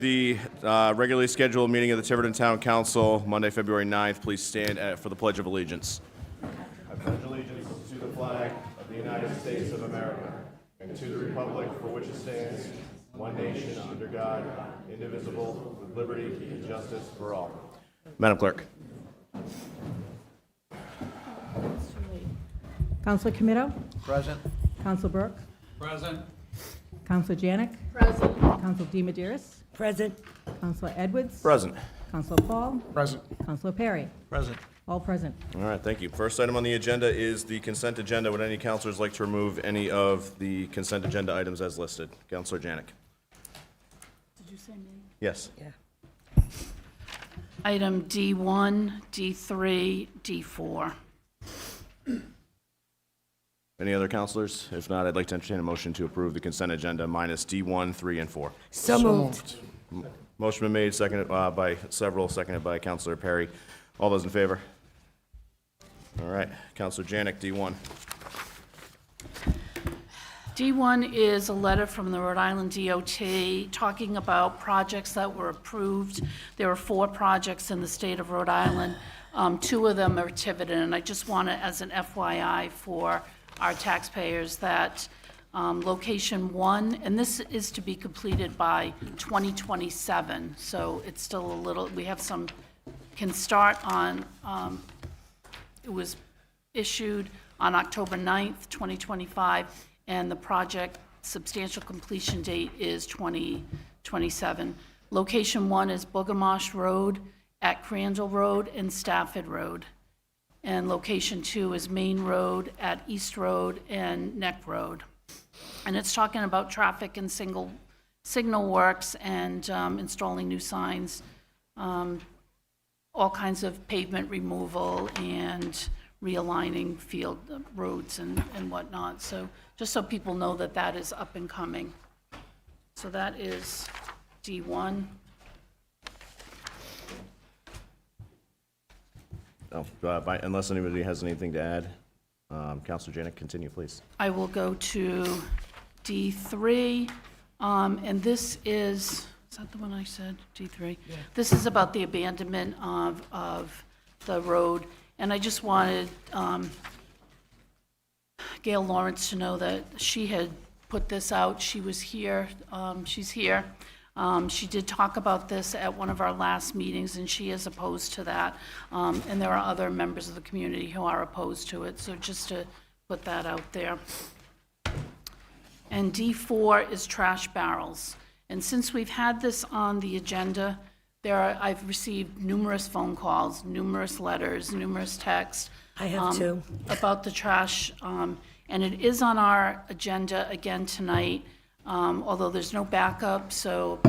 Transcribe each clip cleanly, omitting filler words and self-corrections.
The regularly scheduled meeting of the Tiverton Town Council, Monday, February 9th. Please stand for the Pledge of Allegiance. I pledge allegiance to the flag of the United States of America and to the republic for which it stands, one nation under God, indivisible, with liberty and justice for all. Madam Clerk. Councilor Comito? Present. Councilor Burke? Present. Councilor Janick? Present. Councilor DiMederos? Present. Councilor Edwards? Present. Councilor Paul? Present. Councilor Perry? Present. All present. All right, thank you. First item on the agenda is the consent agenda. Would any councilors like to remove any of the consent agenda items as listed? Councilor Janick. Did you say me? Yes. Yeah. Item D1, D3, D4. Any other councilors? If not, I'd like to entertain a motion to approve the consent agenda minus D1, 3, and 4. So moved. Motion been made, seconded by several, seconded by Councilor Perry. All those in favor? All right, Councilor Janick, D1. D1 is a letter from the Rhode Island DOT talking about projects that were approved. There are 4 projects in the state of Rhode Island. 2 of them are Tiverton, and I just want to, as an FYI for our taxpayers, that location 1, and this is to be completed by 2027, so it's still a little, we have some, can start on, it was issued on October 9th, 2025, and the project substantial completion date is 2027. Location 1 is Boogamosh Road at Crandall Road and Stafford Road. And location 2 is Main Road at East Road and Neck Road. And it's talking about traffic and signal works and installing new signs, all kinds of pavement removal and realigning field roads and whatnot. So just so people know that that is up and coming. So that is D1. Unless anybody has anything to add, Councilor Janick, continue, please. I will go to D3, and this is that the one I said, D3? Yeah. This is about the abandonment of the road, and I just wanted Gayle Lawrence to know that she had put this out. She was here, she's here. She did talk about this at one of our last meetings, and she is opposed to that. And there are other members of the community who are opposed to it, so just to put that out there. And D4 is trash barrels. And since we've had this on the agenda, I've received numerous phone calls, numerous letters, numerous texts. I have too. About the trash, and it is on our agenda again tonight. Although there's no backup, so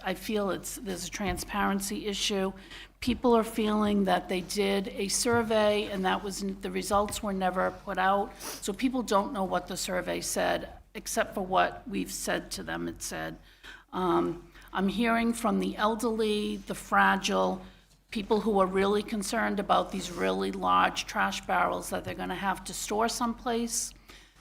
I feel there's a transparency issue. People are feeling that they did a survey and the results were never put out, so people don't know what the survey said, except for what we've said to them it said. I'm hearing from the elderly, the fragile, people who are really concerned about these really large trash barrels that they're gonna have to store someplace.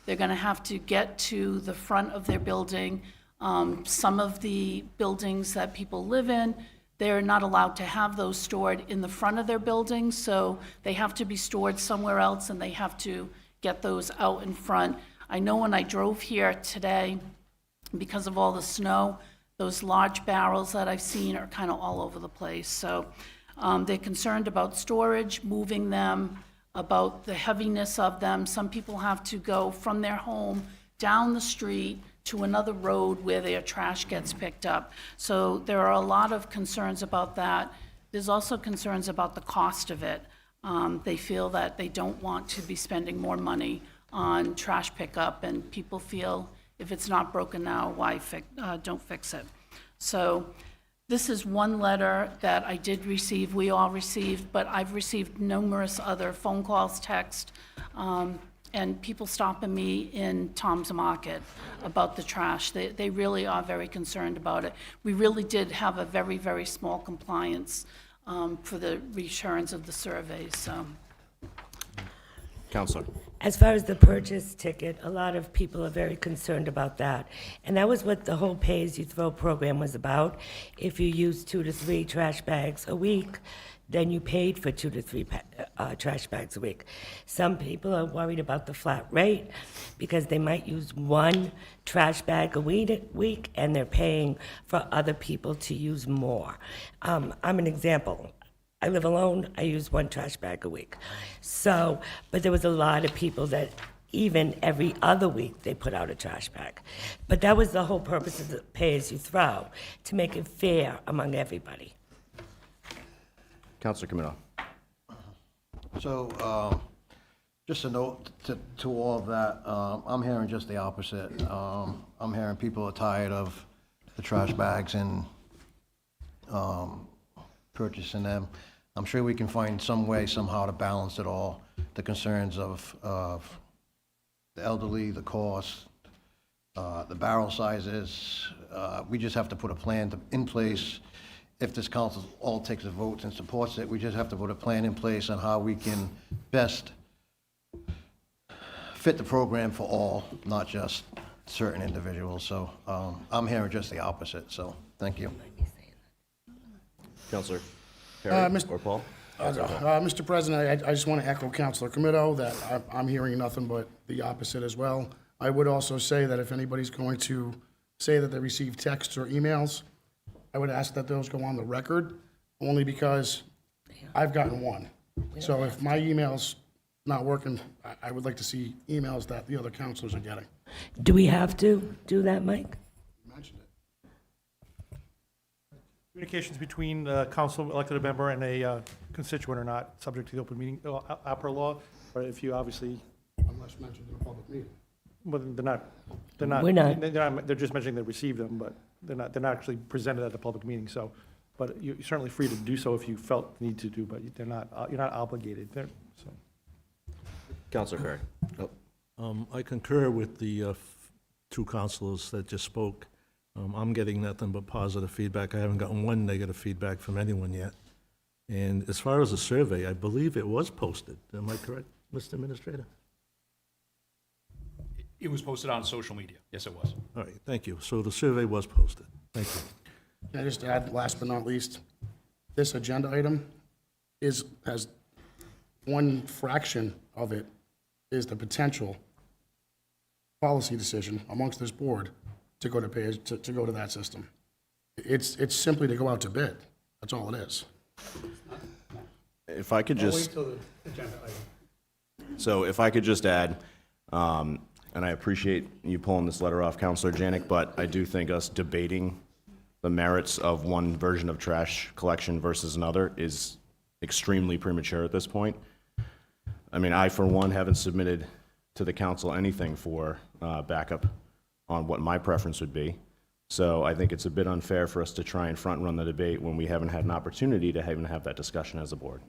They're going to have to get to the front of their building. Some of the buildings that people live in, they're not allowed to have those stored in the front of their building, so they have to be stored somewhere else, and they have to get those out in front. I know when I drove here today, because of all the snow, those large barrels that I've seen are kind of all over the place. So they're concerned about storage, moving them, about the heaviness of them. Some people have to go from their home down the street to another road where their trash gets picked up. So there are a lot of concerns about that. There's also concerns about the cost of it. They feel that they don't want to be spending more money on trash pickup, and people feel if it's not broken now, why don't fix it. So this is one letter that I did receive, we all received, but I've received numerous other phone calls, text, and people stopping me in Tom's Market about the trash. They really are very concerned about it. We really did have a very, very small compliance for the returns of the surveys, so. Counselor. As far as the purchase ticket, a lot of people are very concerned about that. And that was what the whole pay-as-you-throw program was about. If you use 2 to 3 trash bags a week, then you paid for 2 to 3 trash bags a week. Some people are worried about the flat rate because they might use 1 trash bag a week and they're paying for other people to use more. I'm an example. I live alone, I use 1 trash bag a week. So, but there was a lot of people that even every other week they put out a trash bag. But that was the whole purpose of the pay-as-you-throw, to make it fair among everybody. Counselor Camino. So, just a note to all of that, I'm hearing just the opposite. I'm hearing people are tired of the trash bags and purchasing them. I'm sure we can find some way somehow to balance it all, the concerns of the elderly, the cost, the barrel sizes. We just have to put a plan in place. If this council all takes a vote and supports it, we just have to put a plan in place on how we can best fit the program for all, not just certain individuals. So I'm hearing just the opposite, so thank you. Counselor Perry Mr. or Paul? Mr. President, I just want to echo Councilor Comito that I'm hearing nothing but the opposite as well. I would also say that if anybody's going to say that they received texts or emails, I would ask that those go on the record, only because I've gotten one. So if my email's not working, I would like to see emails that the other councilors are getting. Do we have to do that, Mike? You mentioned it. Communications between the council elected member and a constituent are not subject to the open meeting, opera law, but if you obviously, Unless mentioned in a public meeting. well, We're not. they're just mentioning they received them, but they're not actually presented at the public meeting, so, but you're certainly free to do so if you felt the need to do, but you're not obligated, so. Counselor Perry. I concur with the 2 councilors that just spoke. I'm getting nothing but positive feedback. I haven't gotten one negative feedback from anyone yet. And as far as the survey, I believe it was posted. Am I correct, Mr. Administrator? It was posted on social media. Yes, it was. All right, thank you. So the survey was posted. Thank you. Can I just add, last but not least, this agenda item has one fraction of it is the potential policy decision amongst this board to go to that system. It's simply to go out to bid. That's all it is. If I could just. So if I could just add, and I appreciate you pulling this letter off, Councilor Janick, but I do think us debating the merits of one version of trash collection versus another is extremely premature at this point. I mean, I, for one, haven't submitted to the council anything for backup on what my preference would be. So I think it's a bit unfair for us to try and front-run the debate when we haven't had an opportunity to even have that discussion as a board.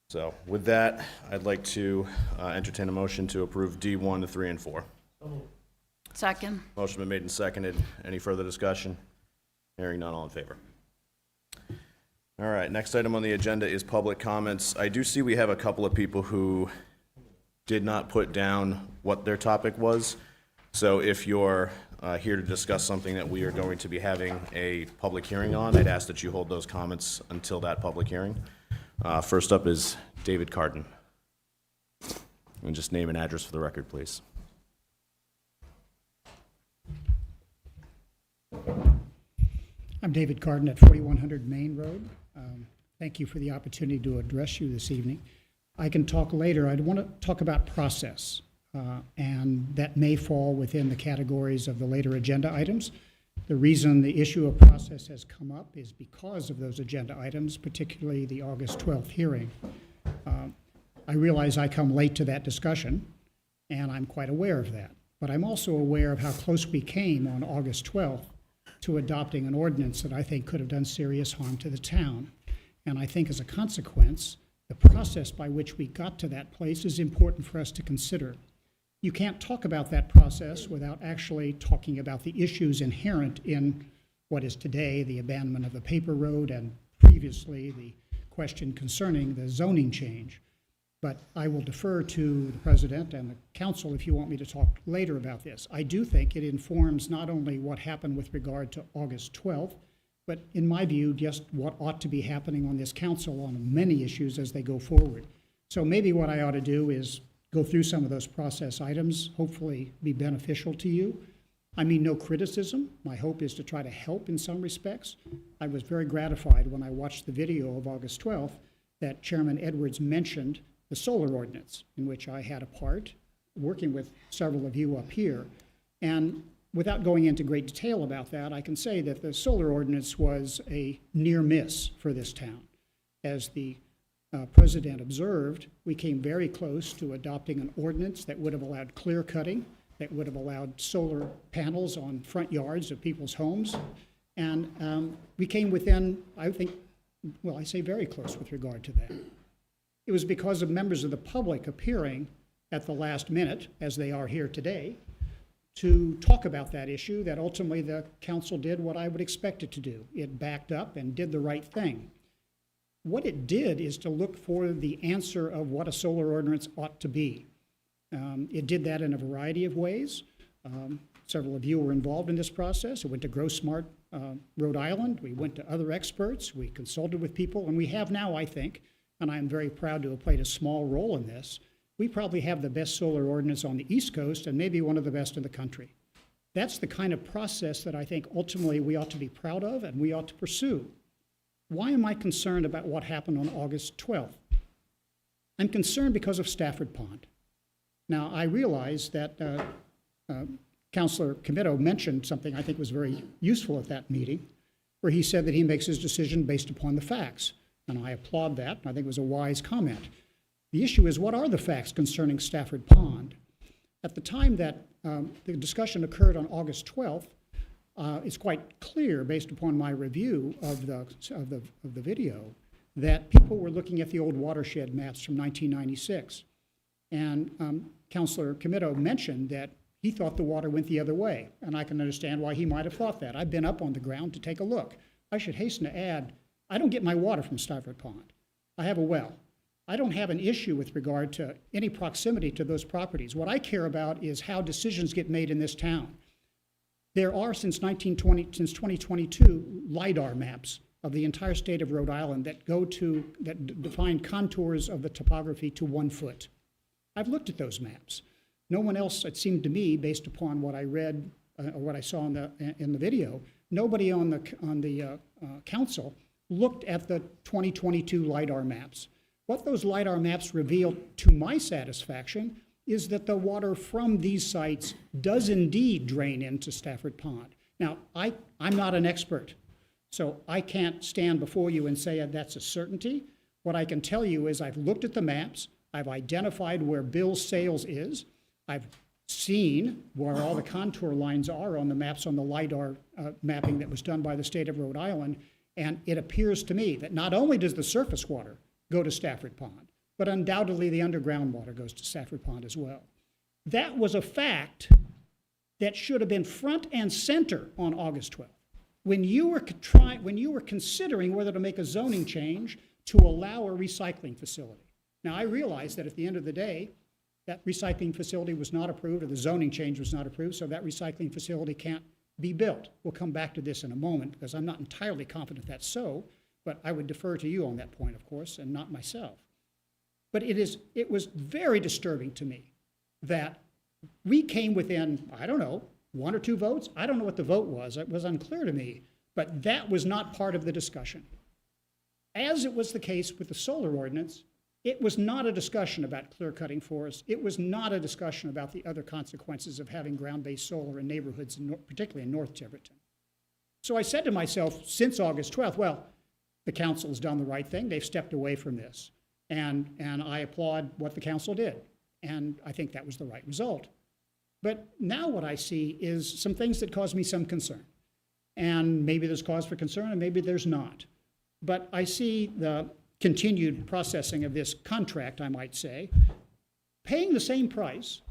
So with that, I'd like to entertain a motion to approve D1 to 3 and 4. Second. Motion been made and seconded. Any further discussion? Hearing none, all in favor. All right, next item on the agenda is public comments. I do see we have a couple of people who did not put down what their topic was. So if you're here to discuss something that we are going to be having a public hearing on, I'd ask that you hold those comments until that public hearing. First up is David Carden. And just name and address for the record, please. I'm David Carden at 4100 Main Road. Thank you for the opportunity to address you this evening. I can talk later. I want to talk about process, and that may fall within the categories of the later agenda items. The reason the issue of process has come up is because of those agenda items, particularly the August 12th hearing. I realize I come late to that discussion, and I'm quite aware of that. But I'm also aware of how close we came on August 12th to adopting an ordinance that I think could have done serious harm to the town. And I think as a consequence, the process by which we got to that place is important for us to consider. You can't talk about that process without actually talking about the issues inherent in what is today the abandonment of the paper road and previously the question concerning the zoning change. But I will defer to the president and the council if you want me to talk later about this. I do think it informs not only what happened with regard to August 12th, but in my view, just what ought to be happening on this council on many issues as they go forward. So maybe what I ought to do is go through some of those process items, hopefully be beneficial to you. I mean, no criticism. My hope is to try to help in some respects. I was very gratified when I watched the video of August 12th that Chairman Edwards mentioned the solar ordinance, in which I had a part, working with several of you up here. And without going into great detail about that, I can say that the solar ordinance was a near miss for this town. As the president observed, we came very close to adopting an ordinance that would have allowed clear cutting, that would have allowed solar panels on front yards of people's homes. And we came within, I think, well, I say very close with regard to that. It was because of members of the public appearing at the last minute, as they are here today, to talk about that issue that ultimately the council did what I would expect it to do. It backed up and did the right thing. What it did is to look for the answer of what a solar ordinance ought to be. It did that in a variety of ways. Several of you were involved in this process. It went to Grow Smart Rhode Island. We went to other experts. We consulted with people. And we have now, I think, and I'm very proud to have played a small role in this, we probably have the best solar ordinance on the East Coast and maybe one of the best in the country. That's the kind of process that I think ultimately we ought to be proud of and we ought to pursue. Why am I concerned about what happened on August 12th? I'm concerned because of Stafford Pond. Now, I realize that Councilor Comito mentioned something I think was very useful at that meeting, where he said that he makes his decision based upon the facts. And I applaud that, and I think it was a wise comment. The issue is, what are the facts concerning Stafford Pond? At the time that the discussion occurred on August 12th, it's quite clear, based upon my review of the video, that people were looking at the old watershed maps from 1996. And Councilor Comito mentioned that he thought the water went the other way, and I can understand why he might have thought that. I've been up on the ground to take a look. I should hasten to add, I don't get my water from Stafford Pond. I have a well. I don't have an issue with regard to any proximity to those properties. What I care about is how decisions get made in this town. There are, since 2022, LIDAR maps of the entire state of Rhode Island that define contours of the topography to 1 foot. I've looked at those maps. No one else, it seemed to me, based upon what I read or what I saw in the video, nobody on the council looked at the 2022 LIDAR maps. What those LIDAR maps reveal, to my satisfaction, is that the water from these sites does indeed drain into Stafford Pond. Now, I'm not an expert, so I can't stand before you and say that's a certainty. What I can tell you is I've looked at the maps, I've identified where Bill's Sales is, I've seen where all the contour lines are on the maps on the LIDAR mapping that was done by the state of Rhode Island, and it appears to me that not only does the surface water go to Stafford Pond, but undoubtedly the underground water goes to Stafford Pond as well. That was a fact that should have been front and center on August 12th. When you were considering whether to make a zoning change to allow a recycling facility. Now, I realize that at the end of the day, that recycling facility was not approved, or the zoning change was not approved, so that recycling facility can't be built. We'll come back to this in a moment, because I'm not entirely confident that's so, but I would defer to you on that point, of course, and not myself. But it was very disturbing to me that we came within, I don't know, 1 or 2 votes. I don't know what the vote was. It was unclear to me, but that was not part of the discussion. As it was the case with the solar ordinance, it was not a discussion about clear-cutting forests. It was not a discussion about the other consequences of having ground-based solar in neighborhoods, particularly in North Tiverton. So I said to myself, since August 12th, well, the council's done the right thing. They've stepped away from this. And I applaud what the council did. And I think that was the right result. But now what I see is some things that cause me some concern. And maybe there's cause for concern, and maybe there's not. But I see the continued processing of this contract, I might say, paying the same price.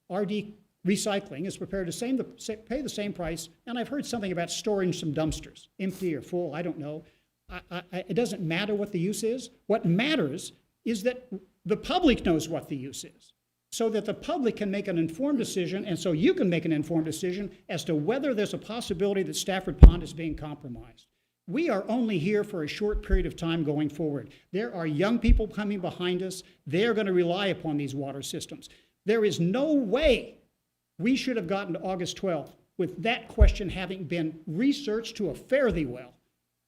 RD Recycling is prepared to pay the same price, and I've heard something about storing some dumpsters, empty or full, I don't know. It doesn't matter what the use is. What matters is that the public knows what the use is, so that the public can make an informed decision, and so you can make an informed decision as to whether there's a possibility that Stafford Pond is being compromised. We are only here for a short period of time going forward. There are young people coming behind us. They're going to rely upon these water systems. There is no way we should have gotten to August 12th with that question having been researched to a fare thee well,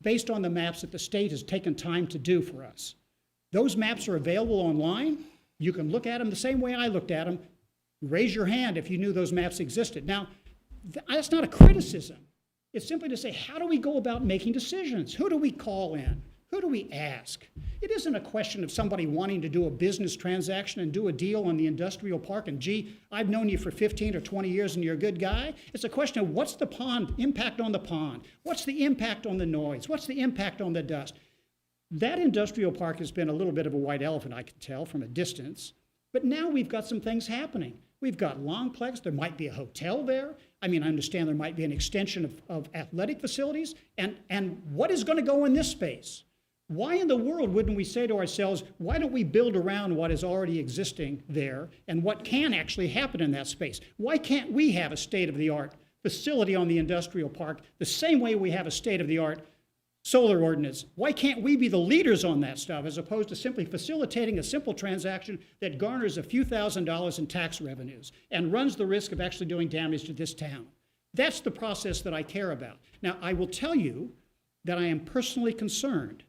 based on the maps that the state has taken time to do for us. Those maps are available online. You can look at them the same way I looked at them. Raise your hand if you knew those maps existed. Now, that's not a criticism. It's simply to say, how do we go about making decisions? Who do we call in? Who do we ask? It isn't a question of somebody wanting to do a business transaction and do a deal on the industrial park and, gee, I've known you for 15 or 20 years and you're a good guy. It's a question of what's the pond, impact on the pond? What's the impact on the noise? What's the impact on the dust? That industrial park has been a little bit of a white elephant, I can tell from a distance. But now we've got some things happening. We've got Longplex. There might be a hotel there. I mean, I understand there might be an extension of athletic facilities. And what is going to go in this space? Why in the world wouldn't we say to ourselves, why don't we build around what is already existing there and what can actually happen in that space? Why can't we have a state-of-the-art facility on the industrial park the same way we have a state-of-the-art solar ordinance? Why can't we be the leaders on that stuff as opposed to simply facilitating a simple transaction that garners a few $1,000s in tax revenues and runs the risk of actually doing damage to this town? That's the process that I care about. Now, I will tell you that I am personally concerned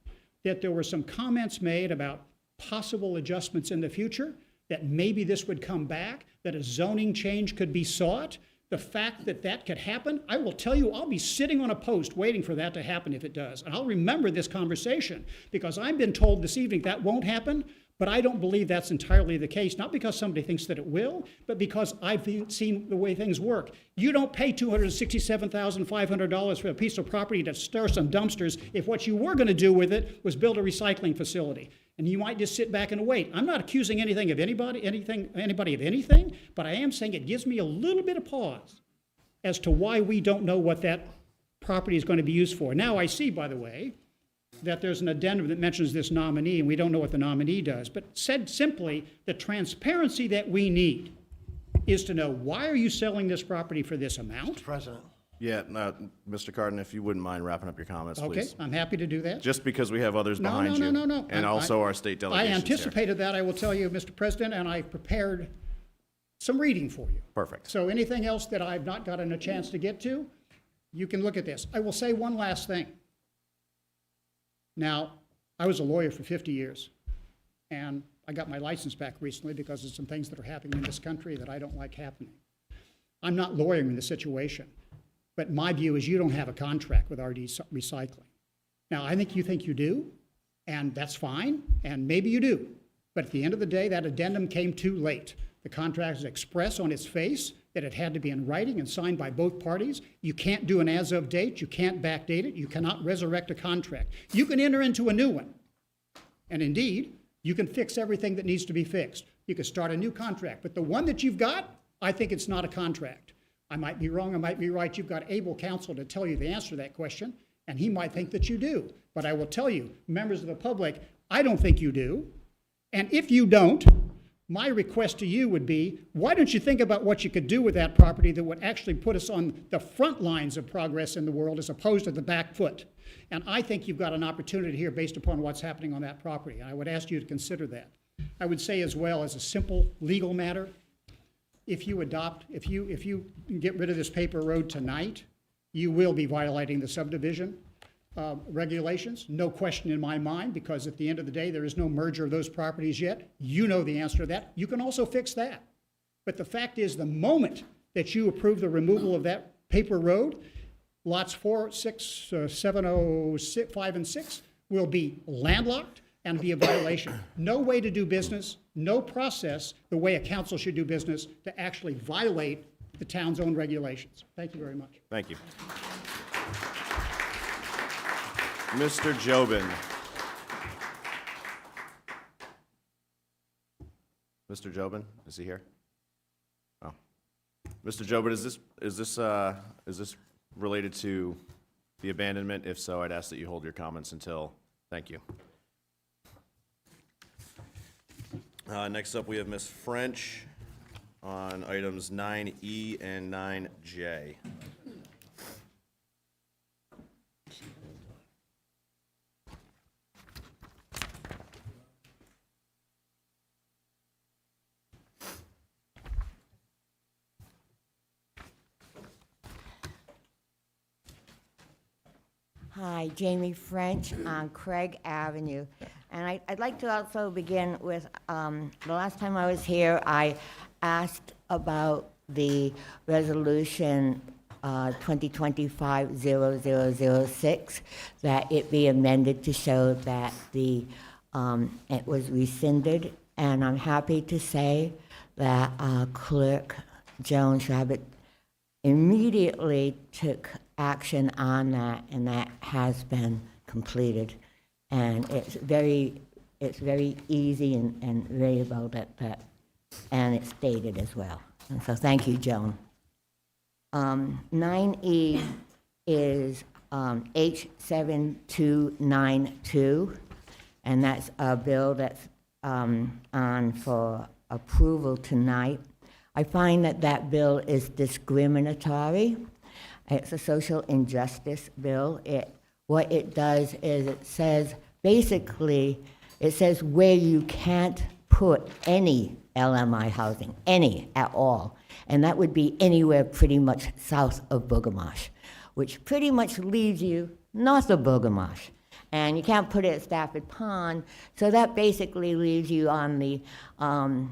that there were some comments made about possible adjustments in the future, that maybe this would come back, that a zoning change could be sought. The fact that that could happen, I will tell you, I'll be sitting on a post waiting for that to happen if it does. And I'll remember this conversation because I've been told this evening that won't happen, but I don't believe that's entirely the case, not because somebody thinks that it will, but because I've seen the way things work. You don't pay $267,500 for a piece of property to stir some dumpsters if what you were going to do with it was build a recycling facility. And you might just sit back and wait. I'm not accusing anybody of anything, but I am saying it gives me a little bit of pause as to why we don't know what that property is going to be used for. Now I see, by the way, that there's an addendum that mentions this nominee, and we don't know what the nominee does. But said simply, the transparency that we need is to know, why are you selling this property for this amount? President. Yeah, Mr. Cardin, if you wouldn't mind wrapping up your comments, Okay, please. I'm happy to do that. Just because we have others No, behind you. no. And also our state I delegations here. anticipated that, I will tell you, Mr. President, and I prepared some reading for you. Perfect. So anything else that I've not gotten a chance to get to, you can look at this. I will say one last thing. Now, I was a lawyer for 50 years, and I got my license back recently because of some things that are happening in this country that I don't like happening. I'm not lawyering the situation, but my view is you don't have a contract with RD Recycling. Now, I think you do, and that's fine, and maybe you do. But at the end of the day, that addendum came too late. The contract is express on its face that it had to be in writing and signed by both parties. You can't do an as-of date. You can't backdate it. You cannot resurrect a contract. You can enter into a new one. And indeed, you can fix everything that needs to be fixed. You can start a new contract. But the one that you've got, I think it's not a contract. I might be wrong, I might be right. You've got able counsel to tell you the answer to that question, and he might think that you do. But I will tell you, members of the public, I don't think you do. And if you don't, my request to you would be, why don't you think about what you could do with that property that would actually put us on the front lines of progress in the world as opposed to the back foot? And I think you've got an opportunity here based upon what's happening on that property. And I would ask you to consider that. I would say as well, as a simple legal matter, if you get rid of this paper road tonight, you will be violating the subdivision regulations, no question in my mind, because at the end of the day, there is no merger of those properties yet. You know the answer to that. You can also fix that. But the fact is, the moment that you approve the removal of that paper road, lots 4, 6, 7, 5, and 6 will be landlocked and be a violation. No way to do business, no process, the way a council should do business to actually violate the town's own regulations. Thank you very much. Thank you. Mr. Jobin. Mr. Jobin, is he here? Oh. Mr. Jobin, is this related to the abandonment? If so, I'd ask that you hold your comments until, thank you. Next up, we have Ms. French on items 9E and 9J. Hi, Jamie French on Craig Avenue. And I'd like to also begin with, the last time I was here, I asked about the resolution 2025-0006, that it be amended to show that it was rescinded. And I'm happy to say that Clerk Jones Rabbit immediately took action on that, and that has been completed. And it's very easy and very well that, and it's stated as well. And so thank you, Joan. 9E is H7292, and that's a bill that's on for approval tonight. I find that bill is discriminatory. It's a social injustice bill. What it does is it says, basically, it says where you can't put any LMI housing, any at all. And that would be anywhere pretty much south of Boogamosh, which pretty much leaves you north of Boogamosh. And you can't put it at Stafford Pond, so that basically leaves you on the, in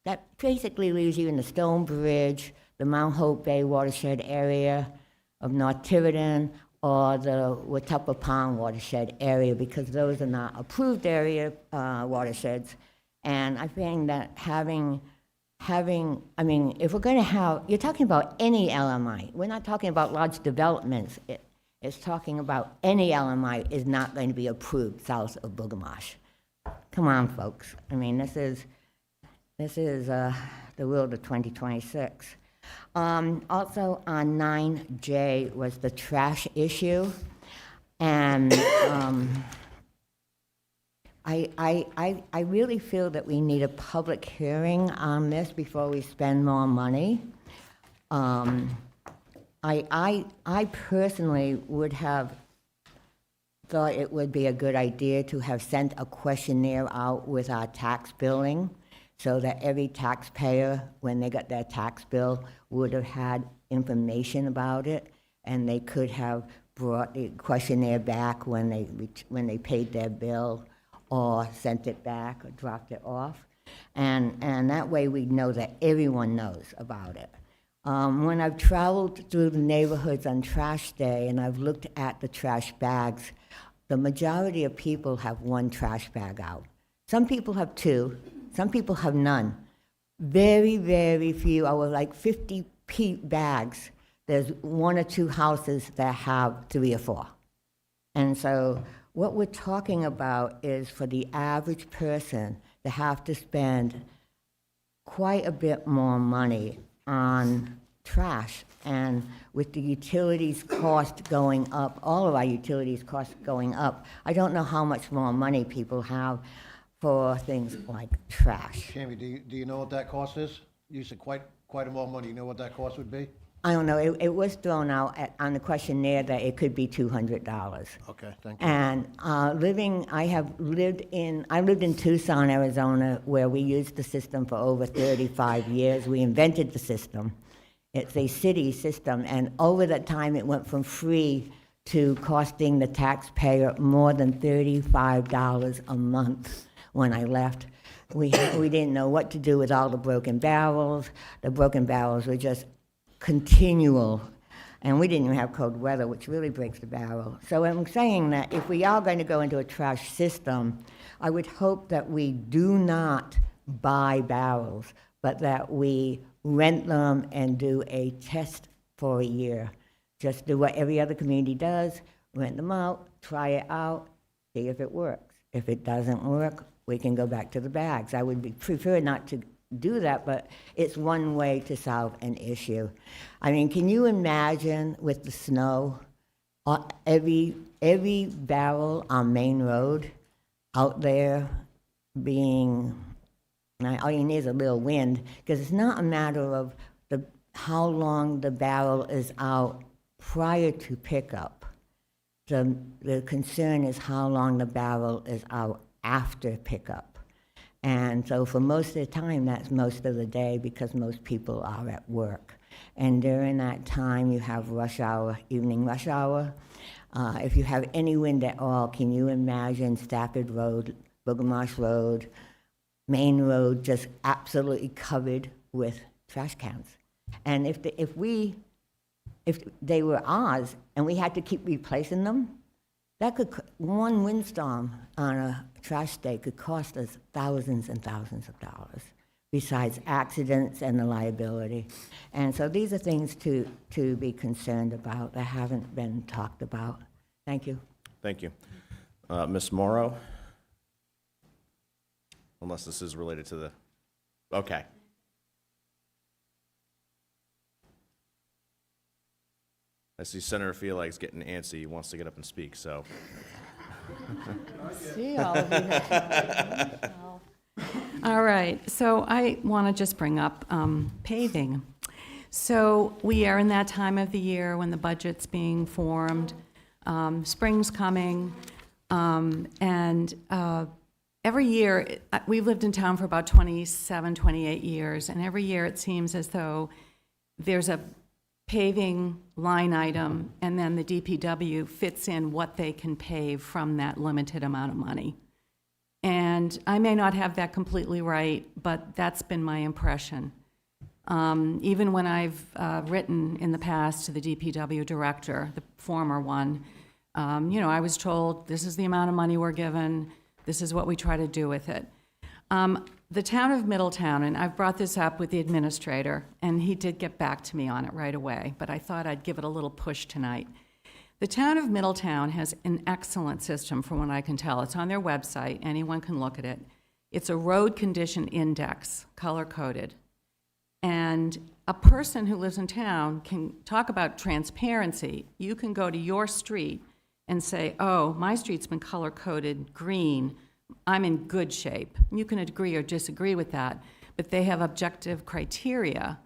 the Stonebridge, the Mount Hope Bay watershed area of North Tiverton, or the Watuppa Pond watershed area, because those are not approved area watersheds. And I think that having, I mean, if we're gonna have, you're talking about any LMI. We're not talking about large developments. It's talking about any LMI is not going to be approved south of Boogamosh. Come on, folks. I mean, this is the world of 2026. Also on 9J was the trash issue, and I really feel that we need a public hearing on this before we spend more money. I personally would have thought it would be a good idea to have sent a questionnaire out with our tax billing, so that every taxpayer, when they got their tax bill, would have had information about it, and they could have brought the questionnaire back when they paid their bill, or sent it back, or dropped it off. And that way we know that everyone knows about it. When I've traveled through the neighborhoods on trash day, and I've looked at the trash bags, the majority of people have one trash bag out. Some people have two. Some people have none. Very, very few, out of like 50 bags, there's one or two houses that have 3 or 4. And so what we're talking about is for the average person to have to spend quite a bit more money on trash. And with the utilities cost going up, all of our utilities costs going up, I don't know how much more money people have for things like trash. Jamie, do you know what that cost is? You said quite a amount of money. You know what that cost would be? I don't know, it was thrown out on the questionnaire that it could be $200. Okay, thank you. And I lived in Tucson, Arizona, where we used the system for over 35 years. We invented the system. It's a city system, and over that time it went from free to costing the taxpayer more than $35 a month. When I left, we didn't know what to do with all the broken barrels. The broken barrels were just continual, and we didn't even have cold weather, which really breaks the barrel. So I'm saying that if we are going to go into a trash system, I would hope that we do not buy barrels, but that we rent them and do a test for a year. Just do what every other community does, rent them out, try it out, see if it works. If it doesn't work, we can go back to the bags. I would prefer not to do that, but it's one way to solve an issue. I mean, can you imagine with the snow, every barrel on Main Road out there being Now, all you need is a little wind, because it's not a matter of how long the barrel is out prior to pickup. The concern is how long the barrel is out after pickup. And so for most of the time, that's most of the day, because most people are at work. And during that time, you have rush hour, evening rush hour. If you have any wind at all, can you imagine Stafford Road, Booger Marsh Road, Main Road just absolutely covered with trash cans? And if they were ours and we had to keep replacing them, one windstorm on a trash day could cost us thousands and thousands of dollars, besides accidents and the liability. And so these are things to be concerned about that haven't been talked about. Thank you. Thank you. Ms. Morrow? Unless this is related to the, okay. I see Senator Felix getting antsy. He wants to get up and speak, so. See all of you now. All right, so I want to just bring up paving. So we are in that time of the year when the budget's being formed, spring's coming, and every year, we've lived in town for about 27, 28 years, and every year it seems as though there's a paving line item, and then the DPW fits in what they can pave from that limited amount of money. And I may not have that completely right, but that's been my impression. Even when I've written in the past to the DPW director, the former one, I was told, this is the amount of money we're given, this is what we try to do with it. The town of Middletown, and I've brought this up with the administrator, and he did get back to me on it right away, but I thought I'd give it a little push tonight. The town of Middletown has an excellent system from what I can tell. It's on their website. Anyone can look at it. It's a road condition index, color-coded. And a person who lives in town can talk about transparency. You can go to your street and say, oh, my street's been color-coded green. I'm in good shape. You can agree or disagree with that, but they have objective criteria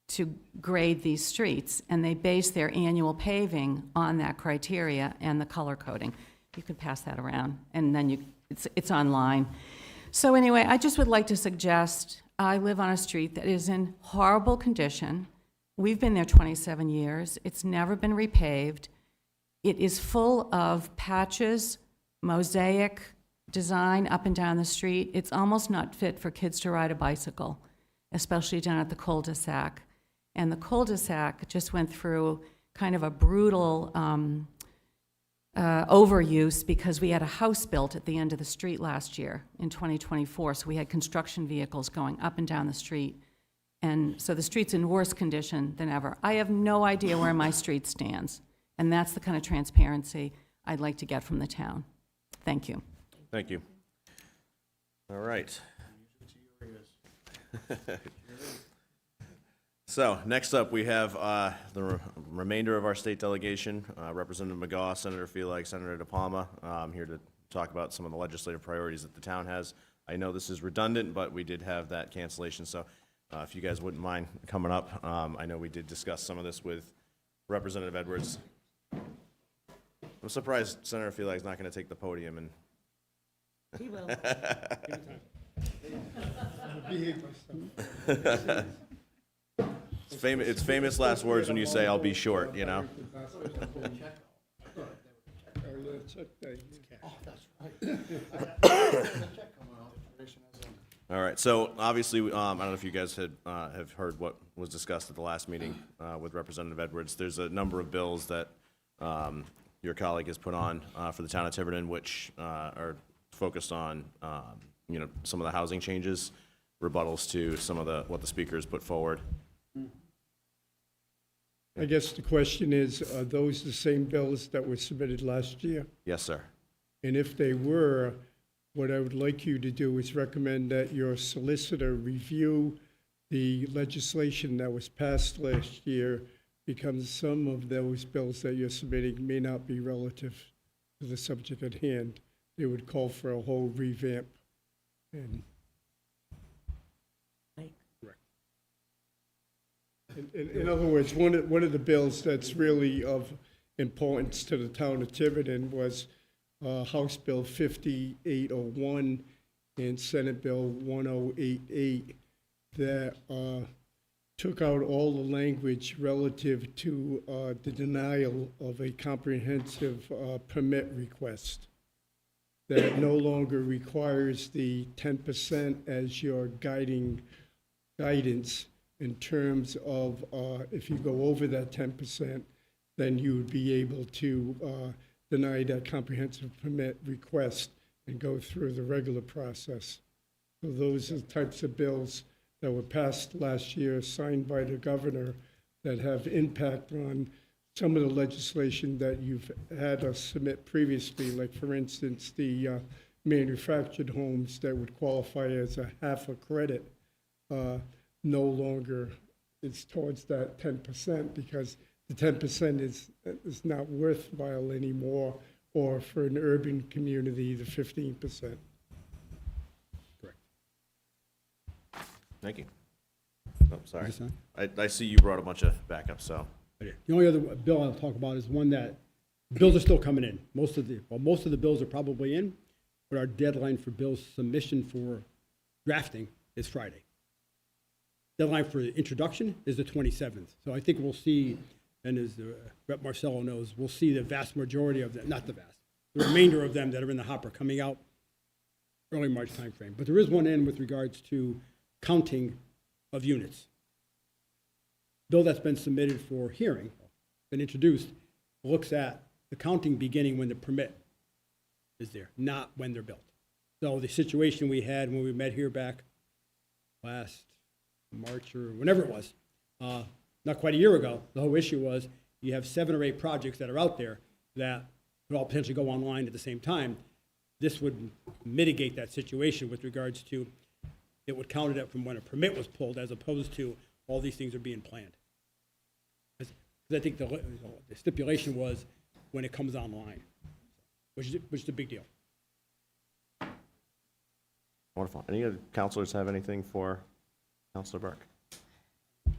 to grade these streets, and they base their annual paving on that criteria and the color coding. You can pass that around, and then it's online. So anyway, I just would like to suggest, I live on a street that is in horrible condition. We've been there 27 years. It's never been repaved. It is full of patches, mosaic design up and down the street. It's almost not fit for kids to ride a bicycle, especially down at the cul-de-sac. And the cul-de-sac just went through kind of a brutal overuse because we had a house built at the end of the street last year in 2024. So we had construction vehicles going up and down the street. And so the street's in worse condition than ever. I have no idea where my street stands. And that's the kind of transparency I'd like to get from the town. Thank you. Thank you. All right. So next up, we have the remainder of our state delegation, Representative McGaugh, Senator Felix, Senator DePalma, here to talk about some of the legislative priorities that the town has. I know this is redundant, but we did have that cancellation, so if you guys wouldn't mind coming up. I know we did discuss some of this with Representative Edwards. I'm surprised Senator Felix is not going to take the podium and He will. It's famous last words when you say, "I'll be short," you know? All right, so obviously, I don't know if you guys have heard what was discussed at the last meeting with Representative Edwards. There's a number of bills that your colleague has put on for the town of Tiverton, which are focused on, some of the housing changes, rebuttals to some of what the speakers put forward. I guess the question is, are those the same bills that were submitted last year? Yes, sir. And if they were, what I would like you to do is recommend that your solicitor review the legislation that was passed last year, because some of those bills that you're submitting may not be relative to the subject at hand. They would call for a whole revamp. And In other words, one of the bills that's really of importance to the town of Tiverton was House Bill 5801 and Senate Bill 1088 that took out all the language relative to the denial of a comprehensive permit request. That no longer requires the 10% as your guidance in terms of if you go over that 10%, then you would be able to deny that comprehensive permit request and go through the regular process. So those are the types of bills that were passed last year, signed by the governor, that have impact on some of the legislation that you've had us submit previously, like for instance, the manufactured homes that would qualify as a half a credit no longer is towards that 10% because the 10% is not worthwhile anymore, or for an urban community, the 15%. Thank you. Oh, sorry. Is this on? I see you brought a bunch of backups, so. The only other bill I'll talk about is one that, bills are still coming in. Most of the bills are probably in, but our deadline for bill submission for drafting is Friday. Deadline for introduction is the 27th. So I think we'll see, and as Rep. Marcello knows, we'll see the vast majority of them, not the vast, the remainder of them that are in the hopper coming out early March timeframe. But there is one in with regards to counting of units. Bill that's been submitted for hearing, been introduced, looks at the counting beginning when the permit is there, not when they're built. So the situation we had when we met here back last March or whenever it was, not quite a year ago, the whole issue was you have 7 or 8 projects that are out there that could all potentially go online at the same time. This would mitigate that situation with regards to it would count it up from when a permit was pulled as opposed to all these things are being planned. Because I think the stipulation was when it comes online, which is a big deal. Wonderful. Any other counselors have anything for Counselor Burke? I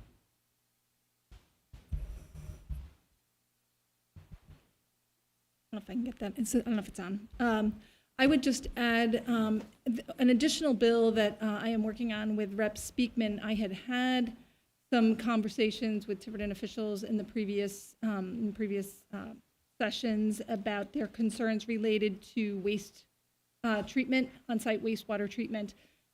don't know if I can get that. I don't know if it's on. I would just add an additional bill that I am working on with Rep. Speakman. I had some conversations with Tiverton officials in the previous sessions about their concerns related to waste treatment, on-site wastewater treatment.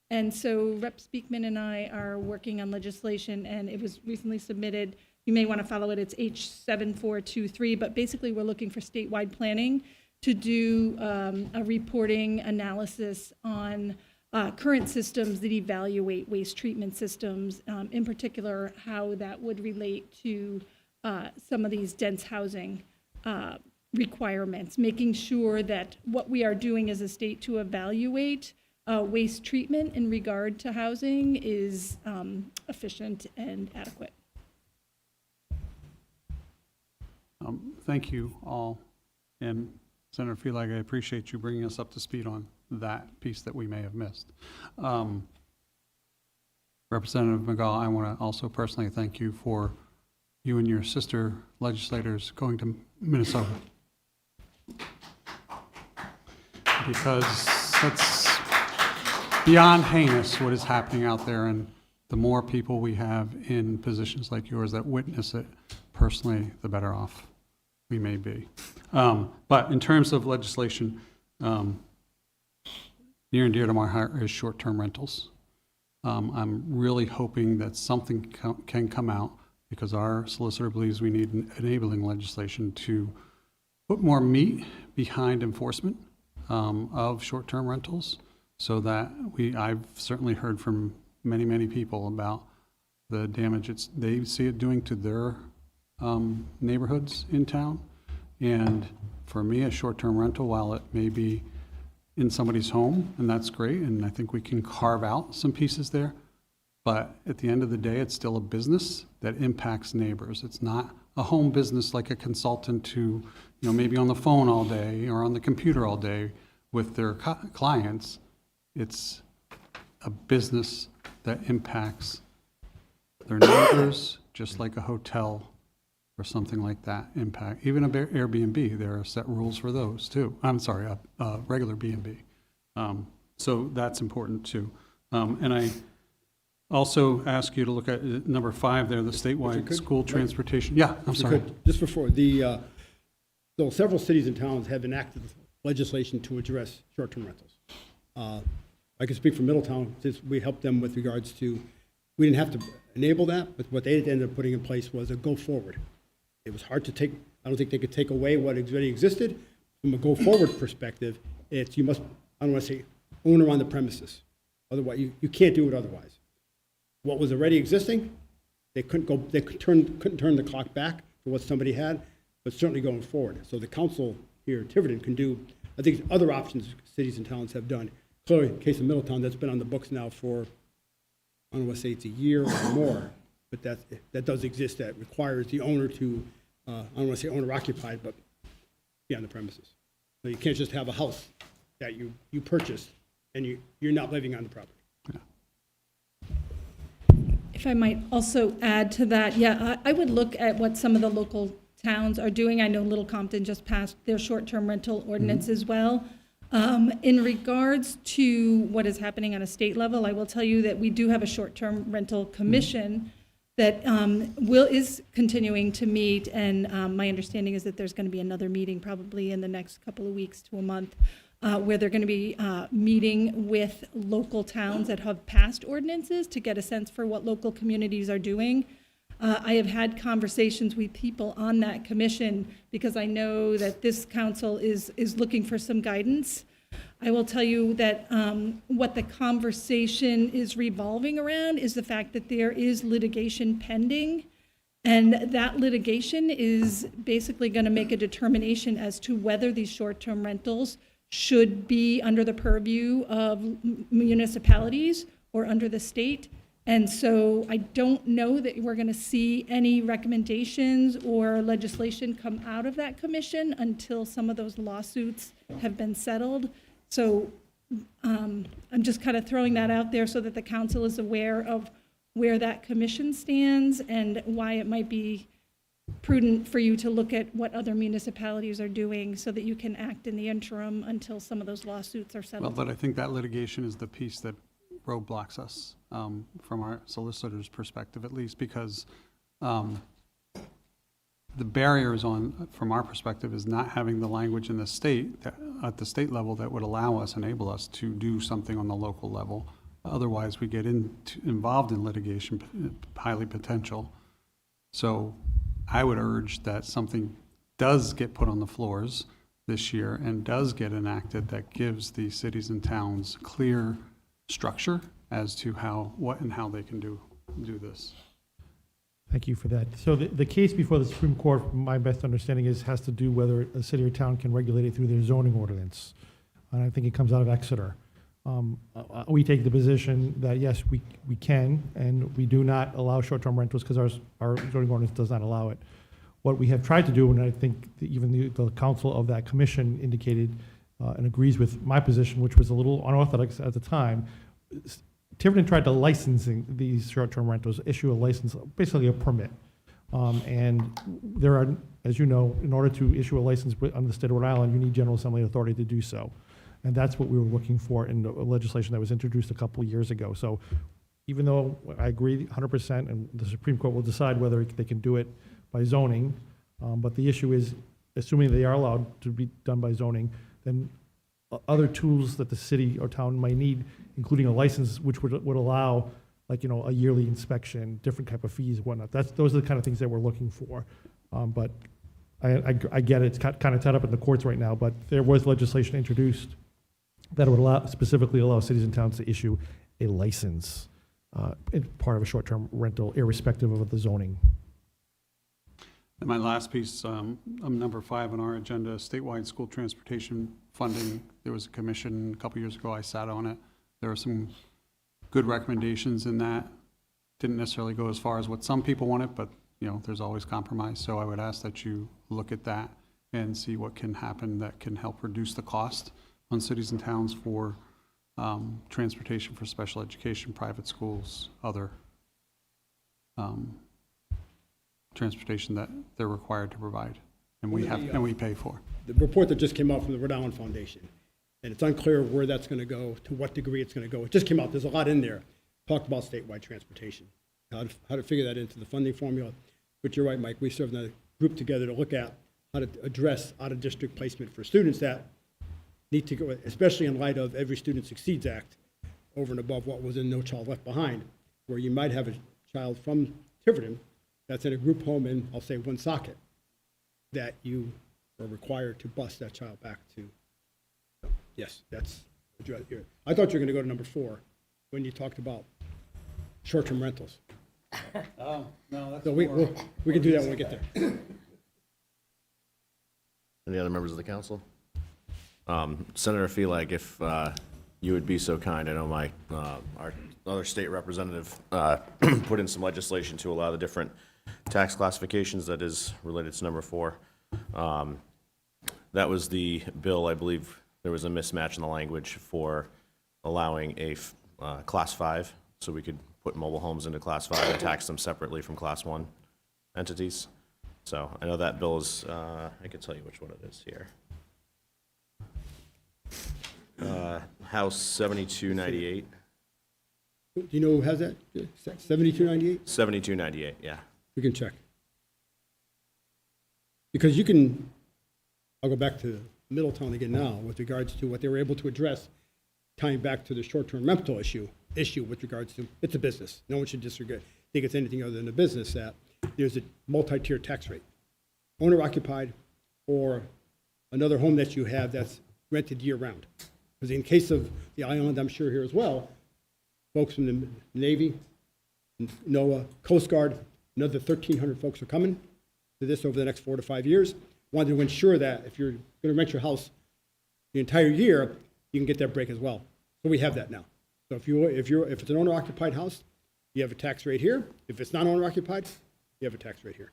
And so Rep. Speakman and I are working on legislation, and it was recently submitted. You may want to follow it. It's H7423, but basically we're looking for statewide planning to do a reporting analysis on current systems that evaluate waste treatment systems, in particular how that would relate to some of these dense housing requirements, making sure that what we are doing as a state to evaluate waste treatment in regard to housing is efficient and adequate. Thank you all. And Senator Feelag, I appreciate you bringing us up to speed on that piece that we may have missed. Representative McGaugh, I want to also personally thank you for you and your sister legislators going to Minnesota. Because it's beyond heinous what is happening out there, and the more people we have in positions like yours that witness it personally, the better off we may be. But in terms of legislation, near and dear to my heart is short-term rentals. I'm really hoping that something can come out, because our solicitor believes we need enabling legislation to put more meat behind enforcement of short-term rentals, so that I've certainly heard from many, many people about the damage they see it doing to their neighborhoods in town. And for me, a short-term rental, while it may be in somebody's home, and that's great, and I think we can carve out some pieces there, but at the end of the day, it's still a business that impacts neighbors. It's not a home business like a consultant who, maybe on the phone all day or on the computer all day with their clients. It's a business that impacts their neighbors, just like a hotel or something like that impact. Even a Airbnb, there are set rules for those too. I'm sorry, a regular B&B. So that's important too. And I also ask you to look at number 5 there, the statewide school transportation. Yeah, I'm If you sorry. could, just before, so several cities and towns have enacted legislation to address short-term rentals. I can speak for Middletown, since we helped them with regards to, we didn't have to enable that, but what they ended up putting in place was a go-forward. It was hard to take, I don't think they could take away what already existed. From a go-forward perspective, it's, you must, I don't want to say owner on the premises. Otherwise, you can't do it otherwise. What was already existing, they couldn't turn the clock back for what somebody had, but certainly going forward. So the council here, Tiverton, can do, I think, other options cities and towns have done. Clearly, in the case of Middletown, that's been on the books now for, I don't want to say it's a year or more, but that does exist. That requires the owner to, I don't want to say owner occupied, but be on the premises. So you can't just have a house that you purchased and you're not living on the property. If I might also add to that, yeah, I would look at what some of the local towns are doing. I know Little Compton just passed their short-term rental ordinance as well. In regards to what is happening on a state level, I will tell you that we do have a short-term rental commission that is continuing to meet, and my understanding is that there's going to be another meeting probably in the next couple of weeks to a month, where they're going to be meeting with local towns that have passed ordinances to get a sense for what local communities are doing. I have had conversations with people on that commission because I know that this council is looking for some guidance. I will tell you that what the conversation is revolving around is the fact that there is litigation pending, and that litigation is basically going to make a determination as to whether these short-term rentals should be under the purview of municipalities or under the state. And so I don't know that we're going to see any recommendations or legislation come out of that commission until some of those lawsuits have been settled. So I'm just kind of throwing that out there so that the council is aware of where that commission stands and why it might be prudent for you to look at what other municipalities are doing so that you can act in the interim until some of those lawsuits are Well, settled. but I think that litigation is the piece that roadblocks us from our solicitor's perspective, at least, because the barriers from our perspective, is not having the language in the state, at the state level, that would enable us to do something on the local level. Otherwise, we get involved in litigation, highly potential. So I would urge that something does get put on the floors this year and does get enacted that gives the cities and towns clear structure as to what and how they can do this. Thank you for that. So the case before the Supreme Court, from my best understanding, has to do whether a city or town can regulate it through their zoning ordinance. And I think it comes out of Exeter. We take the position that, yes, we can, and we do not allow short-term rentals because our zoning ordinance does not allow it. What we have tried to do, and I think that even the council of that commission indicated and agrees with my position, which was a little unorthodox at the time, Tiverton tried to licensing these short-term rentals, issue a license, basically a permit. And there are, as you know, in order to issue a license under the state of Rhode Island, you need General Assembly authority to do so. And that's what we were looking for in the legislation that was introduced a couple of years ago. So even though I agree 100%, and the Supreme Court will decide whether they can do it by zoning, but the issue is, assuming they are allowed to be done by zoning, then other tools that the city or town might need, including a license, which would allow, like, a yearly inspection, different type of fees and whatnot. Those are the kind of things that we're looking for. But I get it, it's kind of tied up in the courts right now, but there was legislation introduced that would specifically allow cities and towns to issue a license in part of a short-term rental, irrespective of the zoning. And my last piece, number 5 on our agenda, statewide school transportation funding. There was a commission a couple years ago, I sat on it. There were some good recommendations in that. Didn't necessarily go as far as what some people wanted, but there's always compromise. So I would ask that you look at that and see what can happen that can help reduce the cost on cities and towns for transportation for special education, private schools, other transportation that they're required to provide, and we pay for. The report that just came out from the Rhode Island Foundation, and it's unclear where that's going to go, to what degree it's going to go. It just came out, there's a lot in there. Talked about statewide transportation, how to figure that into the funding formula. But you're right, Mike, we served a group together to look at how to address out-of-district placement for students that need to go, especially in light of Every Student Succeeds Act, over and above what was in No Child Left Behind, where you might have a child from Tiverton that's in a group home in, I'll say, Woonsocket, that you are required to bus that child back to. Yes, that's, I thought you were going to go to number 4 when you talked about short-term rentals. Oh, no, that's So we can do that when we get there. Any other members of the council? Senator Feelag, if you would be so kind, I know our other state representative put in some legislation to allow the different tax classifications that is related to number 4. That was the bill, I believe there was a mismatch in the language for allowing a class 5, so we could put mobile homes into class 5 and tax them separately from class 1 entities. So I know that bill is, I can tell you which one it is here. House 7298. Do you know who has that? 7298? 7298, yeah. We can check. Because you can, I'll go back to Middletown again now with regards to what they were able to address, tying back to the short-term rental issue with regards to, it's a business. No one should disregard, think it's anything other than a business, that there's a multi-tier tax rate. Owner-occupied or another home that you have that's rented year-round. Because in case of the island, I'm sure here as well, folks from the Navy, NOAA, Coast Guard, another 1,300 folks are coming to this over the next 4 to 5 years. Wanted to ensure that if you're going to rent your house the entire year, you can get that break as well. So we have that now. So if it's an owner-occupied house, you have a tax rate here. If it's not owner-occupied, you have a tax rate here.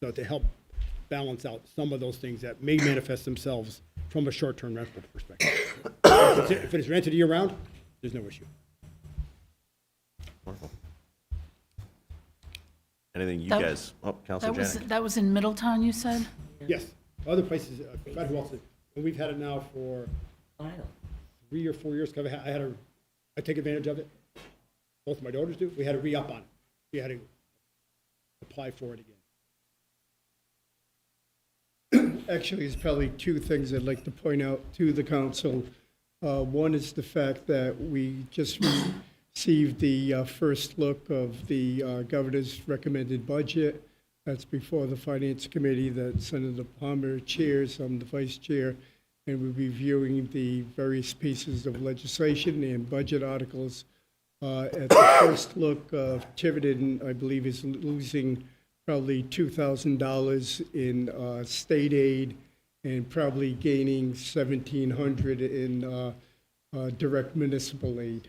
So to help balance out some of those things that may manifest themselves from a short-term rental perspective. If it's rented year-round, there's no issue. Wonderful. Anything you That- guys, Councilor Janick. That was in Middletown, you said? Yes, other places, I forgot who else, and we've had it now for 3 or 4 years. I take advantage of it. Both of my daughters do. We had to re-up on it. We had to apply for it again. Actually, there's probably 2 things I'd like to point out to the council. One is the fact that we just received the first look of the governor's recommended budget. That's before the Finance Committee that Senator Palmer chairs. I'm the vice chair, and we're reviewing the various pieces of legislation and budget articles. At the first look, Tiverton, I believe, is losing probably $2,000 in state aid and probably gaining $1,700 in direct municipal aid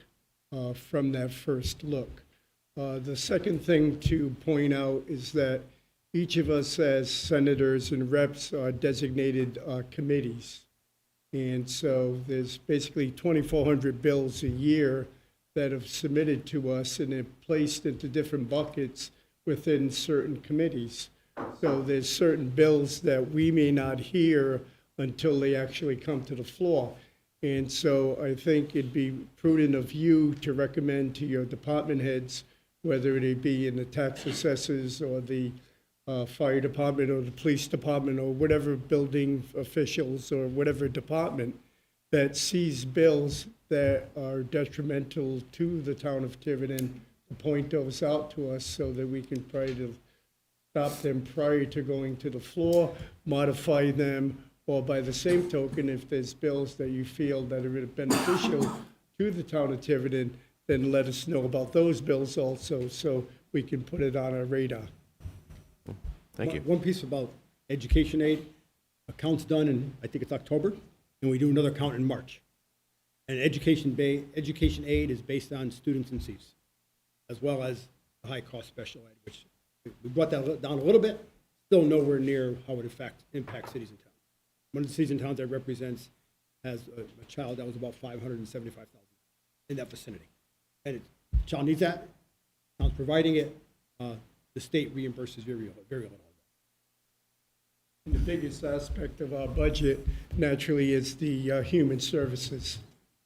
from that first look. The second thing to point out is that each of us as senators and reps are designated committees. And so there's basically 2,400 bills a year that have submitted to us, and they're placed into different buckets within certain committees. So there's certain bills that we may not hear until they actually come to the floor. And so I think it'd be prudent of you to recommend to your department heads, whether it be in the tax assessors or the fire department or the police department or whatever building officials or whatever department that sees bills that are detrimental to the town of Tiverton, to point those out to us so that we can try to stop them prior to going to the floor, modify them, or by the same token, if there's bills that you feel that are beneficial to the town of Tiverton, then let us know about those bills also so we can put it on our radar. Thank you. One piece about education aid, a count's done in, I think it's October, and we do another count in March. And education aid is based on students and Cs, as well as the high-cost special ed, which we brought that down a little bit, still nowhere near how it impacts cities and towns. One of the cities and towns that represents has a child that was about $575,000 in that vicinity. And the child needs that, town's providing it, the state reimburses very little. And the biggest aspect of our budget, naturally, is the human services.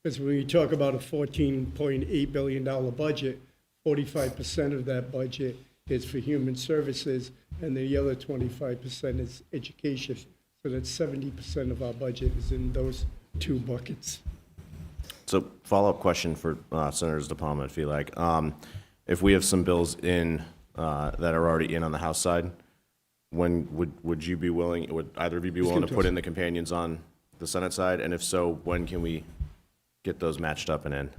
Because when you talk about a $14.8 billion budget, 45% of that budget is for human services, and the other 25% is education. So that's 70% of our budget is in those two buckets. So follow-up question for Senators DePalma, if you like. If we have some bills in, that are already in on the House side, when would you be willing, would either of you be willing to put in the companions on the Senate side? And if so, when can we get those matched up and in?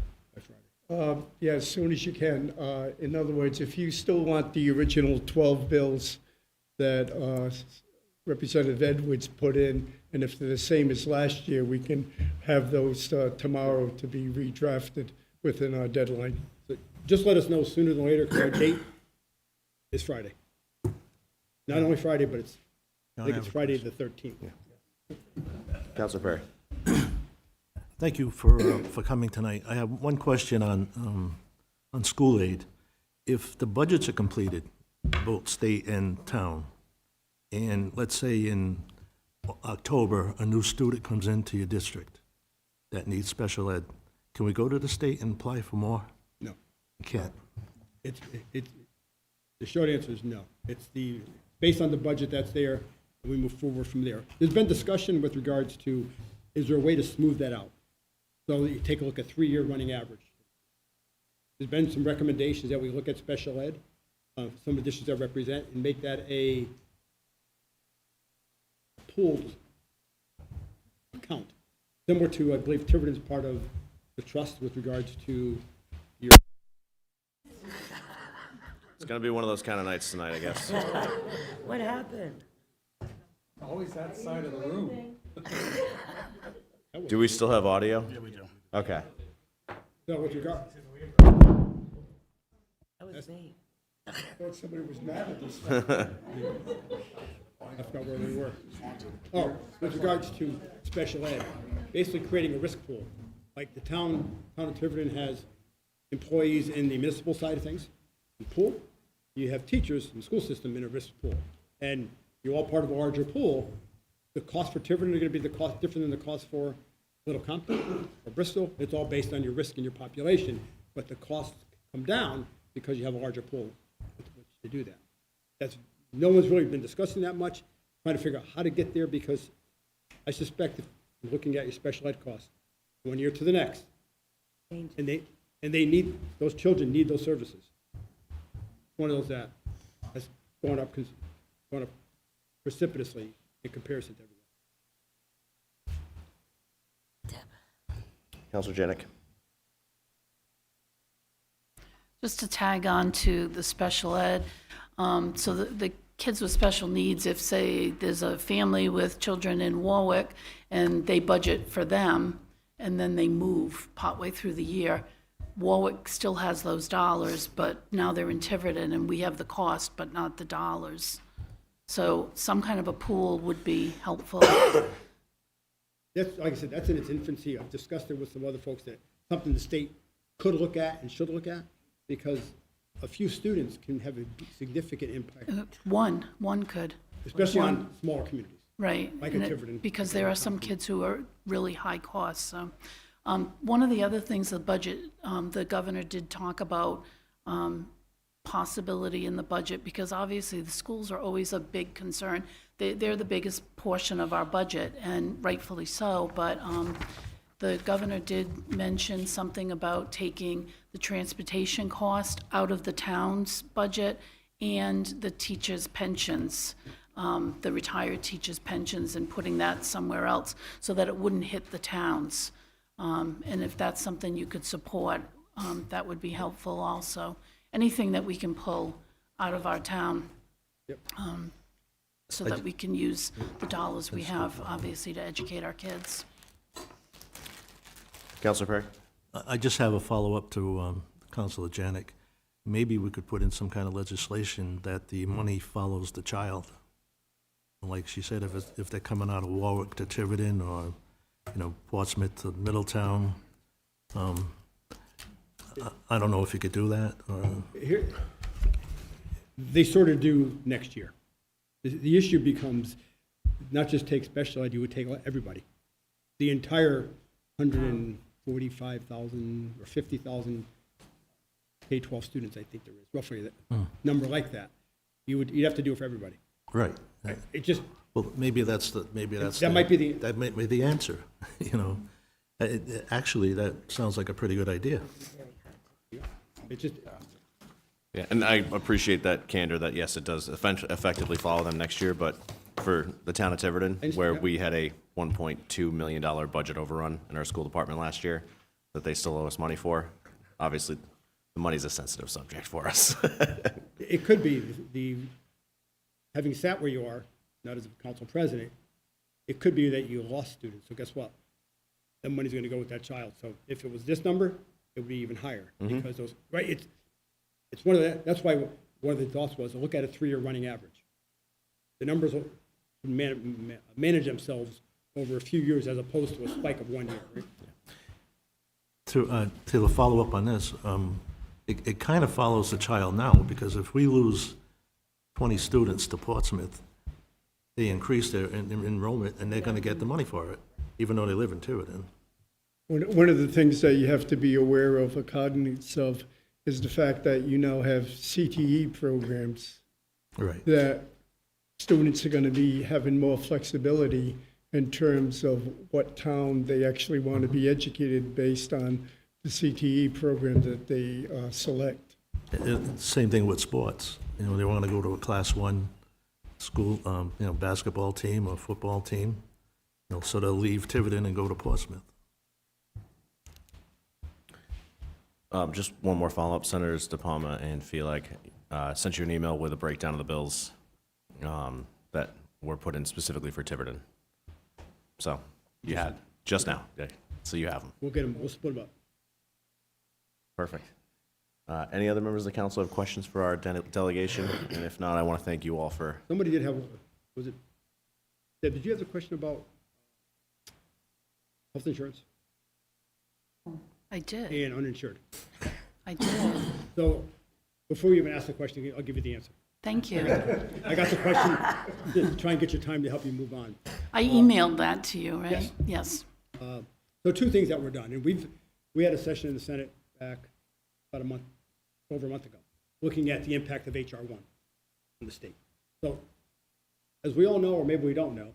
Yeah, as soon as you can. In other words, if you still want the original 12 bills that Representative Edwards put in, and if they're the same as last year, we can have those tomorrow to be redrafted within our deadline. So just let us know sooner than later, because our date is Friday. Not only Friday, but I think it's Friday the 13th. Councilor Perry. Thank you for coming tonight. I have one question on school aid. If the budgets are completed, both state and town, and let's say in October, a new student comes into your district that needs special ed, can we go to the state and apply for more? No. We can't. The short answer is no. It's based on the budget that's there, and we move forward from there. There's been discussion with regards to, is there a way to smooth that out? So that you take a look at 3-year running average. There's been some recommendations that we look at special ed, some of the districts I represent, and make that a pooled account, similar to, I believe, Tiverton's part of the trust with regards to your. It's going to be one of those kind of nights tonight, I guess. What happened? Always that side of the room. Do we still have audio? Yeah, we do. Okay. So with regard, That was me. I thought somebody was mad at this. I forgot where we were. Oh, with regards to special ed, basically creating a risk pool. Like the town of Tiverton has employees in the municipal side of things, the pool. You have teachers in the school system in a risk pool. And you're all part of a larger pool. The cost for Tiverton are going to be the cost different than the cost for Little Compton or Bristol. It's all based on your risk and your population. But the costs come down because you have a larger pool to do that. No one's really been discussing that much, trying to figure out how to get there, because I suspect if you're looking at your special ed costs 1 year to the next, and they need, those children need those services. One of those that has gone up precipitously in comparison to everyone. Councilor Janick. Just to tag on to the special ed, so the kids with special needs, if, say, there's a family with children in Warwick and they budget for them and then they move partway through the year, Warwick still has those dollars, but now they're in Tiverton and we have the cost but not the dollars. So some kind of a pool would be helpful. That's, like I said, that's in its infancy. I've discussed it with some other folks, that something the state could look at and should look at, because a few students can have a significant impact, One could. especially One. on smaller communities. Right. Like and in Tiverton. Because there are some kids who are really high cost, so. One of the other things, the budget, the governor did talk about possibility in the budget, because obviously the schools are always a big concern. They're the biggest portion of our budget, and rightfully so, but the governor did mention something about taking the transportation cost out of the town's budget and the teachers' pensions, the retired teachers' pensions, and putting that somewhere else so that it wouldn't hit the towns. And if that's something you could support, that would be helpful also. Anything that we can pull out of our town, so that we can use the dollars we have, obviously, to educate our kids. Councilor Perry. I just have a follow-up to Councilor Janick. Maybe we could put in some kind of legislation that the money follows the child. Like she said, if they're coming out of Warwick to Tiverton, or, Portsmouth to Middletown, I don't know if you could do that, or... They sort of do next year. The issue becomes not just take special ed, you would take everybody. The entire 145,000 or 50,000 K-12 students, I think there is, roughly that number like that. You'd have to do it for everybody. Right. It just, Well, That might be the- That might be the answer, you know? Actually, that sounds like a pretty good idea. it just, Yeah, and I appreciate that candor, that yes, it does effectively follow them next year, but for the town of Tiverton, where we had a $1.2 million budget overrun in our school department last year, that they still owe us money for, obviously, the money's a sensitive subject for us. it could be having sat where you are, not as a council president, it could be that you lost students. So guess what? That money's going to go with that child. So if it was this number, it would be even higher because those, right? It's one of the, that's why one of the thoughts was to look at a 3-year running average. The numbers will manage themselves over a few years as opposed to a spike of 1 year. Right? To follow up on this, it kind of follows the child now, because if we lose 20 students to Portsmouth, they increase their enrollment, and they're going to get the money for it, even though they live in Tiverton. One of the things that you have to be aware of, or cognizant of, is the fact that you now have CTE programs Right. that students are going to be having more flexibility in terms of what town they actually want to be educated based on the CTE program that they select. Same thing with sports. You know, they want to go to a Class 1 school, basketball team or football team, so they'll leave Tiverton and go to Portsmouth. Just one more follow-up. Senators Dupont and Feelig sent you an email with a breakdown of the bills that were put in specifically for Tiverton. So you had just now. Okay. So you have them. We'll get them. We'll split them up. Perfect. Any other members of the council have questions for our delegation? And if not, I want to thank you all for. Somebody did have, was it, Deb, did you have a question about health insurance I did, and uninsured? I did. So before you even ask the question, I'll give you the answer. Thank you. I got the question, to try and get your time to help you move on. I emailed that to you, right? Yes. Yes. So 2 things that were done, and we had a session in the Senate back about over a month ago, looking at the impact of HR 1 on the state. So as we all know, or maybe we don't know,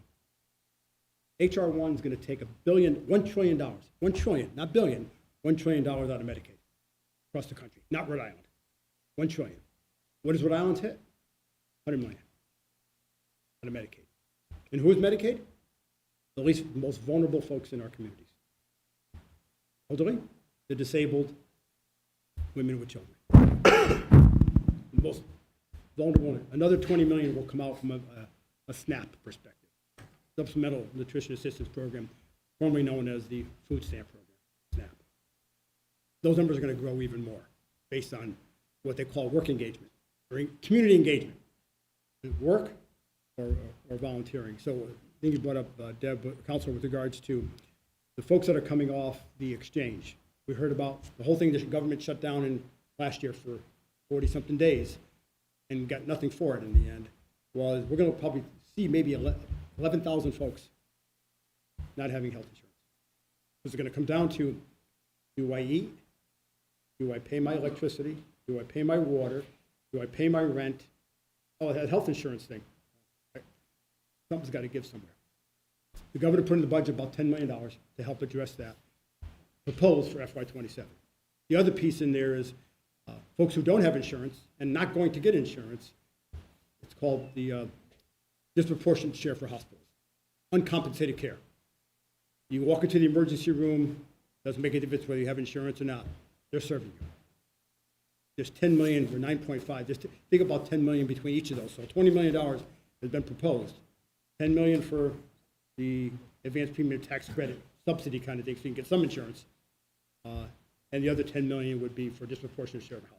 HR 1 is going to take $1 trillion, $1 trillion, not billion, $1 trillion out of Medicaid across the country, not Rhode Island. $1 trillion. What does Rhode Island hit? $100 million out of Medicaid. And who is Medicaid? The most vulnerable folks in our communities. Elderly, the disabled, women with children. The most vulnerable. Another $20 million will come out from a SNAP perspective, Supplemental Nutrition Assistance Program, formerly known as the Food Stamp Program, SNAP. Those numbers are going to grow even more based on what they call work engagement, or community engagement, work or volunteering. So I think you brought up, Deb, Councilor, with regards to the folks that are coming off the exchange. We heard about the whole thing, the government shut down last year for 40-something days and got nothing for it in the end. Well, we're going to probably see maybe 11,000 folks not having health insurance. It's going to come down to, do I eat? Do I pay my electricity? Do I pay my water? Do I pay my rent? Oh, that health insurance thing. Something's got to give somewhere. The governor put in the budget about $10 million to help address that, proposed for FY27. The other piece in there is folks who don't have insurance and not going to get insurance. It's called the disproportionate share for hospitals, uncompensated care. You walk into the emergency room, doesn't make a difference whether you have insurance or not. They're serving you. There's 10 million or 9.5. Just think about 10 million between each of those. So $20 million has been proposed. 10 million for the advanced premium tax credit subsidy kind of thing, so you can get some insurance. And the other 10 million would be for disproportionate share of house.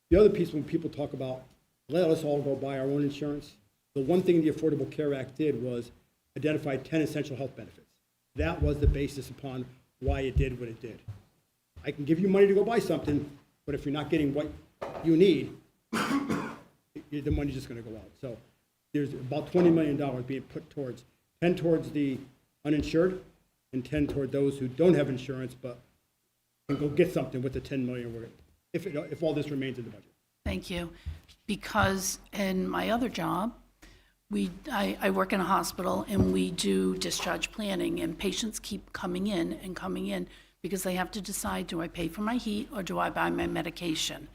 The other piece, when people talk about, let us all go buy our own insurance, the one thing the Affordable Care Act did was identify 10 essential health benefits. That was the basis upon why it did what it did. I can give you money to go buy something, but if you're not getting what you need, the money's just gonna go out. So there's about $20 million being put towards, 10 towards the uninsured and 10 toward those who don't have insurance, but can go get something with the 10 million worth, if all this remains in the budget. Thank you. Because in my other job, I work in a hospital and we do discharge planning, and patients keep coming in because they have to decide, do I pay for my heat or do I buy my medication?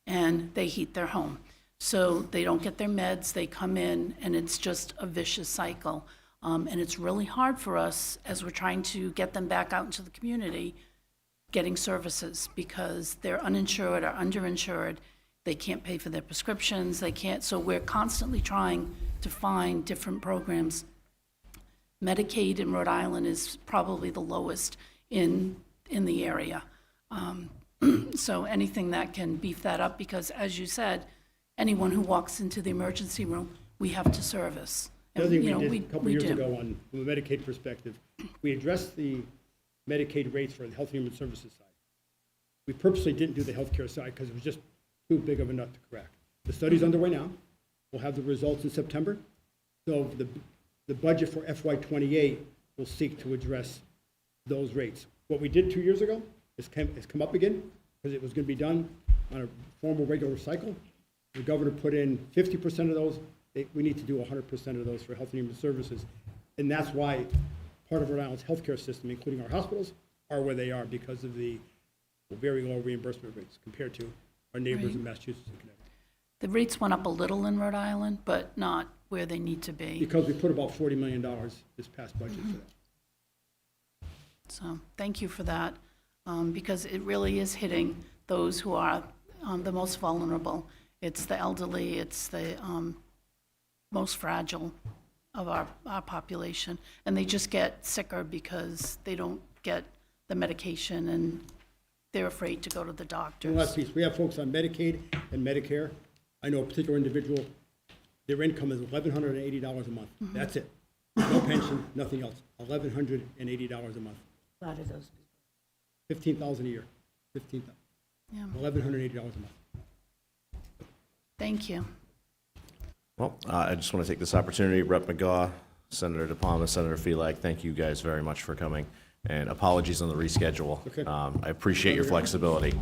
And they heat their home. So they don't get their meds, they come in, and it's just a vicious cycle. And it's really hard for us as we're trying to get them back out into the community, getting services, because they're uninsured or underinsured. They can't pay for their prescriptions, they can't, so we're constantly trying to find different programs. Medicaid in Rhode Island is probably the lowest in the area. So anything that can beef that up, because as you said, anyone who walks into the emergency room, we have to service. The other And, thing you know, we did a couple years do. ago from a Medicaid perspective, we addressed the Medicaid rates for the Health and Human Services side. We purposely didn't do the healthcare side because it was just too big of a nut to crack. The study's underway now. We'll have the results in September. So the budget for FY '28 will seek to address those rates. What we did 2 years ago is come up again because it was going to be done on a formal regular cycle. The governor put in 50% of those. We need to do 100% of those for Health and Human Services. And that's why part of Rhode Island's healthcare system, including our hospitals, are where they are because of the very low reimbursement rates compared to our neighbors in Massachusetts and Connecticut. The rates went up a little in Rhode Island, but not where they need to be. Because we put about $40 million this past budget for that. So thank you for that, because it really is hitting those who are the most vulnerable. It's the elderly, it's the most fragile of our population, and they just get sicker because they don't get the medication and they're afraid to go to the And doctors. last piece, we have folks on Medicaid and Medicare. I know a particular individual, their income is $1,180 a month. That's it. No pension, nothing else. $1,180 a month. A lot of those. 15,000 a year. 15,000. Yeah. $1,180 a month. Thank you. Well, I just want to take this opportunity, Rep. McGaw, Senator Dupont, Senator Felak, thank you guys very much for coming, and apologies on the reschedule. Okay. I appreciate your flexibility.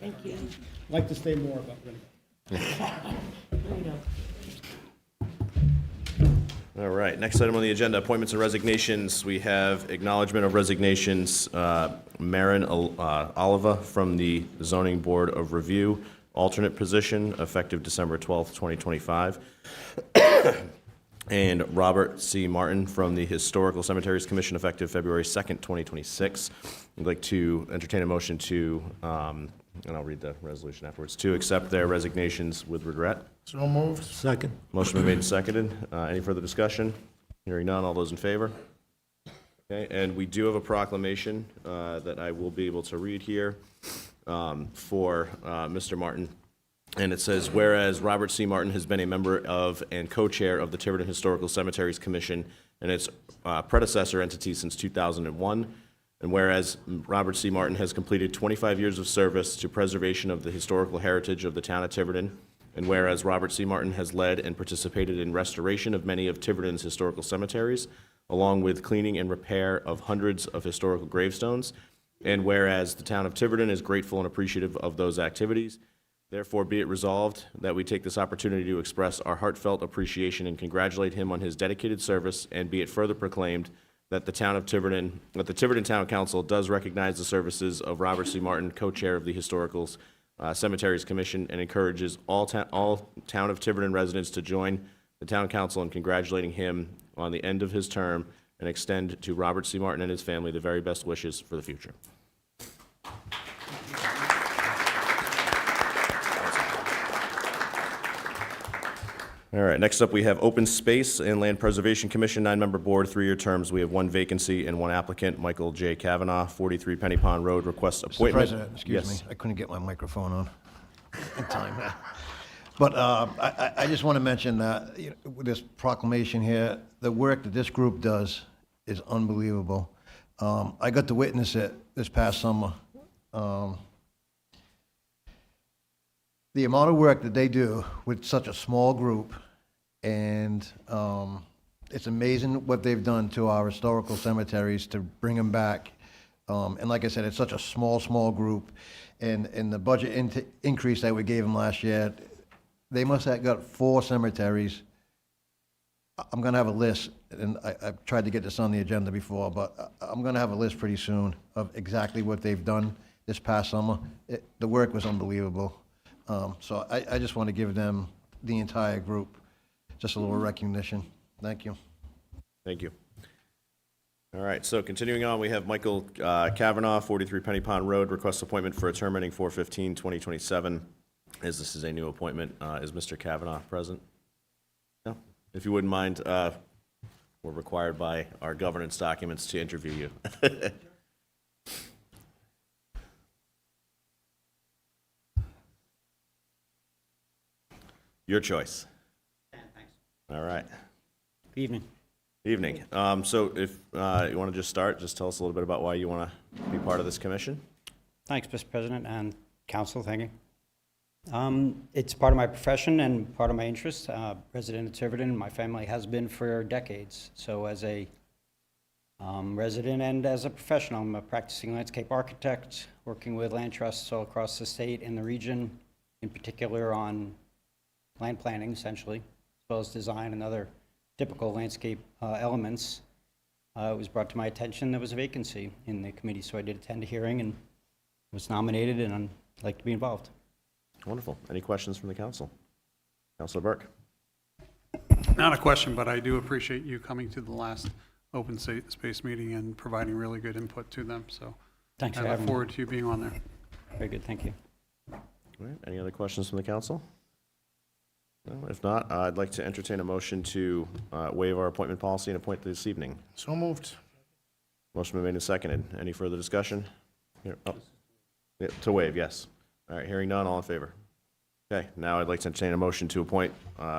Thank you. I'd like to say more, but we're going to go. All right, next item on the agenda, appointments and resignations. We have acknowledgement of resignations. Marin Oliva from the Zoning Board of Review, alternate position, effective December 12th, 2025. And Robert C. Martin from the Historical Cemeteries Commission, effective February 2nd, 2026. I'd like to entertain a motion to, and I'll read the resolution afterwards, to accept their resignations with regret. So moved. Second. Motion been made and seconded. Any further discussion? Hearing none, all those in favor? Okay, and we do have a proclamation that I will be able to read here for Mr. Martin. And it says, whereas Robert C. Martin has been a member of and co-chair of the Tiverton Historical Cemeteries Commission and its predecessor entity since 2001, and whereas Robert C. Martin has completed 25 years of service to preservation of the historical heritage of the town of Tiverton, and whereas Robert C. Martin has led and participated in restoration of many of Tiverton's historical cemeteries, along with cleaning and repair of hundreds of historical gravestones, and whereas the town of Tiverton is grateful and appreciative of those activities, therefore be it resolved that we take this opportunity to express our heartfelt appreciation and congratulate him on his dedicated service, and be it further proclaimed that the Tiverton Town Council does recognize the services of Robert C. Martin, co-chair of the Historical Cemeteries Commission, and encourages all town of Tiverton residents to join the Town Council in congratulating him on the end of his term, and extend to Robert C. Martin and his family the very best wishes for the future. All right, next up, we have Open Space and Land Preservation Commission, 9-member board, 3-year terms. We have 1 vacancy and 1 applicant, Michael J. Kavanaugh, 43 Penny Pond Road, requests Mr. appointment. President, excuse Yes. me, I couldn't get my microphone on in time. But I just want to mention that, with this proclamation here, the work that this group does is unbelievable. I got to witness it this past summer. the amount of work that they do with such a small group, and it's amazing what they've done to our historical cemeteries to bring them back. And like I said, it's such a small group, and the budget increase that we gave them last year, they must have got 4 cemeteries. I'm gonna have a list, and I've tried to get this on the agenda before, but I'm gonna have a list pretty soon of exactly what they've done this past summer. The work was unbelievable. So I just want to give them, the entire group, just a little recognition. Thank you. Thank you. All right, so continuing on, we have Michael Kavanaugh, 43 Penny Pond Road, request appointment for a term ending 4/15/2027. As this is a new appointment, is Mr. Kavanaugh present? No? If you wouldn't mind, we're required by our governance documents to interview you. Your choice. All right. Good evening. Evening. So if you want to just start, just tell us a little bit about why you want to be part of this commission. Thanks, Mr. President and Council. Thank you. It's part of my profession and part of my interest. Resident of Tiverton, my family has been for decades. So as a resident and as a professional, I'm a practicing landscape architect, working with land trusts all across the state and the region, in particular on land planning, essentially, as well as design and other typical landscape elements. It was brought to my attention there was a vacancy in the committee, so I did attend a hearing and was nominated, and I'd like to be involved. Wonderful. Any questions from the council? Councilor Burke. Not a question, but I do appreciate you coming to the last open space meeting and providing really good input to them, so Thanks I for look having me. forward to you being on there. Very good, thank you. All right. Any other questions from the council? No? If not, I'd like to entertain a motion to waive our appointment policy and appoint this evening. So moved. Motion been made and seconded. Any further discussion? Here, yeah, to waive, yes. All right, hearing none, all in favor? Okay, now I'd like to entertain a motion to appoint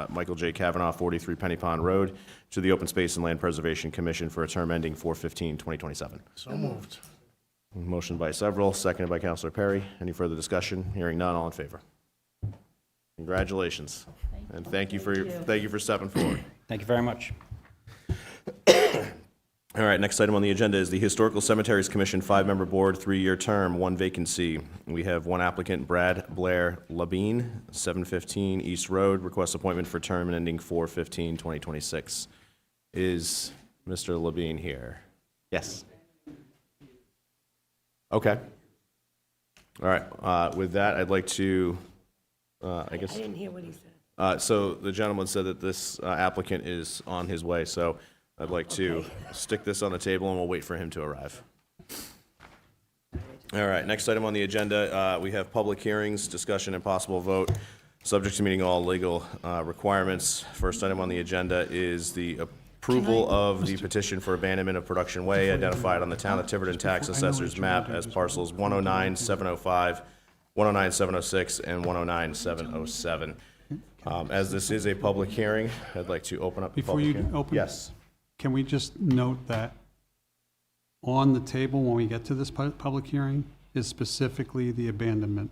Michael J. Kavanaugh, 43 Penny Pond Road, to the Open Space and Land Preservation Commission for a term ending 4/15/2027. So moved. Motion by several, seconded by Councilor Perry. Any further discussion? Hearing none, all in favor? Congratulations, and thank you for stepping forward. Thank you very much. All right, next item on the agenda is the Historical Cemeteries Commission 5-member board, 3-year term, 1 vacancy. We have 1 applicant, Brad Blair Labine, 715 East Road, request appointment for term ending 4/15/2026. Is Mr. Labine here? Yes. Okay. All right, with that, I'd like to, I guess. I didn't hear what he said. So the gentleman said that this applicant is on his way, so I'd like to stick this on the table and we'll wait for him to arrive. All right, next item on the agenda, we have public hearings, discussion, and possible vote, subject to meeting all legal requirements. First item on the agenda is the approval of the petition for abandonment of Production Way identified on the Town of Tiverton Tax Assessor's map as parcels 109-705, 109-706, and 109-707. As this is a public hearing, I'd like to open up the Before public you hearing. open? Yes. Can we just note that on the table, when we get to this public hearing, is specifically the abandonment?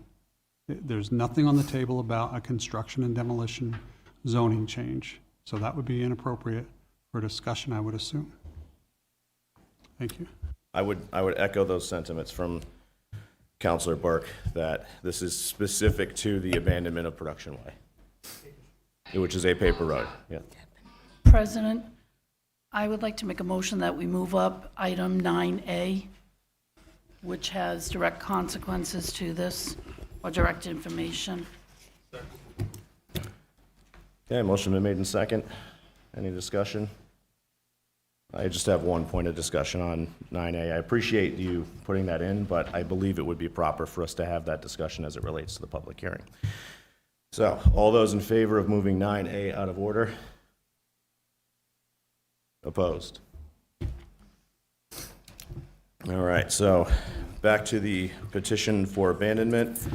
There's nothing on the table about a construction and demolition zoning change, so that would be inappropriate for discussion, I would assume. Thank you. I would echo those sentiments from Councilor Burke, that this is specific to the abandonment of Production Way, which is a paper road. Yeah. President, I would like to make a motion that we move up item 9A, which has direct consequences to this, or direct information. Okay, motion been made in second. Any discussion? I just have one point of discussion on 9A. I appreciate you putting that in, but I believe it would be proper for us to have that discussion as it relates to the public hearing. So, all those in favor of moving 9A out of order? Opposed? All right, so back to the petition for abandonment.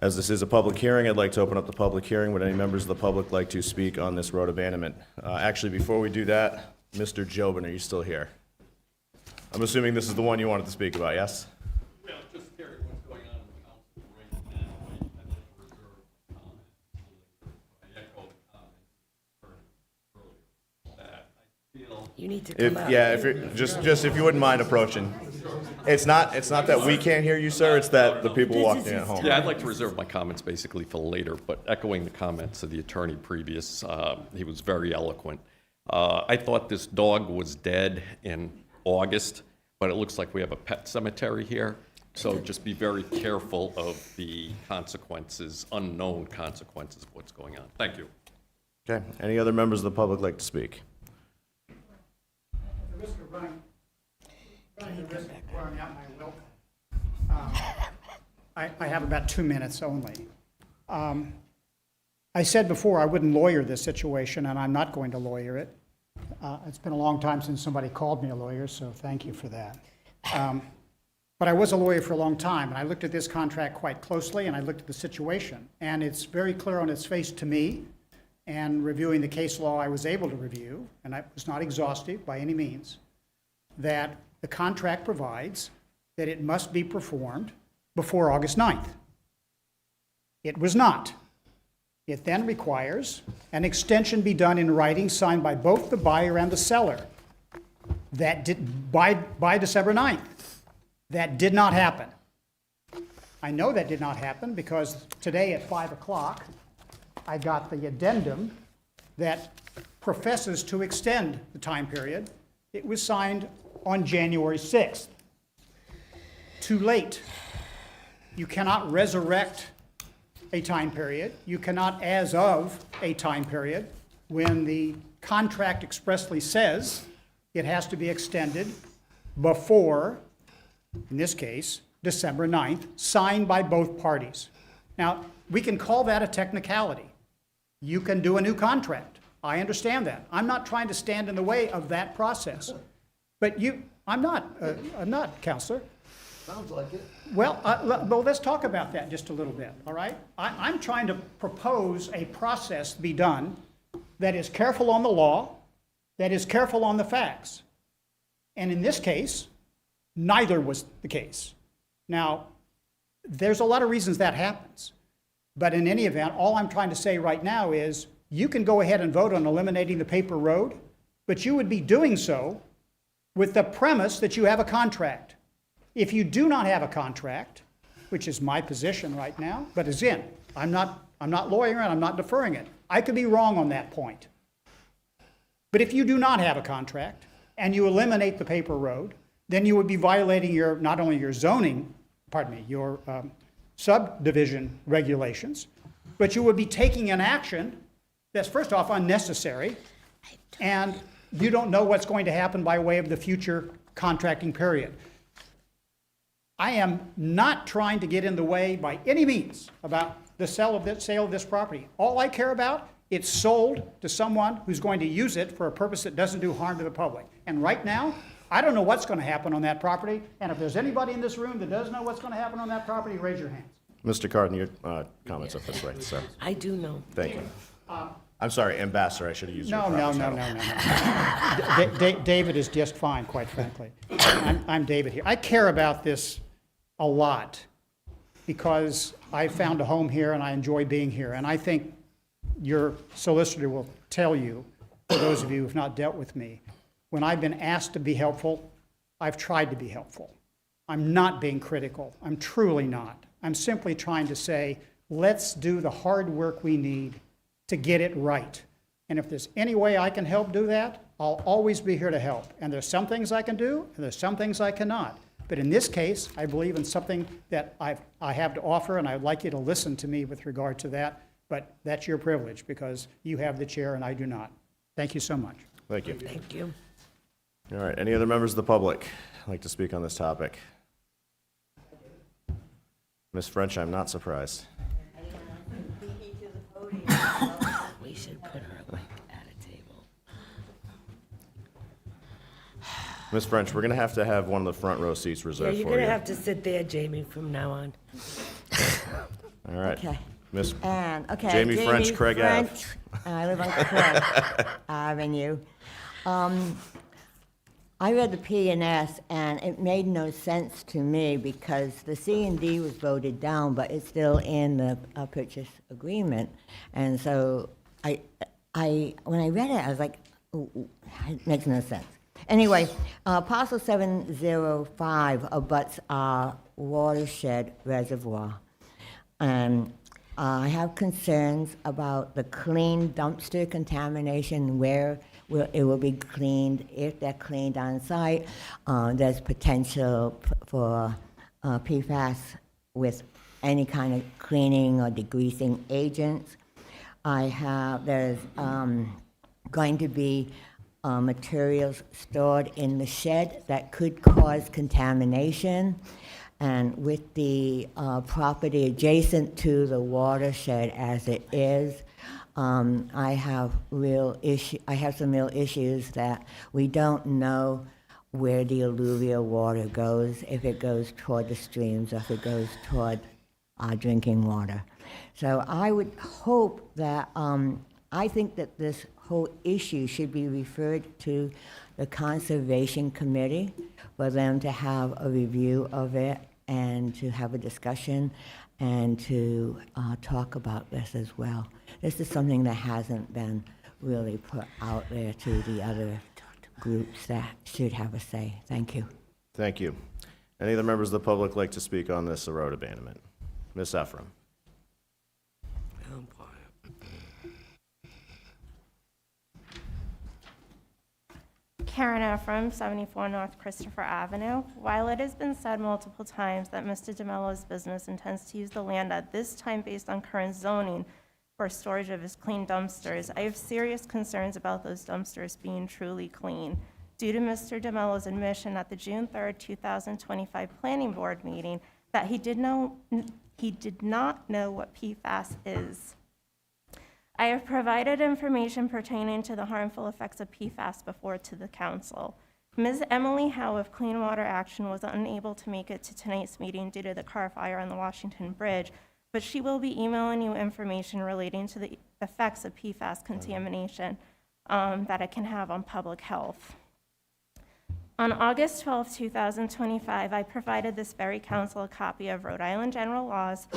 As this is a public hearing, I'd like to open up the public hearing. Would any members of the public like to speak on this road abandonment? Actually, before we do that, Mr. Jobin, are you still here? I'm assuming this is the one you wanted to speak about, yes? You need to If, come out. yeah, if you're, just if you wouldn't mind approaching. It's not that we can't hear you, sir, it's that the people walking at home. Yeah, I'd like to reserve my comments basically for later, but echoing the comments of the attorney previous, he was very eloquent. I thought this dog was dead in August, but it looks like we have a pet cemetery here. So just be very careful of the consequences, unknown consequences of what's going on. Thank you. Okay, any other members of the public like to speak? I have about 2 minutes only. I said before I wouldn't lawyer this situation, and I'm not going to lawyer it. It's been a long time since somebody called me a lawyer, so thank you for that. But I was a lawyer for a long time, and I looked at this contract quite closely, and I looked at the situation. And it's very clear on its face to me, and reviewing the case law I was able to review, and I was not exhaustive by any means, that the contract provides that it must be performed before August 9th. It was not. It then requires an extension be done in writing signed by both the buyer and the seller. That did, by December 9th. That did not happen. I know that did not happen because today at 5 o'clock, I got the addendum that professes to extend the time period. It was signed on January 6th. Too late. You cannot resurrect a time period. You cannot as of a time period when the contract expressly says it has to be extended before, in this case, December 9th, signed by both parties. Now, we can call that a technicality. You can do a new contract. I understand that. I'm not trying to stand in the way of that process. But I'm not, Counselor. Sounds like it. Well, let's talk about that just a little bit, all right? I'm trying to propose a process be done that is careful on the law, that is careful on the facts. And in this case, neither was the case. Now, there's a lot of reasons that happens. But in any event, all I'm trying to say right now is you can go ahead and vote on eliminating the paper road, but you would be doing so with the premise that you have a contract. If you do not have a contract, which is my position right now, but as in, I'm not lawyering it, I'm not deferring it. I could be wrong on that point. But if you do not have a contract and you eliminate the paper road, then you would be violating not only your zoning, your subdivision regulations, but you would be taking an action that's first off unnecessary, and you don't know what's going to happen by way of the future contracting period. I am not trying to get in the way by any means about the sale of this property. All I care about, it's sold to someone who's going to use it for a purpose that doesn't do harm to the public. And right now, I don't know what's going to happen on that property, and if there's anybody in this room that does know what's going to happen on that property, raise your hands. Mr. Carden, your comments up this way, sir. I do know. Thank you. I'm sorry, Ambassador, I should have used your No. proper title. David is just fine, quite frankly. I'm David here. I care about this a lot because I found a home here and I enjoy being here. And I think your solicitor will tell you, for those of you who have not dealt with me, when I've been asked to be helpful, I've tried to be helpful. I'm not being critical. I'm truly not. I'm simply trying to say, let's do the hard work we need to get it right. And if there's any way I can help do that, I'll always be here to help. And there's some things I can do, and there's some things I cannot. But in this case, I believe in something that I have to offer, and I'd like you to listen to me with regard to that. But that's your privilege, because you have the chair and I do not. Thank you so much. Thank you. Thank you. All right, any other members of the public like to speak on this topic? Ms. French, I'm not surprised. We should put her like at a table. Ms. French, we're going to have one of the front row seats Yeah, reserved you're for gonna you. have to sit there, Jamie, from now on. All right. Okay. Miss And, okay. Jamie French, Craig Ave. French, I live on Craig Avenue. I read the P&S, and it made no sense to me because the C&D was voted down, but it's still in the purchase agreement. And so when I read it, I was like, It makes no sense. Anyway, parcel 705 abuts our watershed reservoir. And I have concerns about the clean dumpster contamination, where it will be cleaned. If they're cleaned on site, there's potential for PFAS with any kind of cleaning or degreasing agents. There's going to be materials stored in the shed that could cause contamination. And with the property adjacent to the watershed as it is, I have some real issues that we don't know where the alluvial water goes, if it goes toward the streams or if it goes toward our drinking water. So I would hope that, I think that this whole issue should be referred to the Conservation Committee for them to have a review of it and to have a discussion and to talk about this as well. This is something that hasn't been really put out there to the other groups that should have a say. Thank you. Thank you. Any other members of the public like to speak on this road abandonment? Ms. Ephraim. Karen Ephraim, 74 North Christopher Avenue. While it has been said multiple times that Mr. DeMello's business intends to use the land at this time based on current zoning for storage of his clean dumpsters, I have serious concerns about those dumpsters being truly clean. Due to Mr. DeMello's admission at the June 3rd, 2025 Planning Board meeting that he did not know what PFAS is. I have provided information pertaining to the harmful effects of PFAS before to the council. Ms. Emily Howe of Clean Water Action was unable to make it to tonight's meeting due to the car fire on the Washington Bridge, but she will be emailing you information relating to the effects of PFAS contamination that it can have on public health. On August 12, 2025, I provided this very council a copy of Rhode Island General Laws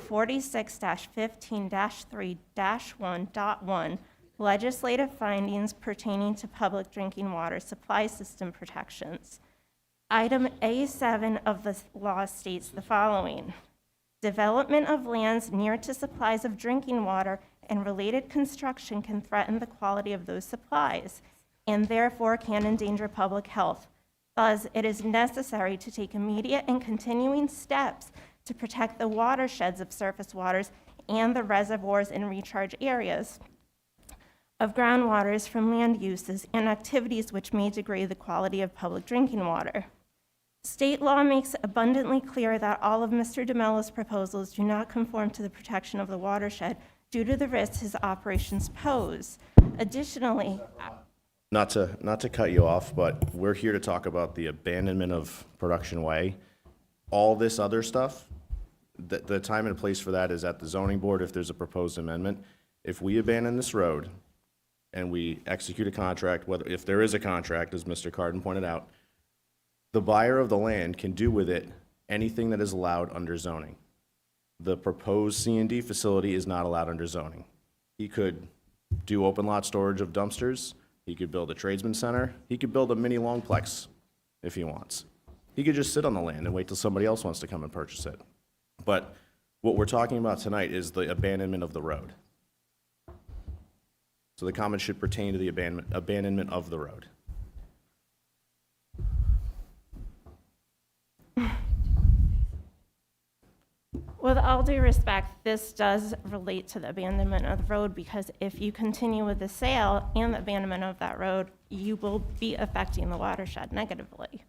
46-15-3-1.1, legislative findings pertaining to public drinking water supply system protections. Item A7 of the law states the following: development of lands near to supplies of drinking water and related construction can threaten the quality of those supplies and therefore can endanger public health. Thus, it is necessary to take immediate and continuing steps to protect the watersheds of surface waters and the reservoirs and recharge areas of groundwaters from land uses and activities which may degrade the quality of public drinking water. State law makes it abundantly clear that all of Mr. DeMello's proposals do not conform to the protection of the watershed due to the risks his operations pose. Additionally, Not to cut you off, but we're here to talk about the abandonment of Production Way. All this other stuff, the time and place for that is at the zoning board if there's a proposed amendment. If we abandon this road and we execute a contract, if there is a contract, as Mr. Cardin pointed out, the buyer of the land can do with it anything that is allowed under zoning. The proposed C&D facility is not allowed under zoning. He could do open lot storage of dumpsters. He could build a tradesman center. He could build a mini longplex if he wants. He could just sit on the land and wait till somebody else wants to come and purchase it. But what we're talking about tonight is the abandonment of the road. So the comment should pertain to the abandonment of the road. with all due respect, this does relate to the abandonment of the road, because if you continue with the sale and the abandonment of that road, you will be affecting the watershed negatively.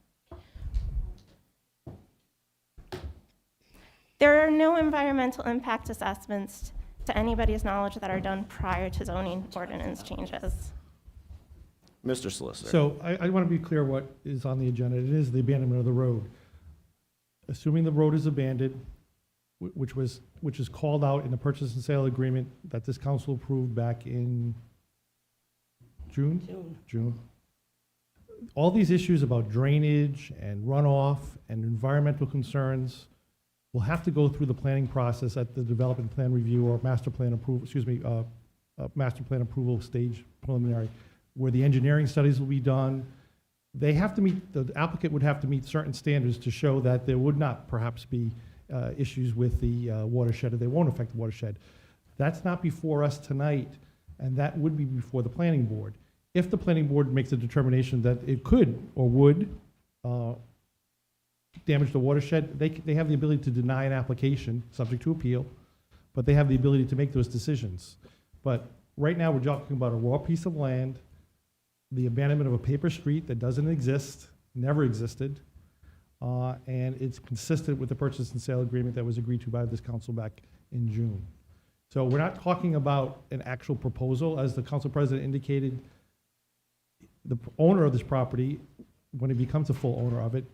There are no environmental impact assessments, to anybody's knowledge, that are done prior to zoning ordinance changes. Mr. Solicitor. So I want to be clear what is on the agenda. It is the abandonment of the road. Assuming the road is abandoned, which is called out in the purchase and sale agreement that this council approved back in June? June. All these issues about drainage and runoff and environmental concerns will have to go through the planning process at the development plan review or master plan approval, master plan approval stage preliminary, where the engineering studies will be done. They have to meet, the applicant would have to meet certain standards to show that there would not perhaps be issues with the watershed, or they won't affect the watershed. That's not before us tonight, and that would be before the planning board. If the planning board makes a determination that it could or would damage the watershed, they have the ability to deny an application, subject to appeal, but they have the ability to make those decisions. But right now, we're talking about a raw piece of land, the abandonment of a paper street that doesn't exist, never existed, and it's consistent with the purchase and sale agreement that was agreed to by this council back in June. So we're not talking about an actual proposal. As the council president indicated, the owner of this property, when he becomes a full owner of it,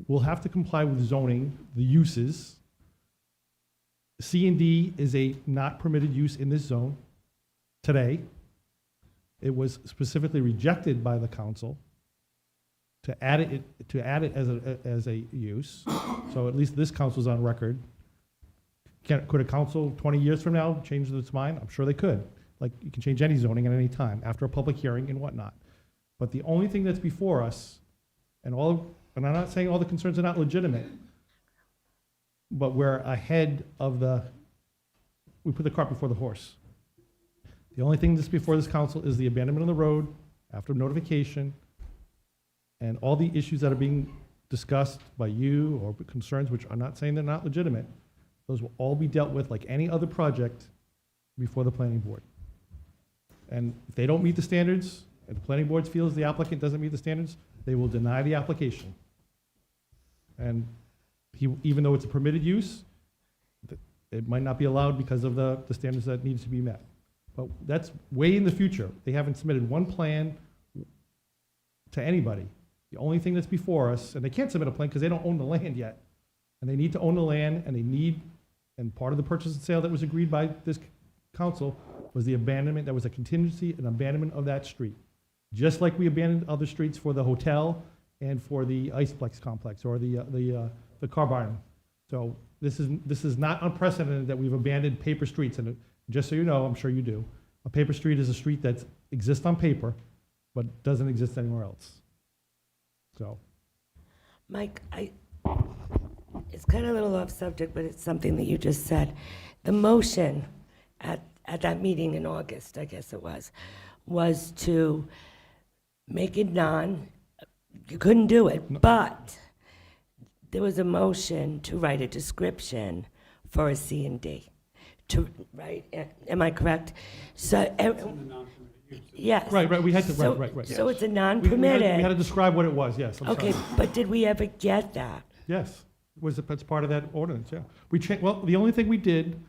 will have to comply with zoning, the uses. C and D is a not permitted use in this zone today. It was specifically rejected by the council to add it as a use. So at least this council's on record. Could a council 20 years from now change its mind? I'm sure they could. Like, you can change any zoning at any time after a public hearing and whatnot. But the only thing that's before us, and I'm not saying all the concerns are not legitimate, but we're ahead of we put the cart before the horse. The only thing that's before this council is the abandonment of the road after notification, and all the issues that are being discussed by you, or concerns, which I'm not saying they're not legitimate, those will all be dealt with like any other project before the planning board. And if they don't meet the standards, if the planning board feels the applicant doesn't meet the standards, they will deny the application. And even though it's a permitted use, it might not be allowed because of the standards that needs to be met. But that's way in the future. They haven't submitted one plan to anybody. The only thing that's before us, and they can't submit a plan because they don't own the land yet. And they need to own the land, and part of the purchase and sale that was agreed by this council was the abandonment. That was a contingency, an abandonment of that street. Just like we abandoned other streets for the hotel and for the Iceplex complex or the car barn. So this is not unprecedented that we've abandoned paper streets. And just so you know, I'm sure you do, a paper street is a street that exists on paper but doesn't exist anywhere else. So, Mike, it's kind of a little off subject, but it's something that you just said. The motion at that meeting in August, I guess it was to make it you couldn't do it, but there was a motion to write a description for a C and D. Right? Am I correct? So, yes. right, we had to, So- right. So it's a We non-permitted. had to describe what it was, yes, I'm Okay, sorry. but did we ever get that? Yes, that's part of that ordinance, yeah. Well, the only thing we did,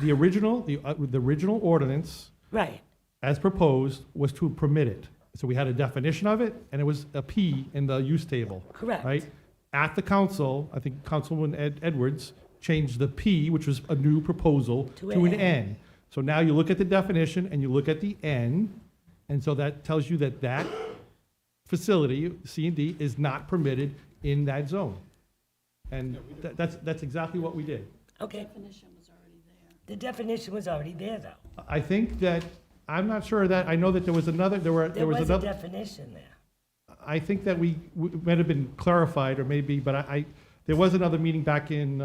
the original ordinance, Right. as proposed, was to permit it. So we had a definition of it, and it was a P in the use table. Correct. Right? At the council, I think Councilman Edwards changed the P, which was a new proposal, To to an an N. N. So now you look at the definition and you look at the N, and so that tells you that facility, C and D, is not permitted in that zone. And that's exactly what we did. Okay. Definition was already there. The definition was already there, though. I think that, I'm not sure that, I know that there was another, there There was was a another. definition there. I think that we might have been clarified, or maybe, but there was another meeting back in,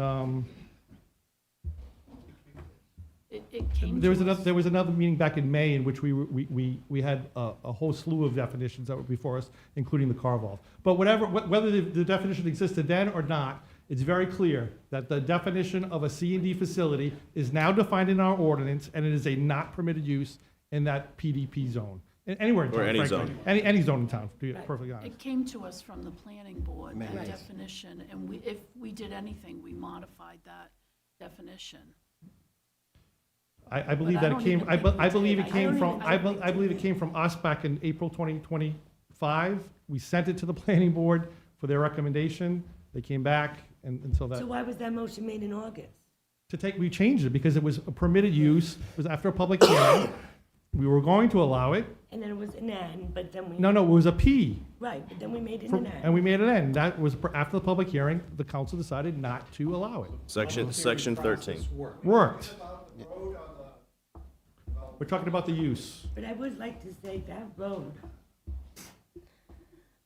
It came there to us. was another meeting back in May in which we had a whole slew of definitions that were before us, including the car vault. But whether the definition existed then or not, it's very clear that the definition of a C and D facility is now defined in our ordinance, and it is a not permitted use in that PDP zone. Anywhere in town, Or any frankly. zone. Any zone in town, to be Right. perfectly honest. It came to us from the planning board, that Right. definition, and if we did anything, we modified that definition. I believe But I that it don't came, even I think we believe did. it I came don't from, even- I don't I believe it came from us back in April 2025. We sent it to the planning board for their recommendation. They came back, and so that, So why was that motion made in August? we changed it because it was a permitted use. It was after a public hearing. We were going to allow it. And then it was an N, but then we. No, it was a P. Right, but then we made it for- an And N. we made it N. That was after the public hearing. The council decided not to allow it. Section 13. Worked. We're talking about the use. But I would like to say that road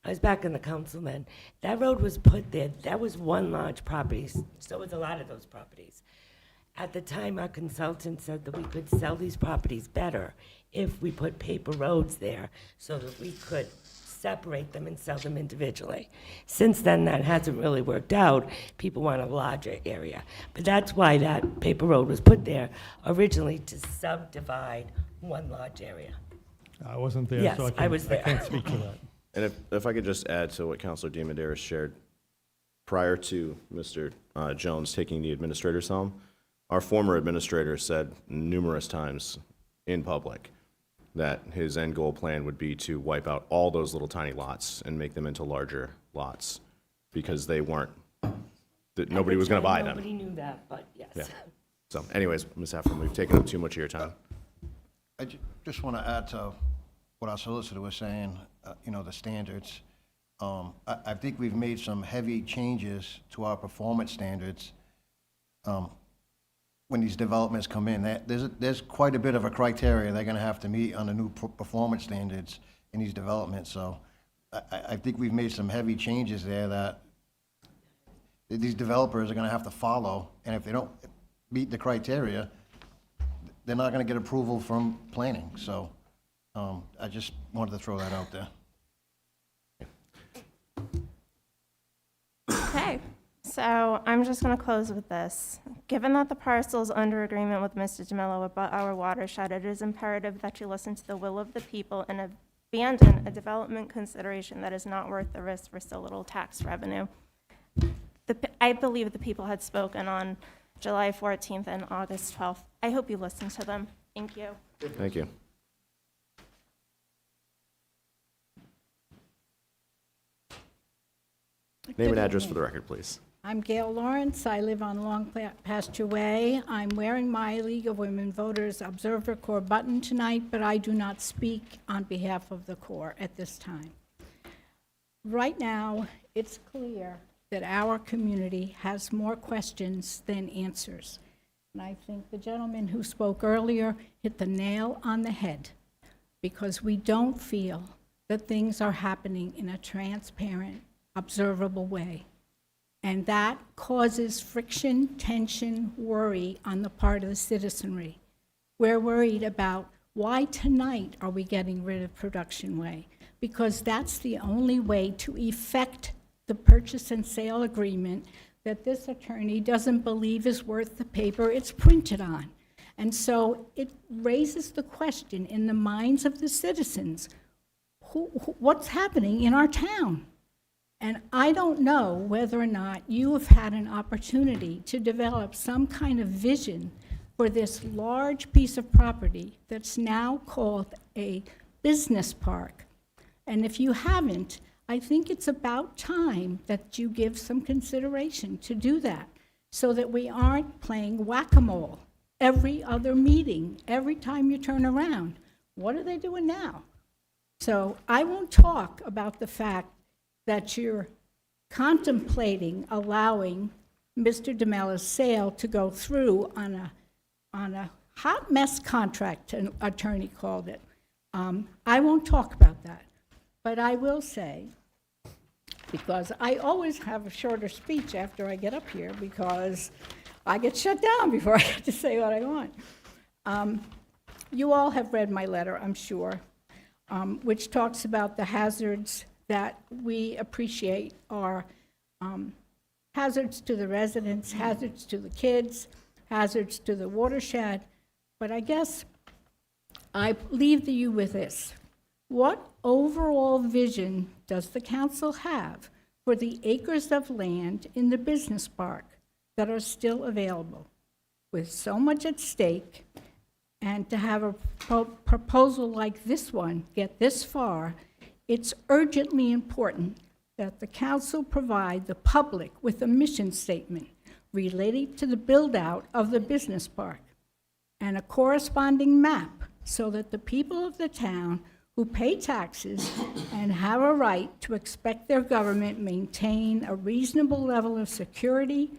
I was back in the council then. That road was put there, that was one large property, so was a lot of those properties. At the time, our consultant said that we could sell these properties better if we put paper roads there so that we could separate them and sell them individually. Since then, that hasn't really worked out. People want a larger area. But that's why that paper road was put there originally, to subdivide one large area. I wasn't there, Yes, so I was there. I can't speak to that. And if I could just add to what Councilor DiMedeiros shared, prior to Mr. Jones taking the administrator's helm, our former administrator said numerous times in public that his end goal plan would be to wipe out all those little tiny lots and make them into larger lots, because they weren't, that nobody was going to buy them. Nobody knew that, but yes. Yeah. So anyways, Ms. Heffron, we've taken up too much of your time. I just want to add to what our solicitor was saying, the standards. I think we've made some heavy changes to our performance standards. When these developments come in, there's quite a bit of a criteria they're going to have to meet on the new performance standards in these developments. So I think we've made some heavy changes there that these developers are going to have to follow. And if they don't meet the criteria, they're not going to get approval from planning. So I just wanted to throw that out there. Okay, so I'm just going to close with this. Given that the parcel is under agreement with Mr. DeMello about our watershed, it is imperative that you listen to the will of the people and abandon a development consideration that is not worth the risk for so little tax revenue. I believe the people had spoken on July 14th and August 12th. I hope you listen to them. Thank you. Thank you. Name and address for the record, please. I'm Gayle Lawrence. I live on Long Pasture Way. I'm wearing my League of Women Voters Observer Corps button tonight, but I do not speak on behalf of the Corps at this time. Right now, it's clear that our community has more questions than answers. And I think the gentleman who spoke earlier hit the nail on the head, because we don't feel that things are happening in a transparent, observable way. And that causes friction, tension, worry on the part of the citizenry. We're worried about why tonight are we getting rid of Production Way? Because that's the only way to effect the purchase and sale agreement that this attorney doesn't believe is worth the paper it's printed on. And so it raises the question in the minds of the citizens, what's happening in our town? And I don't know whether or not you have had an opportunity to develop some kind of vision for this large piece of property that's now called a business park. And if you haven't, I think it's about time that you give some consideration to do that, so that we aren't playing whack-a-mole every other meeting, every time you turn around. What are they doing now? So I won't talk about the fact that you're contemplating allowing Mr. DeMello's sale to go through on a hot mess contract, an attorney called it. I won't talk about that, but I will say, because I always have a shorter speech after I get up here, because I get shut down before I get to say what I want. You all have read my letter, I'm sure, which talks about the hazards that we appreciate are hazards to the residents, hazards to the kids, hazards to the watershed. But I guess I leave you with this. What overall vision does the council have for the acres of land in the business park that are still available? With so much at stake, and to have a proposal like this one get this far, it's urgently important that the council provide the public with a mission statement relating to the build-out of the business park and a corresponding map, so that the people of the town who pay taxes and have a right to expect their government maintain a reasonable level of security